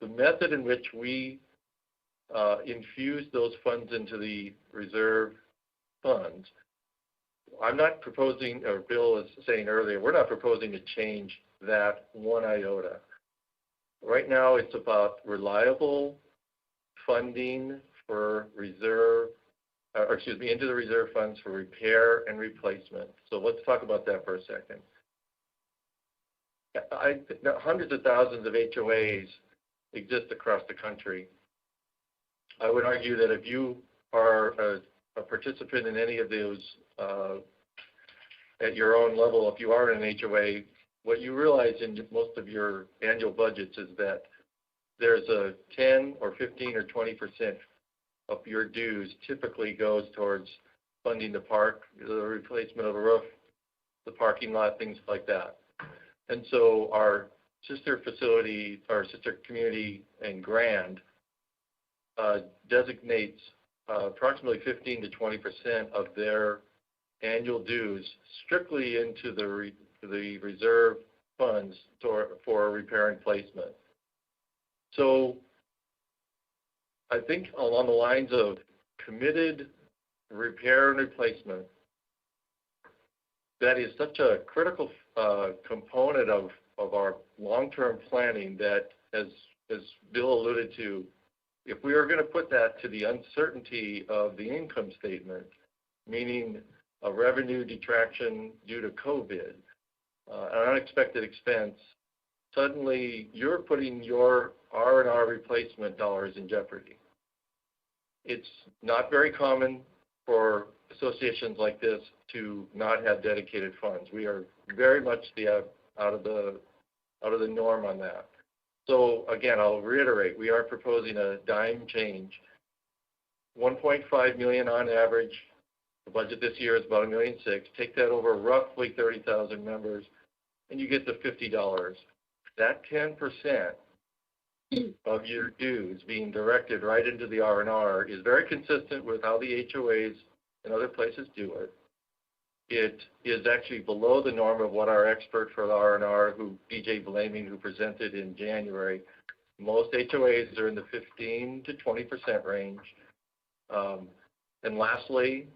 the method in which we infuse those funds into the reserve funds. I'm not proposing, or Bill was saying earlier, we're not proposing to change that one iota. Right now, it's about reliable funding for into the reserve funds for repair and replacement. So let's talk about that for a second. Hundreds of thousands of HOAs exist across the country. I would argue that if you are a participant in any of those at your own level, if you are in an HOA, what you realize in most of your annual budgets is that there's a 10 or 15 or 20% of your dues typically goes towards funding the park, the replacement of a roof, the parking lot, things like that. And so our sister facility, our sister community in Grand designates approximately 15 to 20% of their annual dues strictly into the reserve funds for repair and placement. So I think along the lines of committed repair and replacement, that is such a critical component of our long-term planning that, as Bill alluded to, if we are going to put that to the uncertainty of the income statement, meaning a revenue detraction due to COVID, an unexpected expense, suddenly you're putting your R&R replacement dollars in jeopardy. It's not very common for associations like this to not have dedicated funds. We are very much out of the norm on that. So again, I'll reiterate, we are proposing a dime change. $1.5 million on average. The budget this year is about $1.6 million. Take that over roughly 30,000 members, and you get to $50. That 10% of your dues being directed right into the R&R is very consistent with how the HOAs and other places do it. It is actually below the norm of what our expert for the R&R, DJ Blaming, who presented in January. Most HOAs are in the 15 to 20% range. And lastly,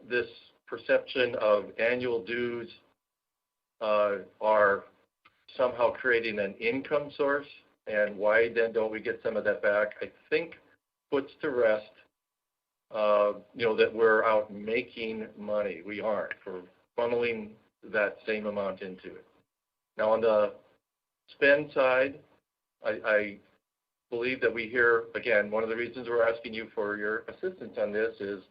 this perception of annual dues are somehow creating an income source, and why then don't we get some of that back, I think puts to rest that we're out making money. We aren't. We're funneling that same amount into it. Now on the spend side, I believe that we hear, again, one of the reasons we're asking you for your assistance on this is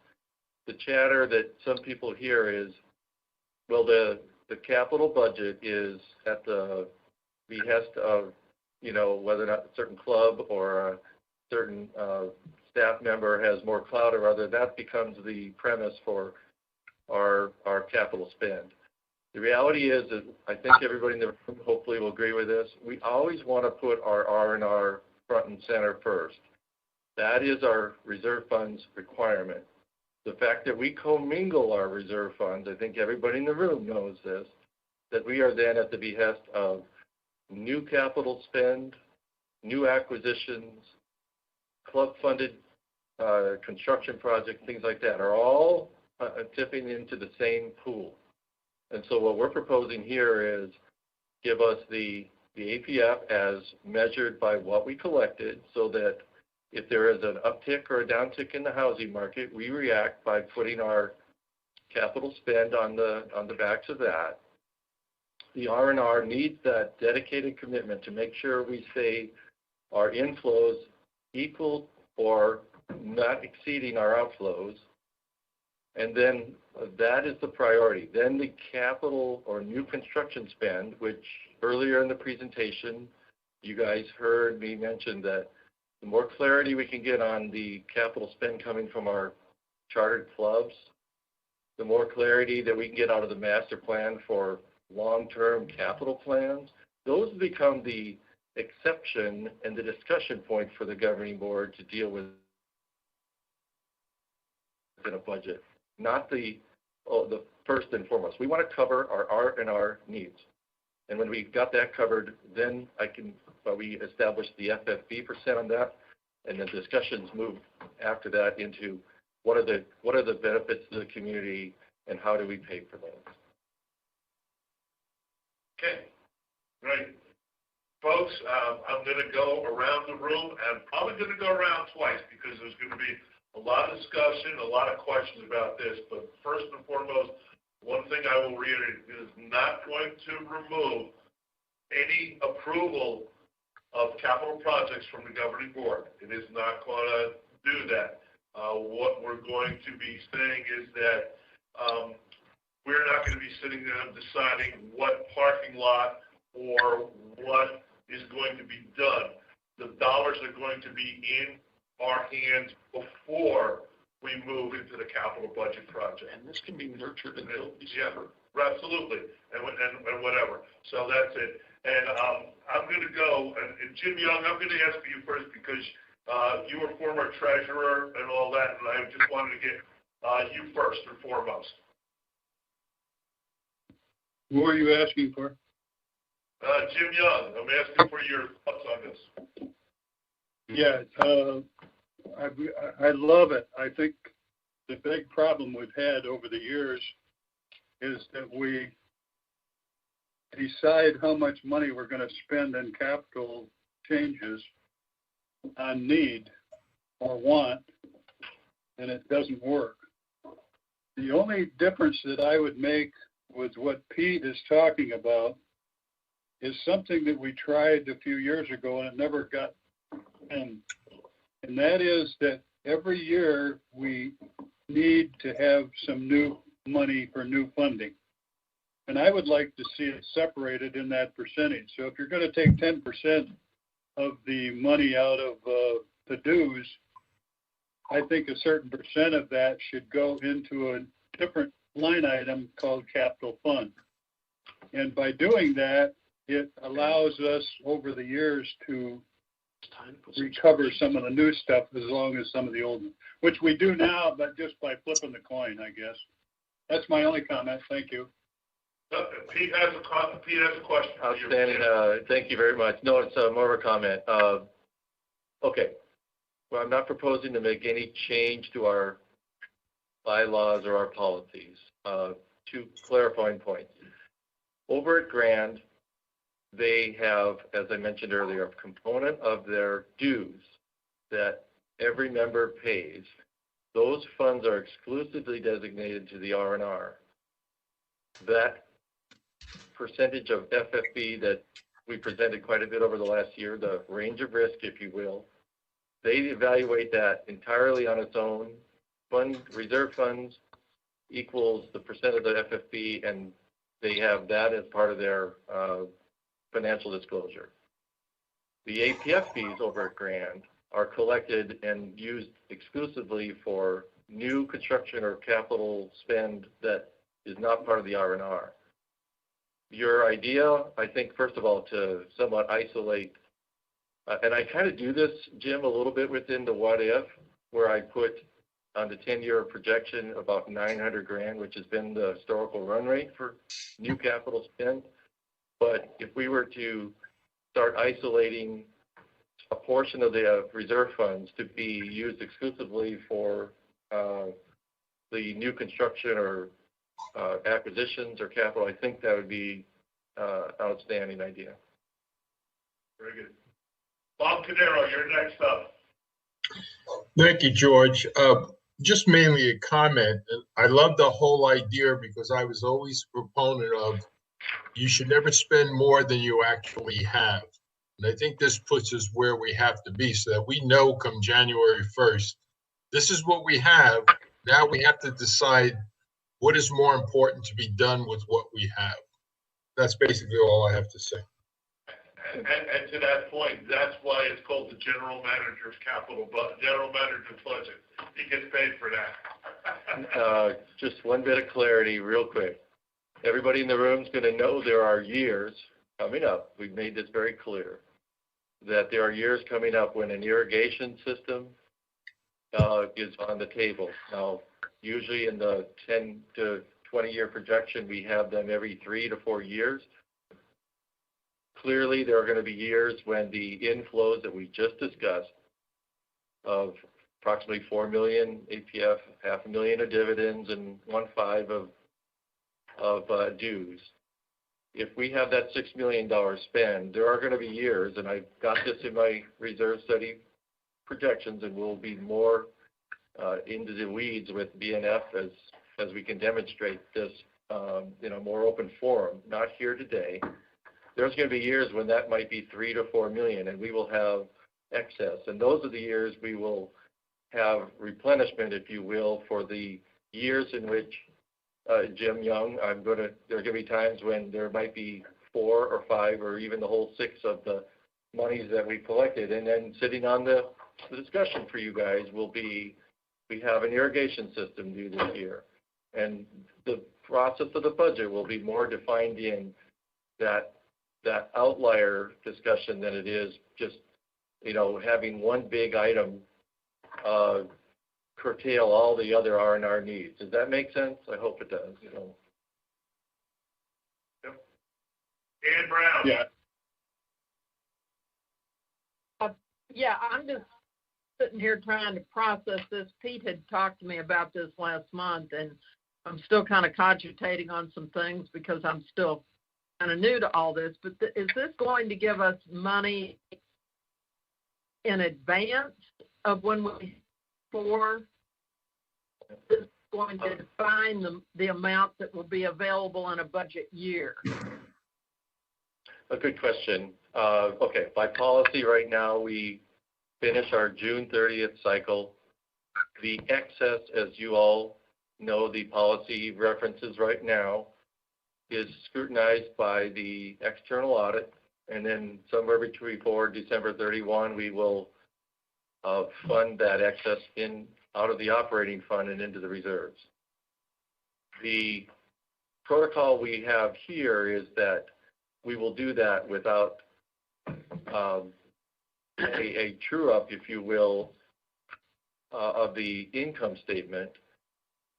the chatter that some people hear is, well, the capital budget is at the behest of, whether or not a certain club or a certain staff member has more clout or other. That becomes the premise for our capital spend. The reality is that I think everybody in the room hopefully will agree with this. We always want to put our R&R front and center first. That is our reserve funds requirement. The fact that we commingle our reserve funds, I think everybody in the room knows this, that we are then at the behest of new capital spend, new acquisitions, club-funded construction projects, things like that, are all tipping into the same pool. And so what we're proposing here is give us the APF as measured by what we collected, so that if there is an uptick or a downtick in the housing market, we react by putting our capital spend on the backs of that. The R&R needs that dedicated commitment to make sure we say our inflows equal or not exceeding our outflows. And then that is the priority. Then the capital or new construction spend, which earlier in the presentation, you guys heard me mention that the more clarity we can get on the capital spend coming from our chartered clubs, the more clarity that we can get out of the master plan for long-term capital plans, those become the exception and the discussion point for the governing board to deal with in a budget, not the first and foremost. We want to cover our R&R needs. And when we've got that covered, then we establish the FFB percent on that, and the discussions move after that into what are the benefits to the community and how do we pay for those. Okay, great. Folks, I'm going to go around the room, and probably going to go around twice because there's going to be a lot of discussion, a lot of questions about this. But first and foremost, one thing I will reiterate is not going to remove any approval of capital projects from the governing board. It is not going to do that. What we're going to be saying is that we're not going to be sitting there deciding what parking lot or what is going to be done. The dollars are going to be in our hands before we move into the capital budget project. And this can be nurtured until December. Yeah, absolutely, and whatever. So that's it. And I'm going to go, and Jim Young, I'm going to ask you first because you were former treasurer and all that, and I just wanted to get you first and foremost. Who are you asking for? Jim Young, I'm asking for your thoughts on this. Yeah, I love it. I think the big problem we've had over the years is that we decide how much money we're going to spend in capital changes on need or want, and it doesn't work. The only difference that I would make with what Pete is talking about is something that we tried a few years ago and it never got in. And that is that every year we need to have some new money for new funding. And I would like to see it separated in that percentage. So if you're going to take 10% of the money out of the dues, I think a certain percent of that should go into a different line item called capital fund. And by doing that, it allows us over the years to recover some of the new stuff as long as some of the old, which we do now, but just by flipping the coin, I guess. That's my only comment. Thank you. Pete has a question. Outstanding. Thank you very much. No, it's more of a comment. Okay. Well, I'm not proposing to make any change to our bylaws or our policies. Two clarifying points. Over at Grand, they have, as I mentioned earlier, a component of their dues that every member pays. Those funds are exclusively designated to the R&R. That percentage of FFB that we presented quite a bit over the last year, the range of risk, if you will, they evaluate that entirely on its own. Reserve funds equals the percent of the FFB, and they have that as part of their financial disclosure. The APF fees over at Grand are collected and used exclusively for new construction or capital spend that is not part of the R&R. your idea, I think, first of all, to somewhat isolate, and I kind of do this, Jim, a little bit within the what if, where I put on the 10-year projection about 900 grand, which has been the historical run rate for new capital spend. But if we were to start isolating a portion of the reserve funds to be used exclusively for the new construction or acquisitions or capital, I think that would be an outstanding idea. Very good. Bob Cadero, you're next up. Thank you, George. Just mainly a comment. I love the whole idea because I was always a proponent of you should never spend more than you actually have. And I think this puts us where we have to be so that we know come January 1st, this is what we have. Now we have to decide what is more important to be done with what we have. That's basically all I have to say. And to that point, that's why it's called the general manager's general manager's budget. He gets paid for that. Just one bit of clarity real quick. Everybody in the room is going to know there are years coming up. We've made this very clear that there are years coming up when an irrigation system is on the table. Now, usually in the 10 to 20-year projection, we have them every 3 to 4 years. Clearly, there are going to be years when the inflows that we just discussed of approximately 4 million APF, $500,000 of dividends, and 1.5 of dues. If we have that $6 million spend, there are going to be years, and I've got this in my reserve study projections, and we'll be more into the weeds with BNF as we can demonstrate this in a more open forum. Not here today. There's going to be years when that might be 3 to 4 million, and we will have excess. And those are the years we will have replenishment, if you will, for the years in which Jim Young, there are going to be times when there might be 4 or 5 or even the whole 6 of the monies that we collected. And then sitting on the discussion for you guys will be, we have an irrigation system due this year. And the process of the budget will be more defined in that outlier discussion than it is just, having one big item curtail all the other R&R needs. Does that make sense? I hope it does. Yep. Dan Brown. Yeah, I'm just sitting here trying to process this. Pete had talked to me about this last month, and I'm still kind of cogitating on some things because I'm still kind of new to all this. But is this going to give us money in advance of when we is going to define the amount that will be available in a budget year? A good question. Okay, by policy right now, we finish our June 30th cycle. The excess, as you all know, the policy references right now, is scrutinized by the external audit, and then somewhere before December 31, we will fund that excess out of the operating fund and into the reserves. The protocol we have here is that we will do that without a true-up, if you will, of the income statement.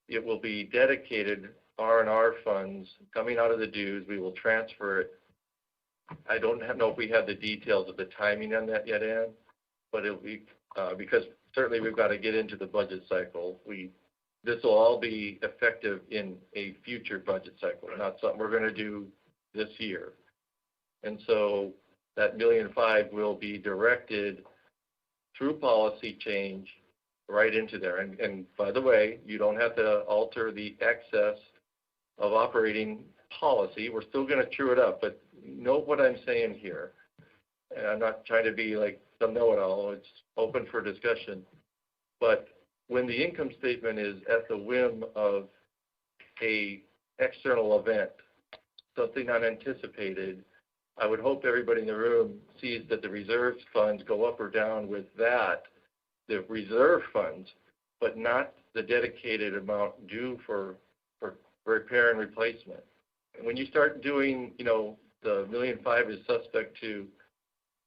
It will be dedicated R&R funds coming out of the dues. We will transfer it. I don't know if we have the details of the timing on that yet, Ann, but it'll be because certainly we've got to get into the budget cycle. This will all be effective in a future budget cycle, not something we're going to do this year. And so that $1.5 million will be directed through policy change right into there. And by the way, you don't have to alter the excess of operating policy. We're still going to true it up, but note what I'm saying here. And I'm not trying to be like some know-it-all. It's open for discussion. But when the income statement is at the whim of a external event, something unanticipated, I would hope everybody in the room sees that the reserves funds go up or down with that, the reserve funds, but not the dedicated amount due for repair and replacement. when you start doing, the $1.5 million is suspect to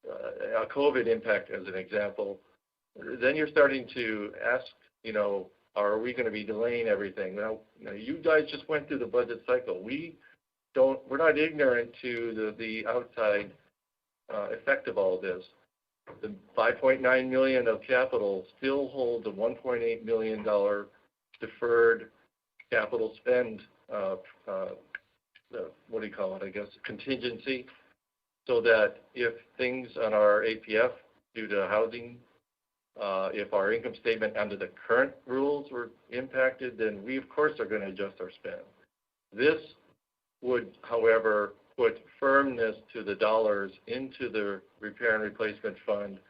a COVID impact as an example, then you're starting to ask, are we going to be delaying everything? Now, you guys just went through the budget cycle. We're not ignorant to the outside effect of all this. The $5.9 million of capital still holds a $1.8 million deferred capital spend, what do you call it, I guess, contingency, so that if things on our APF due to housing, if our income statement under the current rules were impacted, then we, of course, are going to adjust our spend. This would, however, put firmness to the dollars into the repair and replacement fund,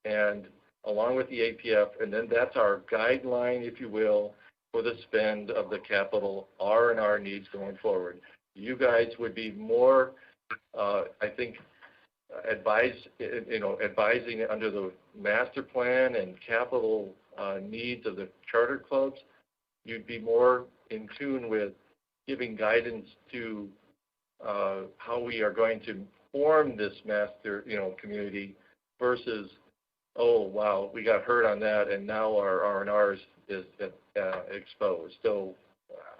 and along with the APF, and then that's our guideline, if you will, for the spend of the capital R&R needs going forward. You guys would be more, I think, advising under the master plan and capital needs of the charter clubs. You'd be more in tune with giving guidance to how we are going to form this master, community versus, oh, wow, we got hurt on that and now our R&R is exposed. So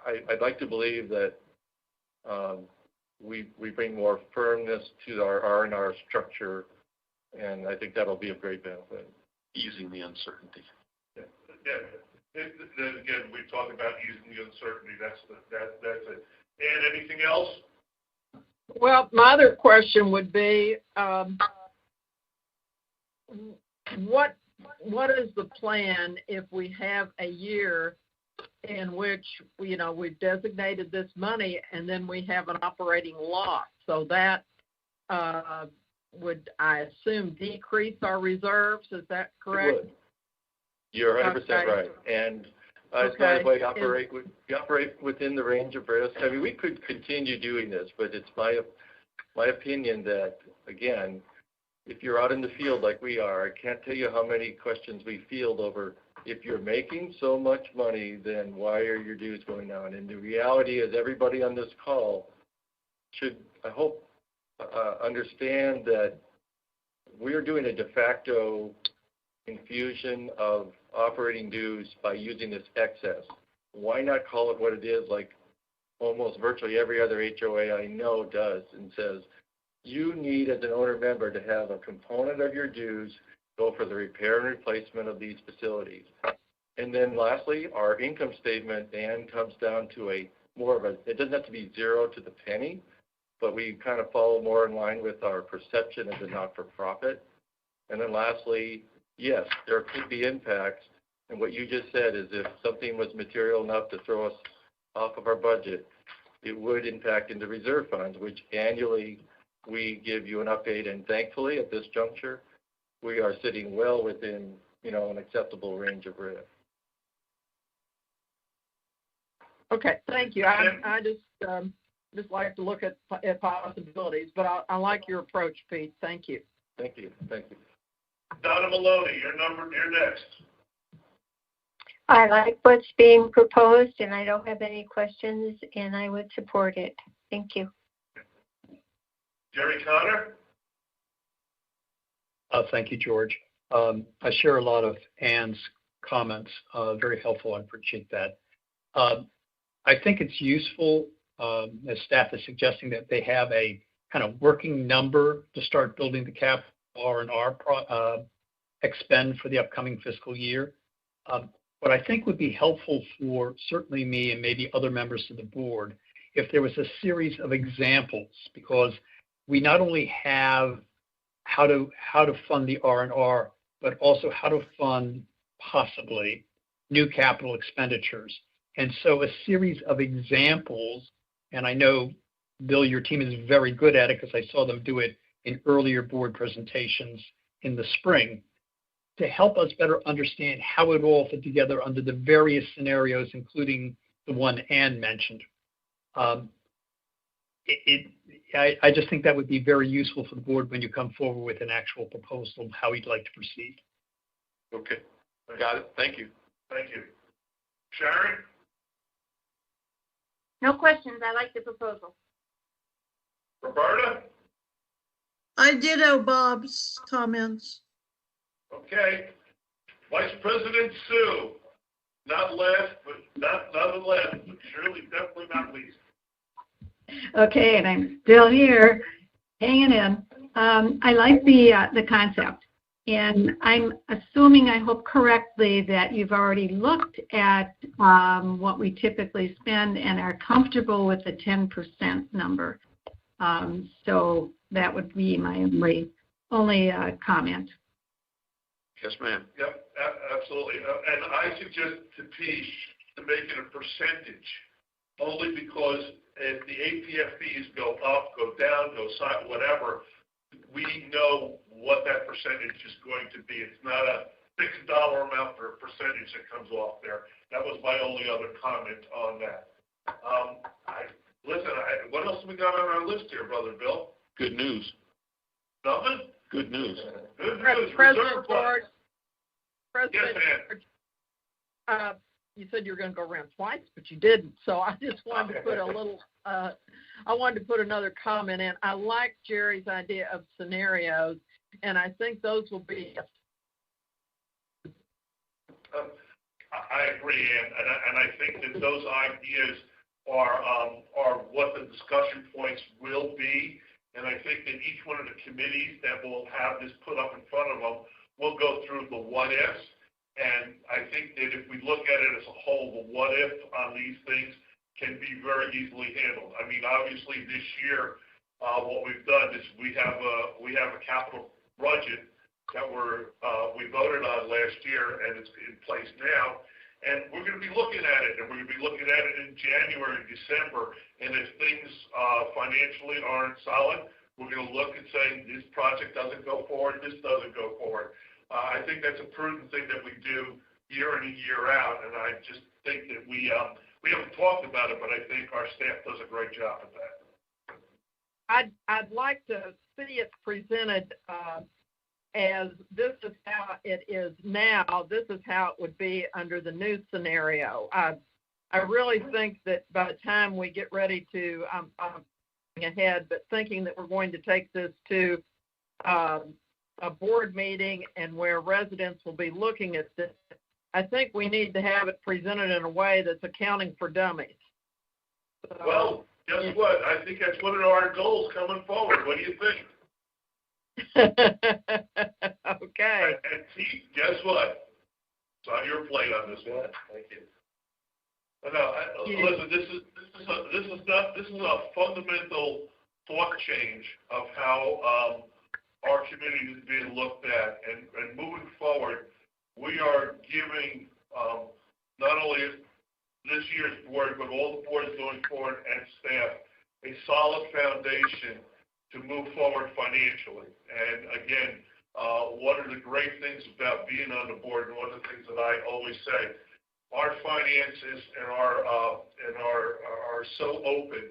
I'd like to believe that we bring more firmness to our R&R structure, and I think that'll be of great benefit. Easing the uncertainty. Yeah. Again, we've talked about easing the uncertainty. That's it. And anything else? Well, my other question would be, what is the plan if we have a year in which, we've designated this money and then we have an operating loss? So that would, I assume, decrease our reserves. Is that correct? It would. You're 100% right. And it's not we operate within the range of risk. I mean, we could continue doing this, but it's my opinion that, again, if you're out in the field like we are, I can't tell you how many questions we field over, if you're making so much money, then why are your dues going down? And the reality is everybody on this call should, I hope, understand that we're doing a de facto infusion of operating dues by using this excess. Why not call it what it is, like almost virtually every other HOA I know does, and says, you need as an owner member to have a component of your dues go for the repair and replacement of these facilities. And then lastly, our income statement, Dan, comes down to it doesn't have to be zero to the penny, but we kind of follow more in line with our perception as a not-for-profit. And then lastly, yes, there could be impacts. And what you just said is if something was material enough to throw us off of our budget, it would impact into reserve funds, which annually we give you an update. And thankfully, at this juncture, we are sitting well within, an acceptable range of risk. Okay, thank you. I just like to look at possibilities, but I like your approach, Pete. Thank you. Thank you. Donna Maloney, you're next. I like what's being proposed, and I don't have any questions, and I would support it. Thank you. Jerry Connor? Thank you, George. I share a lot of Ann's comments. Very helpful. I appreciate that. I think it's useful, as staff is suggesting, that they have a kind of working number to start building the cap R&R expend for the upcoming fiscal year. What I think would be helpful for certainly me and maybe other members of the board, if there was a series of examples, because we not only have how to fund the R&R, but also how to fund possibly new capital expenditures. And so a series of examples, and I know, Bill, your team is very good at it because I saw them do it in earlier board presentations in the spring, to help us better understand how it all fit together under the various scenarios, including the one Ann mentioned. I just think that would be very useful for the board when you come forward with an actual proposal of how you'd like to proceed. Okay, got it. Thank you. Thank you. Sharon? No questions. I like the proposal. Roberta? I ditto Bob's comments. Okay. Vice President Sue, not last, but not the last, but surely definitely not least. Okay, and I'm still here, hanging in. I like the concept, and I'm assuming, I hope correctly, that you've already looked at what we typically spend and are comfortable with the 10% number. So that would be my only comment. Yes, ma'am. Yep, absolutely. And I suggest to Pete to make it a percentage, only because if the APF fees go up, go down, go side, whatever, we know what that percentage is going to be. It's not a fixed dollar amount for a percentage that comes off there. That was my only other comment on that. What else have we got on our list here, Brother Bill? Good news. Nothing? Good news. Good news. President George. Yes, ma'am. You said you were going to go around twice, but you didn't. So I just wanted to put a little, I wanted to put another comment in. I like Jerry's idea of scenarios, and I think those will be. I agree, and I think that those ideas are what the discussion points will be. And I think that each one of the committees that will have this put up in front of them will go through the what ifs. And I think that if we look at it as a whole, the what if on these things can be very easily handled. I mean, obviously this year, what we've done is we have a capital budget that we voted on last year, and it's in place now. And we're going to be looking at it, and we're going to be looking at it in January and December. And if things financially aren't solid, we're going to look and say, this project doesn't go forward, this doesn't go forward. I think that's a prudent thing that we do year in and year out. And I just think that we haven't talked about it, but I think our staff does a great job at that. I'd like to see it presented as this is how it is now, this is how it would be under the new scenario. I really think that by the time we get ready to, I'm ahead, but thinking that we're going to take this to a board meeting and where residents will be looking at this, I think we need to have it presented in a way that's accounting for dummies. So, well, guess what? I think that's one of our goals coming forward. What do you think? Okay. And Pete, guess what? It's on your plate on this one. Thank you. No, listen. This is a fundamental thought change of how our community is being looked at, and moving forward, we are giving not only this year's board, but all the boards going forward and staff a solid foundation to move forward financially. And again, one of the great things about being on the board, and one of the things that I always say, our finances and are so open.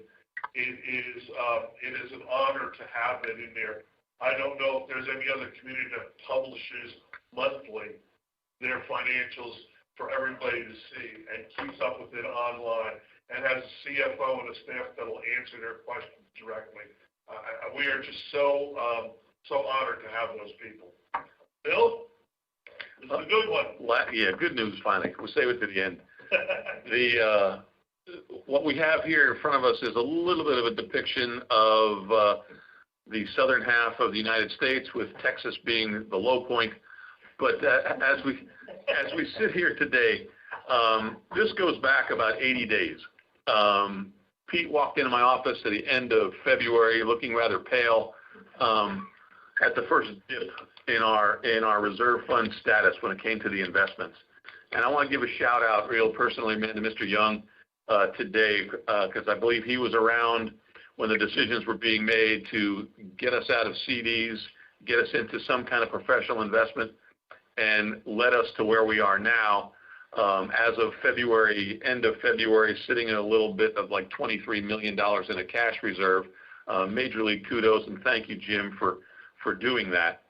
It is an honor to have it in there. I don't know if there's any other community that publishes monthly their financials for everybody to see and keeps up with it online and has a CFO and a staff that will answer their questions directly. We are just so honored to have those people. Bill, this is a good one. Yeah, good news finally. We'll save it to the end. What we have here in front of us is a little bit of a depiction of the southern half of the United States, with Texas being the low point. But as we sit here today, this goes back about 80 days. Pete walked into my office at the end of February looking rather pale at the first dip in our reserve fund status when it came to the investments. And I want to give a shout out real personally, man, to Mr. Young today, because I believe he was around when the decisions were being made to get us out of CDs, get us into some kind of professional investment, and led us to where we are now. As of February, end of February, sitting in a little bit of like $23 million in a cash reserve. Major league kudos, and thank you, Jim, for doing that.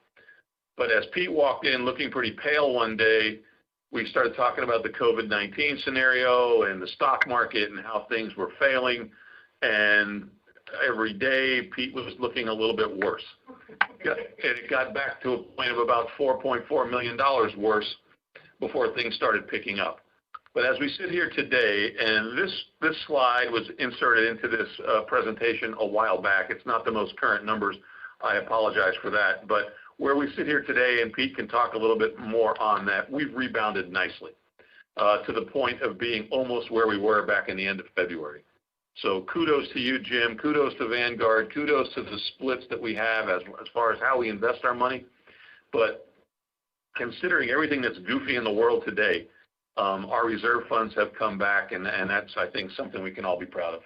But as Pete walked in looking pretty pale one day, we started talking about the COVID-19 scenario and the stock market and how things were failing. And every day, Pete was looking a little bit worse. And it got back to a point of about $4.4 million worse before things started picking up. But as we sit here today, and this slide was inserted into this presentation a while back. It's not the most current numbers. I apologize for that. But where we sit here today, and Pete can talk a little bit more on that, we've rebounded nicely to the point of being almost where we were back in the end of February. So kudos to you, Jim. Kudos to Vanguard. Kudos to the splits that we have as far as how we invest our money. But considering everything that's goofy in the world today, our reserve funds have come back, and that's, I think, something we can all be proud of.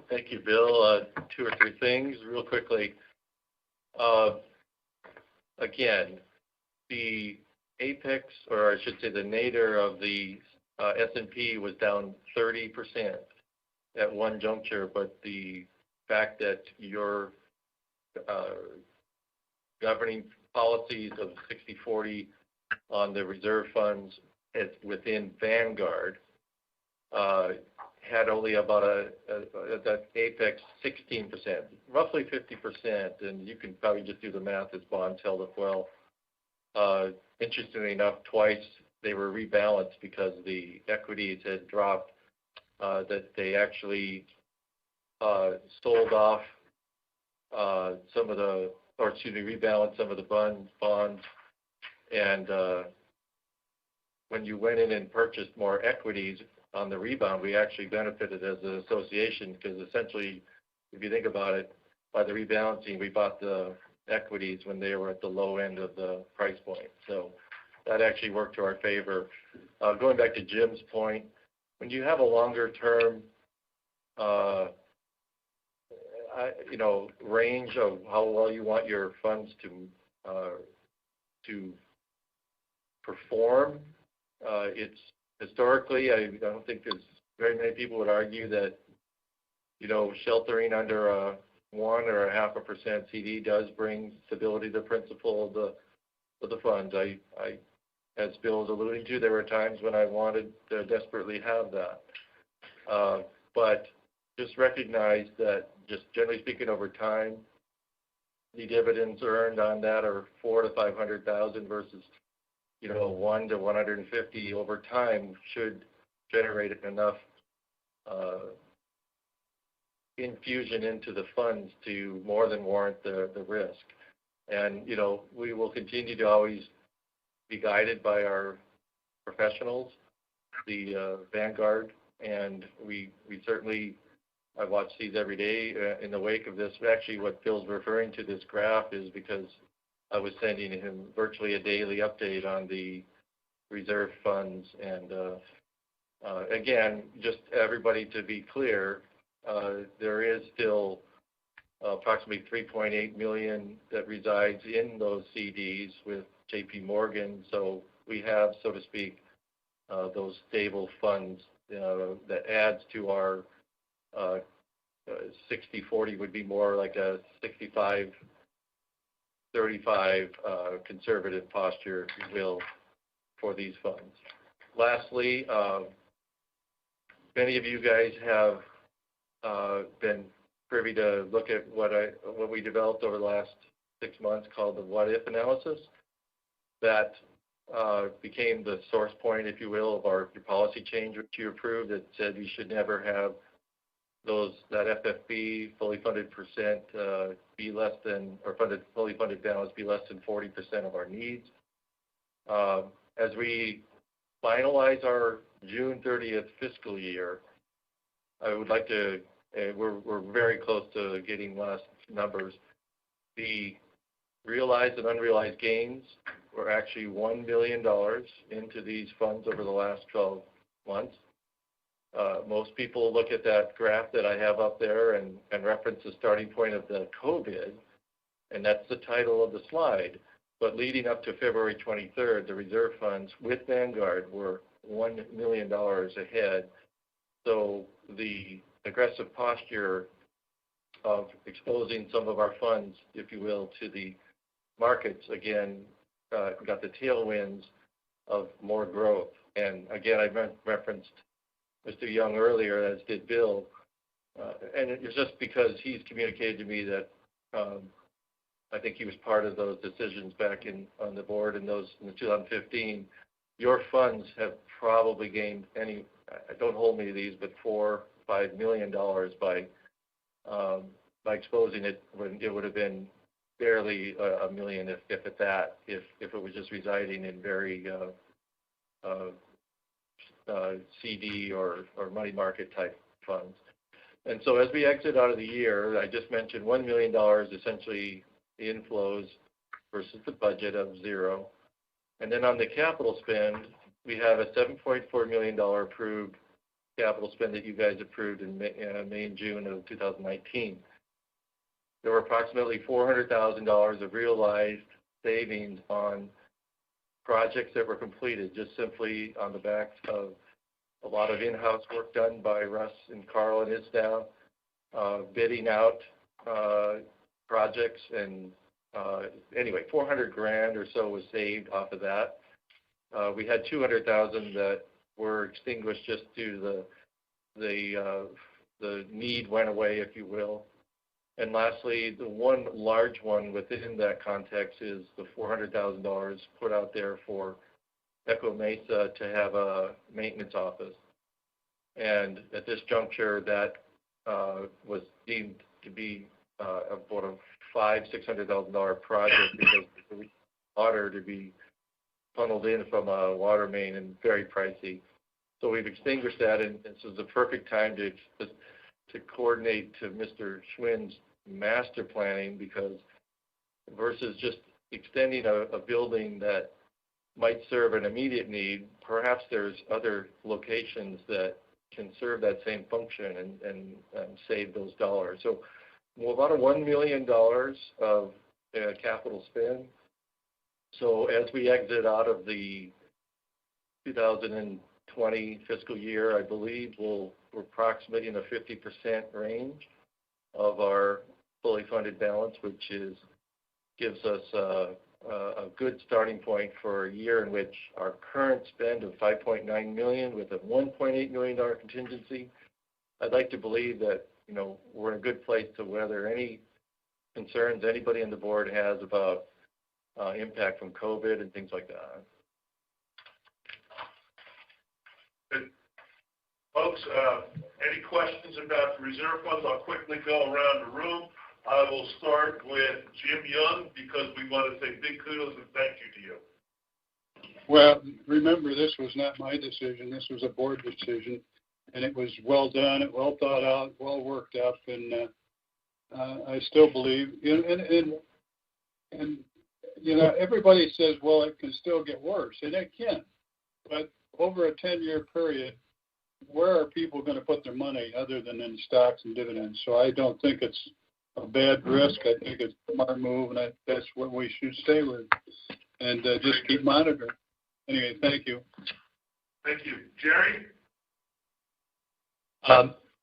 Thank you, Bill. 2 or 3 things real quickly. Again, the apex, or I should say the nadir of the S&P was down 30% at one juncture, but the fact that your governing policies of 60-40 on the reserve funds within Vanguard had only about that apex 16%, roughly 50%, and you can probably just do the math as bonds held up well. Interestingly enough, twice they were rebalanced because the equities had dropped, that they actually sold off some of the, or excuse me, rebalanced some of the bonds, and when you went in and purchased more equities on the rebound, we actually benefited as an association because essentially, if you think about it, by the rebalancing, we bought the equities when they were at the low end of the price point. So that actually worked to our favor. Going back to Jim's point, when you have a longer term, range of how well you want your funds to perform, it's historically, I don't think there's very many people would argue that, sheltering under a 1 or a 0.5% CD does bring stability to the principal of the funds. As Bill was alluding to, there were times when I wanted to desperately have that. But just recognize that, just generally speaking, over time, the dividends earned on that are $400,000 to $500,000 versus 1 to 150 over time should generate enough infusion into the funds to more than warrant the risk. And, we will continue to always be guided by our professionals, the Vanguard, and we certainly, I watch these every day in the wake of this. Actually, what Bill's referring to this graph is because I was sending him virtually a daily update on the reserve funds. And again, just everybody to be clear, there is still approximately $3.8 million that resides in those CDs with JP Morgan. So we have, so to speak, those stable funds that adds to our 60-40 would be more like a 65-35 conservative posture, if you will, for these funds. Lastly, many of you guys have been privy to look at what we developed over the last 6 months called the what if analysis. That became the source point, if you will, of your policy change, which you approved. That said you should never have that FFB fully funded percent be less than, or fully funded balance be less than 40% of our needs. As we finalize our June 30th fiscal year, I would like to, we're very close to getting last numbers. The realized and unrealized gains were actually $1 million into these funds over the last 12 months. Most people look at that graph that I have up there and reference the starting point of the COVID, and that's the title of the slide. But leading up to February 23rd, the reserve funds with Vanguard were $1 million ahead. So the aggressive posture of exposing some of our funds, if you will, to the markets, again, got the tailwinds of more growth. And again, I referenced Mr. Young earlier, as did Bill, and it's just because he's communicated to me that I think he was part of those decisions back on the board in the 2015. Your funds have probably gained don't hold me to these, but $4-5 million by exposing it when it would have been barely $1 million, if at that, if it was just residing in very CD or money market type funds. And so as we exit out of the year, I just mentioned $1 million essentially inflows versus the budget of $0. And then on the capital spend, we have a $7.4 million approved capital spend that you guys approved in May and June of 2019. There were approximately $400,000 of realized savings on projects that were completed, just simply on the backs of a lot of in-house work done by Russ and Carl and his staff, bidding out projects, and anyway, $400,000 or so was saved off of that. We had $200,000 that were extinguished just due to the need went away, if you will. And lastly, the one large one within that context is the $400,000 put out there for Echo Mesa to have a maintenance office. And at this juncture, that was deemed to be about a $500,000-600,000 project because the water to be funneled in from a water main and very pricey. So we've extinguished that, and this is the perfect time to coordinate to Mr. Schwinn's master planning, because versus just extending a building that might serve an immediate need, perhaps there's other locations that can serve that same function and save those dollars. So about $1 million of capital spend. So as we exit out of the 2020 fiscal year, I believe we're approximately in the 50% range of our fully funded balance, which gives us a good starting point for a year in which our current spend of $5.9 million with a $1.8 million contingency. I'd like to believe that we're in a good place to weather any concerns anybody on the board has about impact from COVID and things like that. Good. Folks, any questions about the reserve funds? I'll quickly go around the room. I will start with Jim Young, because we want to say big kudos and thank you to you. Well, remember, this was not my decision. This was a board decision, and it was well done, well thought out, well worked up, and I still believe, and everybody says, well, it can still get worse, and it can. But over a 10-year period, where are people going to put their money other than in stocks and dividends? So I don't think it's a bad risk. I think it's a smart move, and that's what we should stay with, and just keep monitoring. Anyway, thank you. Thank you. Jerry?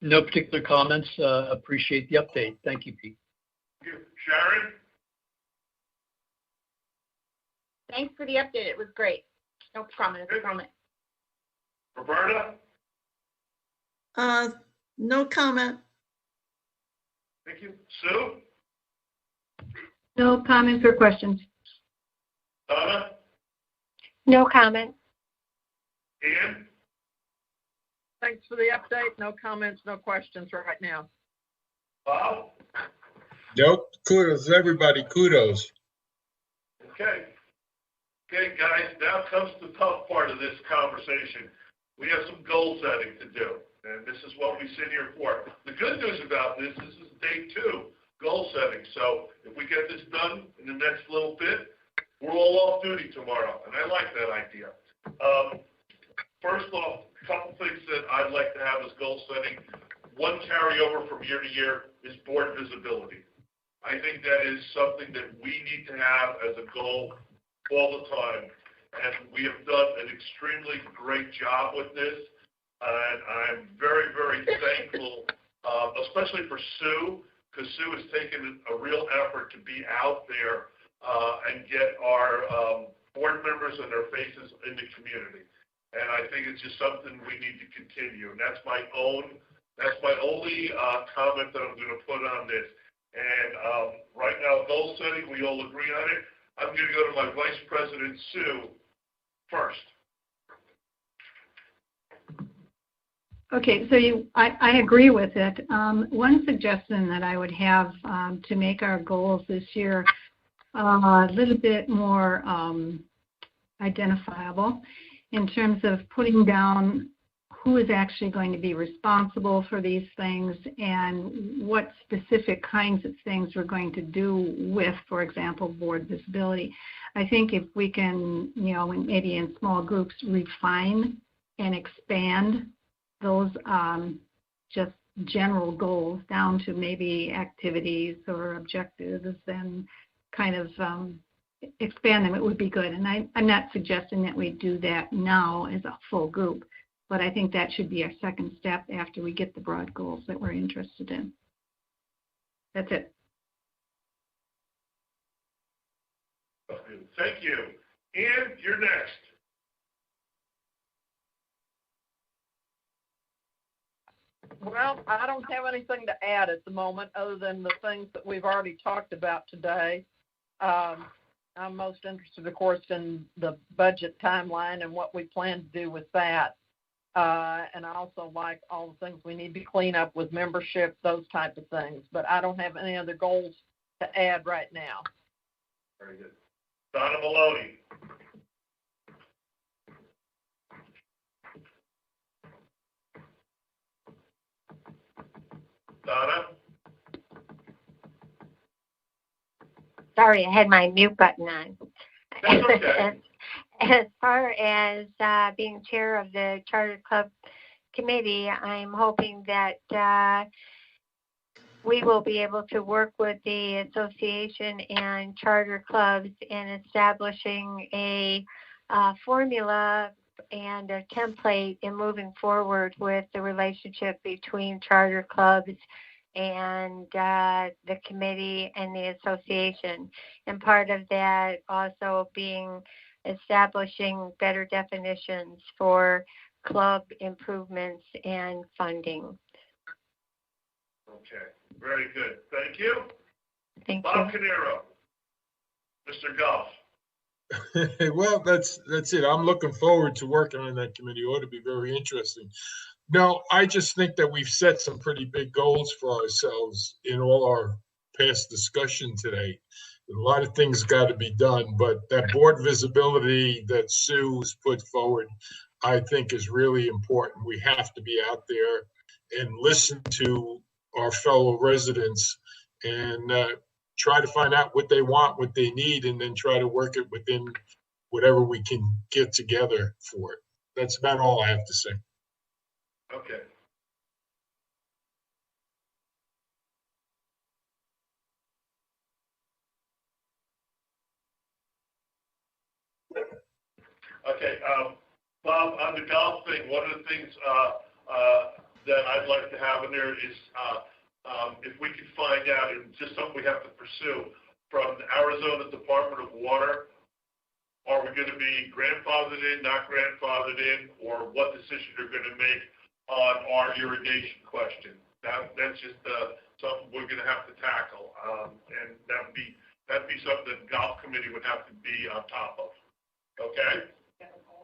No particular comments. Appreciate the update. Thank you, Pete. Thank you. Sharon? Thanks for the update. It was great. No comment. Roberta? No comment. Thank you. Sue? No comments or questions. Donna? No comment. Ian? Thanks for the update. No comments, no questions right now. Bob? Nope. Kudos, everybody. Kudos. Okay. Okay, guys, now comes the tough part of this conversation. We have some goal setting to do, and this is what we sit here for. The good news about this is day 2, goal setting. So if we get this done in the next little bit, we're all off duty tomorrow, and I like that idea. First off, a couple things that I'd like to have as goal setting. One carryover from year to year is board visibility. I think that is something that we need to have as a goal all the time, and we have done an extremely great job with this, and I'm very, very thankful, especially for Sue, because Sue has taken a real effort to be out there and get our board members and their faces in the community. And I think it's just something we need to continue. And that's my only comment that I'm going to put on this. And right now, goal setting, we all agree on it. I'm going to go to my Vice President, Sue, first. Okay, so I agree with it. One suggestion that I would have to make our goals this year a little bit more identifiable in terms of putting down who is actually going to be responsible for these things and what specific kinds of things we're going to do with, for example, board visibility. I think if we can, maybe in small groups, refine and expand those just general goals down to maybe activities or objectives and kind of expand them, it would be good. And I'm not suggesting that we do that now as a full group, but I think that should be our second step after we get the broad goals that we're interested in. That's it. Thank you. And you're next. Well, I don't have anything to add at the moment other than the things that we've already talked about today. I'm most interested, of course, in the budget timeline and what we plan to do with that. And I also like all the things we need to clean up with membership, those type of things. But I don't have any other goals to add right now. Very good. Donna Maloney. Donna? Sorry, I had my mute button on. That's okay. As far as being chair of the Charter Club Committee, I'm hoping that we will be able to work with the association and charter clubs in establishing a formula and a template in moving forward with the relationship between charter clubs and the committee and the association. And part of that also being establishing better definitions for club improvements and funding. Okay, very good. Thank you. Thank Bob you. Canero, Mr. Goff. Well, that's it. I'm looking forward to working on that committee. It ought to be very interesting. No, I just think that we've set some pretty big goals for ourselves in all our past discussion today. A lot of things got to be done, but that board visibility that Sue's put forward, I think is really important. We have to be out there and listen to our fellow residents and try to find out what they want, what they need, and then try to work it within whatever we can get together for it. That's about all I have to say. Okay. Okay, Bob, on the golf thing, one of the things that I'd like to have in there is if we could find out, and just something we have to pursue, from the Arizona Department of Water, are we going to be grandfathered in, not grandfathered in, or what decision they're going to make on our irrigation question? That's just something we're going to have to tackle, and that'd be something that the golf committee would have to be on top of. Okay.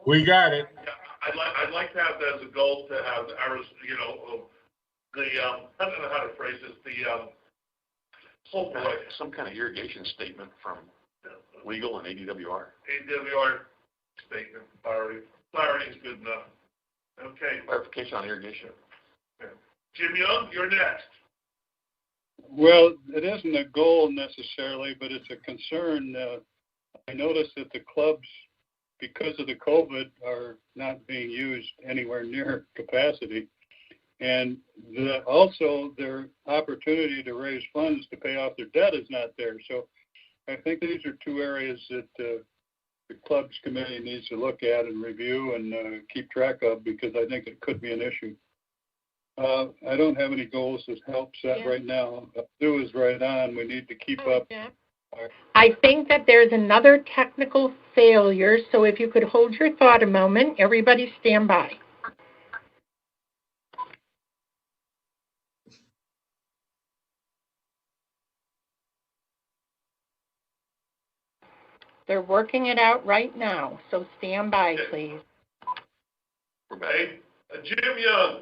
We got it. Yeah, I'd like to have that as a goal to have I don't know how to phrase this. Some kind of irrigation statement from legal and ADWR. ADWR statement. Clarity is good enough. Okay. Clarification on irrigation. Okay. Jim Young, you're next. Well, it isn't a goal necessarily, but it's a concern. I noticed that the clubs, because of the COVID, are not being used anywhere near capacity. And also their opportunity to raise funds to pay off their debt is not there. So I think these are two areas that the clubs committee needs to look at and review and keep track of, because I think it could be an issue. I don't have any goals that help set right now. Sue is right on. We need to keep up I think that there's another technical failure, so if you could hold your thought a moment, everybody stand by. They're working it out right now, so stand by, please. Hey, Jim Young,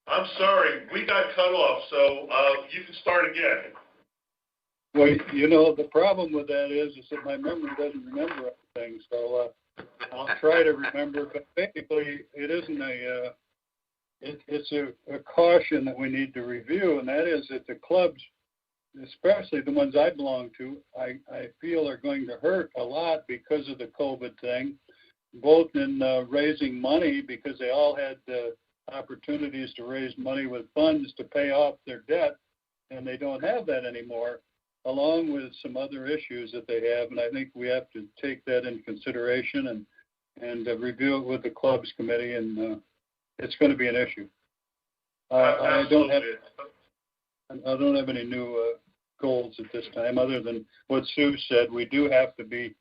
I'm sorry, we got cut off, so you can start again. Well, you know, the problem with that is that my memory doesn't remember everything, so I'll try to remember, but basically it isn't it's a caution that we need to review, and that is that the clubs, especially the ones I belong to, I feel are going to hurt a lot because of the COVID thing, both in raising money, because they all had opportunities to raise money with funds to pay off their debt, and they don't have that anymore, along with some other issues that they have. And I think we have to take that into consideration and review it with the clubs committee, and it's going to be an issue. I don't have any new goals at this time, other than what Sue said. We do have to be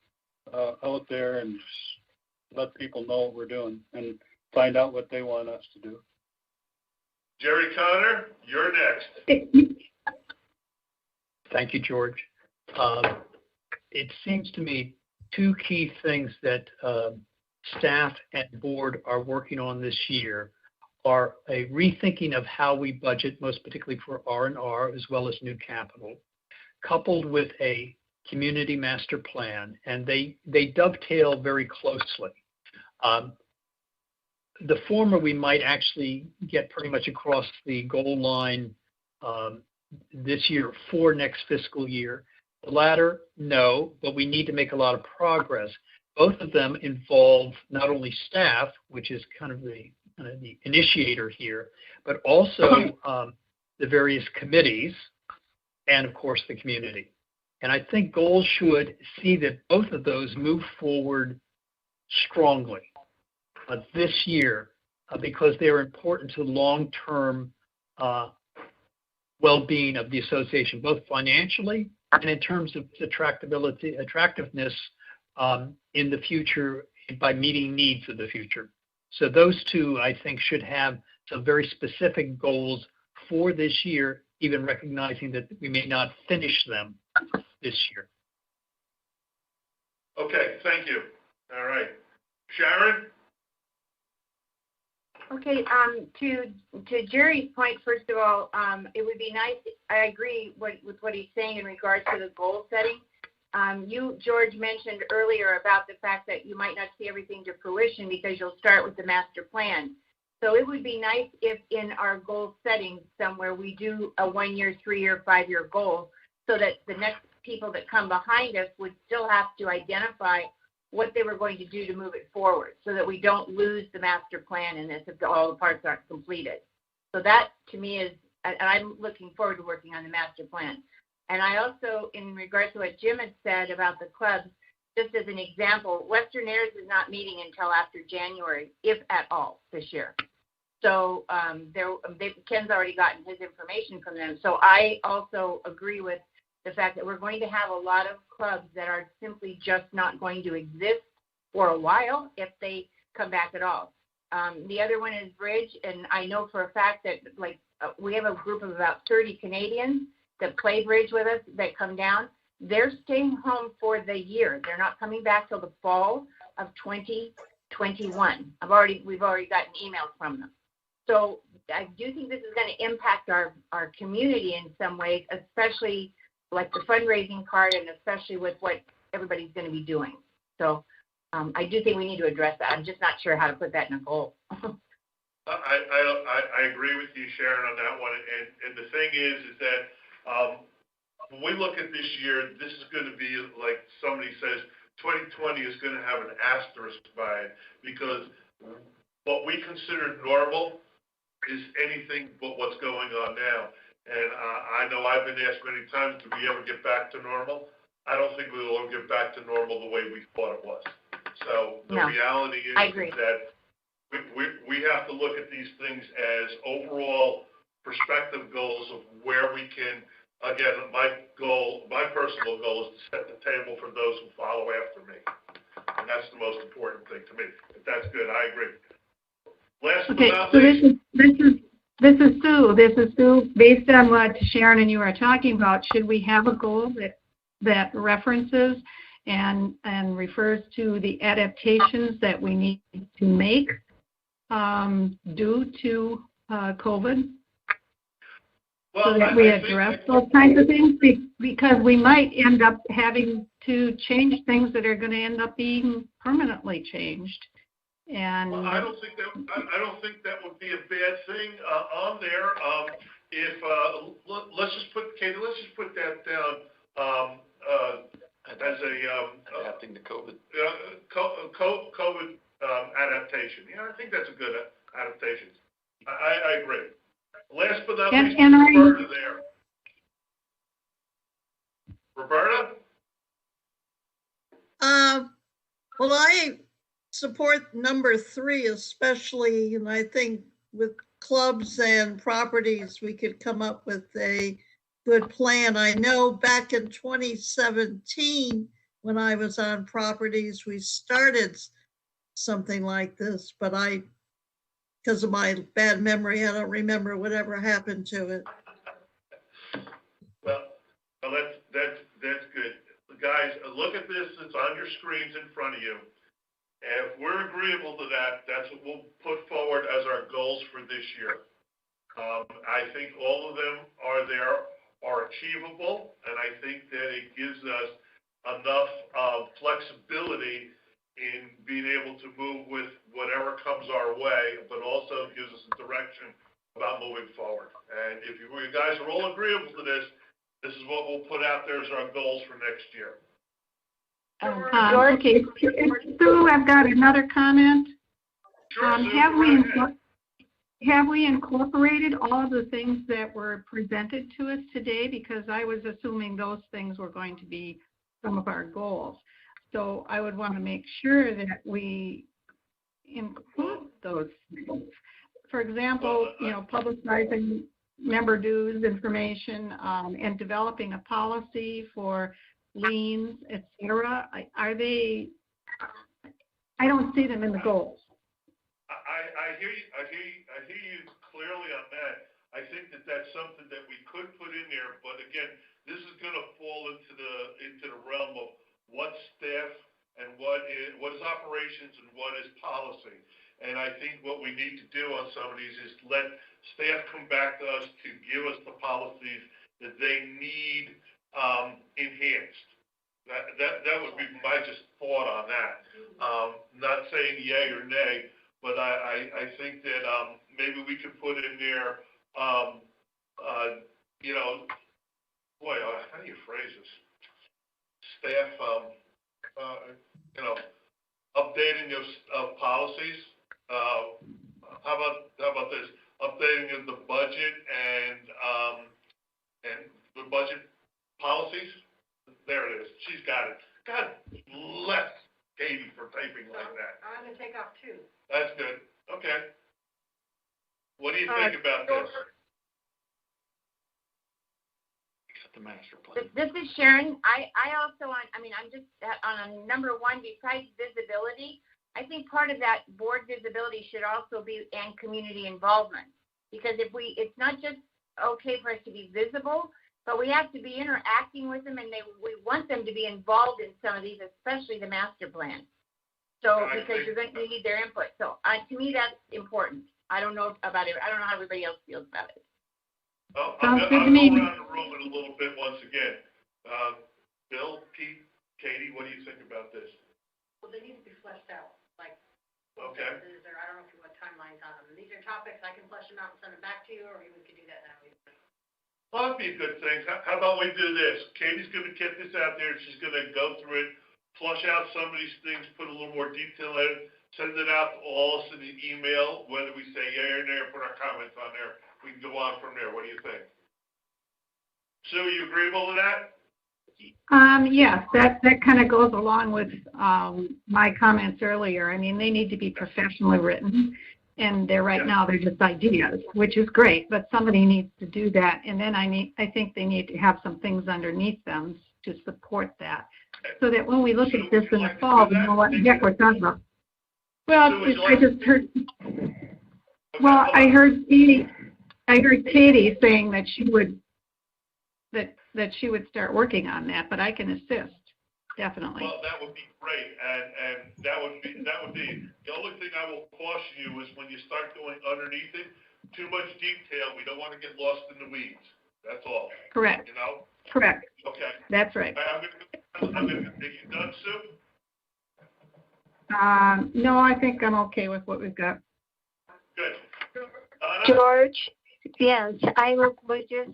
out there and let people know what we're doing and find out what they want us to do. Jerry Connor, you're next. Thank you, George. It seems to me two key things that staff and board are working on this year are a rethinking of how we budget, most particularly for R&R as well as new capital, coupled with a community master plan, and they dovetail very closely. The former we might actually get pretty much across the goal line this year for next fiscal year. The latter, no, but we need to make a lot of progress. Both of them involve not only staff, which is kind of the initiator here, but also the various committees and, of course, the community. And I think goals should see that both of those move forward strongly this year because they're important to long-term well-being of the association, both financially and in terms of its attractiveness in the future by meeting needs of the future. So those two, I think, should have some very specific goals for this year, even recognizing that we may not finish them this year. Okay, thank you. All right. Sharon? Okay, to Jerry's point, first of all, it would be nice, I agree with what he's saying in regards to the goal setting. You, George, mentioned earlier about the fact that you might not see everything to fruition because you'll start with the master plan. So it would be nice if in our goal setting somewhere we do a 1-year, 3-year, 5-year goal so that the next people that come behind us would still have to identify what they were going to do to move it forward so that we don't lose the master plan in this if all the parts aren't completed. So that to me is, and I'm looking forward to working on the master plan. And I also, in regards to what Jim had said about the clubs, just as an example, Western Airs is not meeting until after January, if at all, this year. So Ken's already gotten his information from them. So I also agree with the fact that we're going to have a lot of clubs that are simply just not going to exist for a while if they come back at all. The other one is Bridge, and I know for a fact that we have a group of about 30 Canadians that play Bridge with us that come down. They're staying home for the year. They're not coming back till the fall of 2021. We've already gotten emails from them. So I do think this is going to impact our community in some ways, especially like the fundraising part and especially with what everybody's going to be doing. So I do think we need to address that. I'm just not sure how to put that in a goal. I agree with you, Sharon, on that one. And the thing is that when we look at this year, this is going to be, like somebody says, 2020 is going to have an asterisk by it because what we consider normal is anything but what's going on now. And I know I've been asked many times, do we ever get back to normal? I don't think we will ever get back to normal the way we thought it was. So the reality is that we have to look at these things as overall perspective goals of where we can again, my personal goal is to set the table for those who follow after me. And that's the most important thing to me. If that's good, I agree. Last but Okay, not so least. this is Sue. This is Sue. Based on what Sharon and you are talking about, should we have a goal that references and refers to the adaptations that we need to make due to COVID? Well, so that we address those kinds of things, because we might end up having to change things that are going to end up being permanently changed. And well, I don't think that would be a bad thing on there. Let's just put that down as a adapting to COVID. COVID adaptation. Yeah, I think that's a good adaptation. I agree. Last but not least, Roberta there. Roberta? Well, I support number 3 especially, and I think with clubs and properties, we could come up with a good plan. I know back in 2017, when I was on properties, we started something like this, but because of my bad memory, I don't remember whatever happened to it. Well, that's good. Guys, look at this. It's on your screens in front of you. And if we're agreeable to that, that's what we'll put forward as our goals for this year. I think all of them are achievable, and I think that it gives us enough flexibility in being able to move with whatever comes our way, but also gives us a direction about moving forward. And if you guys are all agreeable to this, this is what we'll put out there as our goals for next year. Okay, Sue, I've got another comment. Sure, Have we incorporated all of the things that were presented to us today? Because I was assuming those things were going to be some of our goals. So I would want to make sure that we include those things. For example, publicizing member dues information and developing a policy for liens, et cetera. Are they? I don't see them in the goals. I hear you clearly on that. I think that that's something that we could put in there, but again, this is going to fall into the realm of what's staff and what is operations and what is policy. And I think what we need to do on some of these is let staff come back to us to give us the policies that they need enhanced. That would be my just thought on that. Not saying yay or nay, but I think that maybe we could put in there, how do you phrase this? Staff, updating of policies. How about this? Updating of the budget and the budget policies. There it is. She's got it. God bless Katie for typing like that. I'm going to take off 2. That's good. Okay. What do you think about this? The master plan. This is Sharon. I'm just on number 1, besides visibility, I think part of that board visibility should also be and community involvement. Because it's not just okay for us to be visible, but we have to be interacting with them, and we want them to be involved in some of these, especially the master plan. So because you need their input. So to me, that's important. I don't know about it. I don't know how everybody else feels about it. I'll go around the room in a little bit once again. Bill, Pete, Katie, what do you think about this? Well, they need to be fleshed out. Okay. I don't know if you want timelines on them. These are topics I can flesh them out and send them back to you, or we could do that now. Well, that'd be a good thing. How about we do this? Katie's going to get this out there. She's going to go through it, flush out some of these things, put a little more detail in it, send it out to all of us in the email, whether we say yay or nay or put our comments on there. We can go on from there. What do you think? Sue, are you agreeable to that? Yes, that kind of goes along with my comments earlier. I mean, they need to be professionally written, And right now, they're just ideas, which is great, but somebody needs to do that. And then I think they need to have some things underneath them to support that. So that when we look at this in the fall, we know what the heck we're talking about. Well, I just heard, I heard Katie saying that she would, that she would start working on that, but I can assist, definitely. Well, that would be great, and that would be, the only thing I will caution you is when you start going underneath it, too much detail, we don't want to get lost in the weeds, that's all. Correct. You know? Correct. Okay. That's right. I'm gonna, are you done, Sue? No, I think I'm okay with what we've got. Good. George, yes, I would just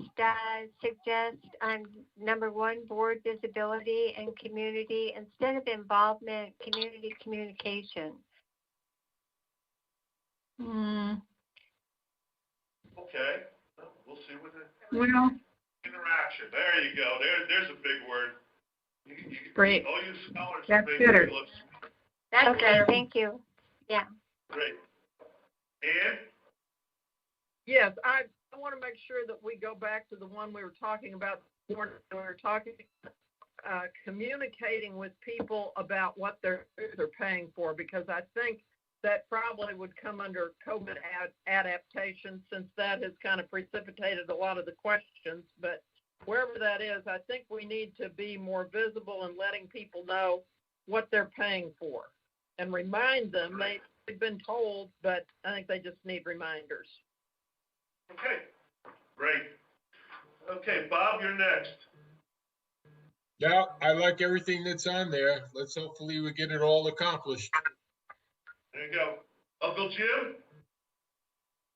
suggest on number 1, board visibility and community, instead of involvement, community communication. Okay, we'll see what the Well, interaction, there you go, there's a big word. Great. All you scholars. That's make better. it look That's okay, thank you. Yeah. great. And? Yes, I want to make sure that we go back to the one we were talking about. We were talking, communicating with people about what they're paying for, because I think that probably would come under COVID adaptation, since that has kind of precipitated a lot of the questions. But wherever that is, I think we need to be more visible in letting people know what they're paying for and remind them. They've been told, but I think they just need reminders. Okay, great. Okay, Bob, you're next. Yeah, I like everything that's on there. Let's hopefully we get it all accomplished. There you go. Uncle Jim?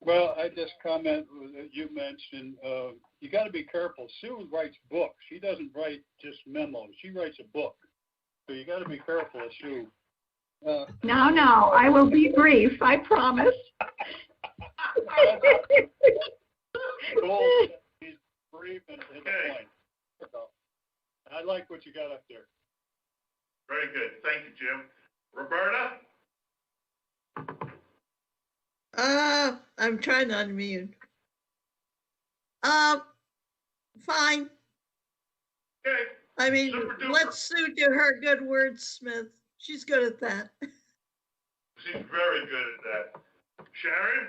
Well, I just comment that you mentioned, you got to be careful. Sue writes books. She doesn't write just memos. She writes a book. So you got to be careful of Sue. No, I will be brief, I promise. He's brief and to the point. So, I like what you got up there. Very good. Thank you, Jim. Roberta? I'm trying to unmute. Fine. Okay. I mean, Super duper. let Sue do her good wordsmith. She's good at that. She's very good at that. Sharon?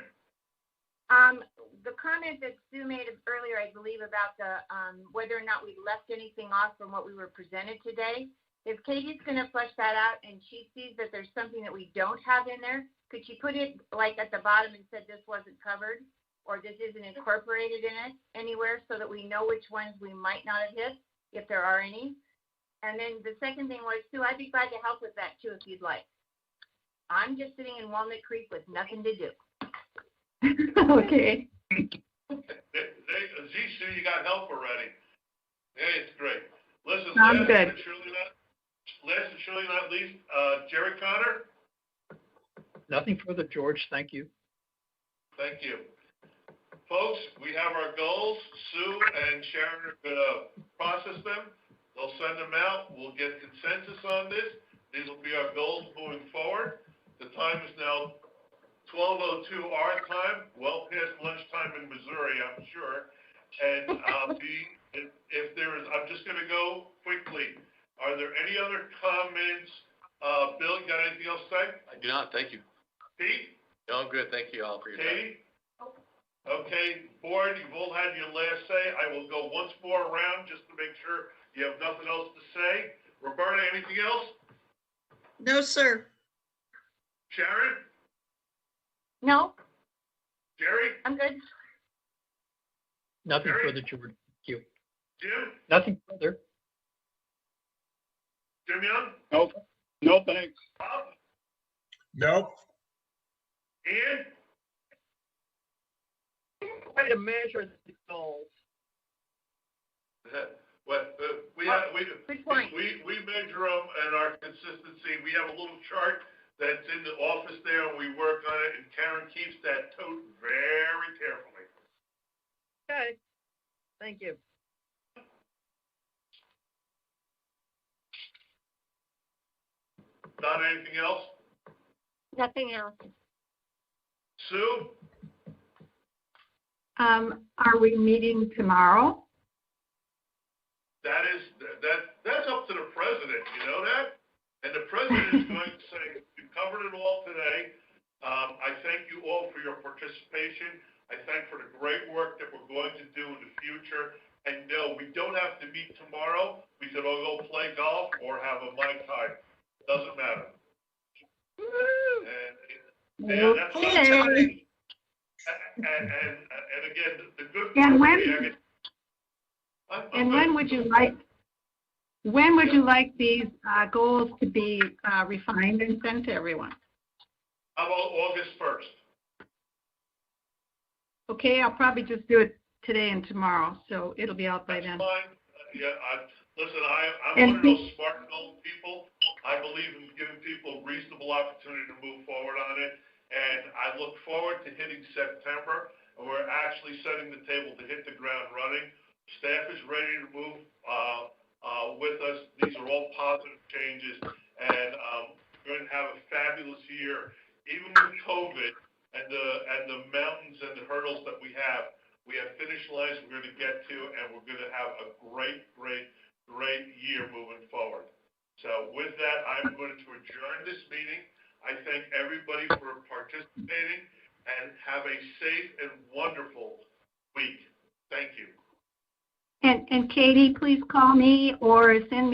The comment that Sue made earlier, I believe, about the whether or not we left anything off from what we were presented today. If Katie's going to flesh that out and she sees that there's something that we don't have in there, could she put it like at the bottom and said this wasn't covered or this isn't incorporated in it anywhere, so that we know which ones we might not have hit, if there are any? And then the second thing was, Sue, I'd be glad to help with that too if you'd like. I'm just sitting in Walnut Creek with nothing to do. Okay. Sue, you got help already. Hey, it's great. Listen, Sounds good. Last and surely not least, Jerry Connor? Nothing further, George. Thank you. Thank you. Folks, we have our goals. Sue and Sharon are going to process them. They'll send them out. We'll get consensus on this. These will be our goals moving forward. The time is now 12:02 our time, well past lunchtime in Missouri, I'm sure. And if there is, I'm just going to go quickly. Are there any other comments? Bill, you got anything else to say? I do not, thank you. Pete? No, I'm good. Thank you all for your time. Katie? Okay, board, you've all had your last say. I will go once more around just to make sure you have nothing else to say. Roberta, anything else? No, sir. Sharon? No, Jerry? I'm good. Nothing Jerry? further, George. Thank you. Jim? Nothing further. Jim Young? Nope. No, thanks. Bob? Nope. Ian? Way to measure the goals. We Good point. we measure them and our consistency. We have a little chart that's in the office there, and we work on it, and Karen keeps that tote very carefully. Okay. Thank you. Not anything else? Nothing else. Sue? Are we meeting tomorrow? That's up to the president, you know that? And the president is going to say, you covered it all today. I thank you all for your participation. I thank for the great work that we're going to do in the future. And no, we don't have to meet tomorrow. We could all go play golf or have a Mai Tai. Doesn't matter. And that's Okay. and again, the good And part when, and when would you like these goals to be refined and sent to everyone? How about August 1st? Okay, I'll probably just do it today and tomorrow, so it'll be out by then. That's fine. Yeah, listen, I'm And one of those smart old people. I believe in giving people a reasonable opportunity to move forward on it. And I look forward to hitting September, and we're actually setting the table to hit the ground running. Staff is ready to move with us. These are all positive changes, and we're going to have a fabulous year. Even with COVID and the mountains and the hurdles that we have finish lines we're going to get to, and we're going to have a great year moving forward. So with that, I'm going to adjourn this meeting. I thank everybody for participating, and have a safe and wonderful week. Thank you. And Katie, please call me or send me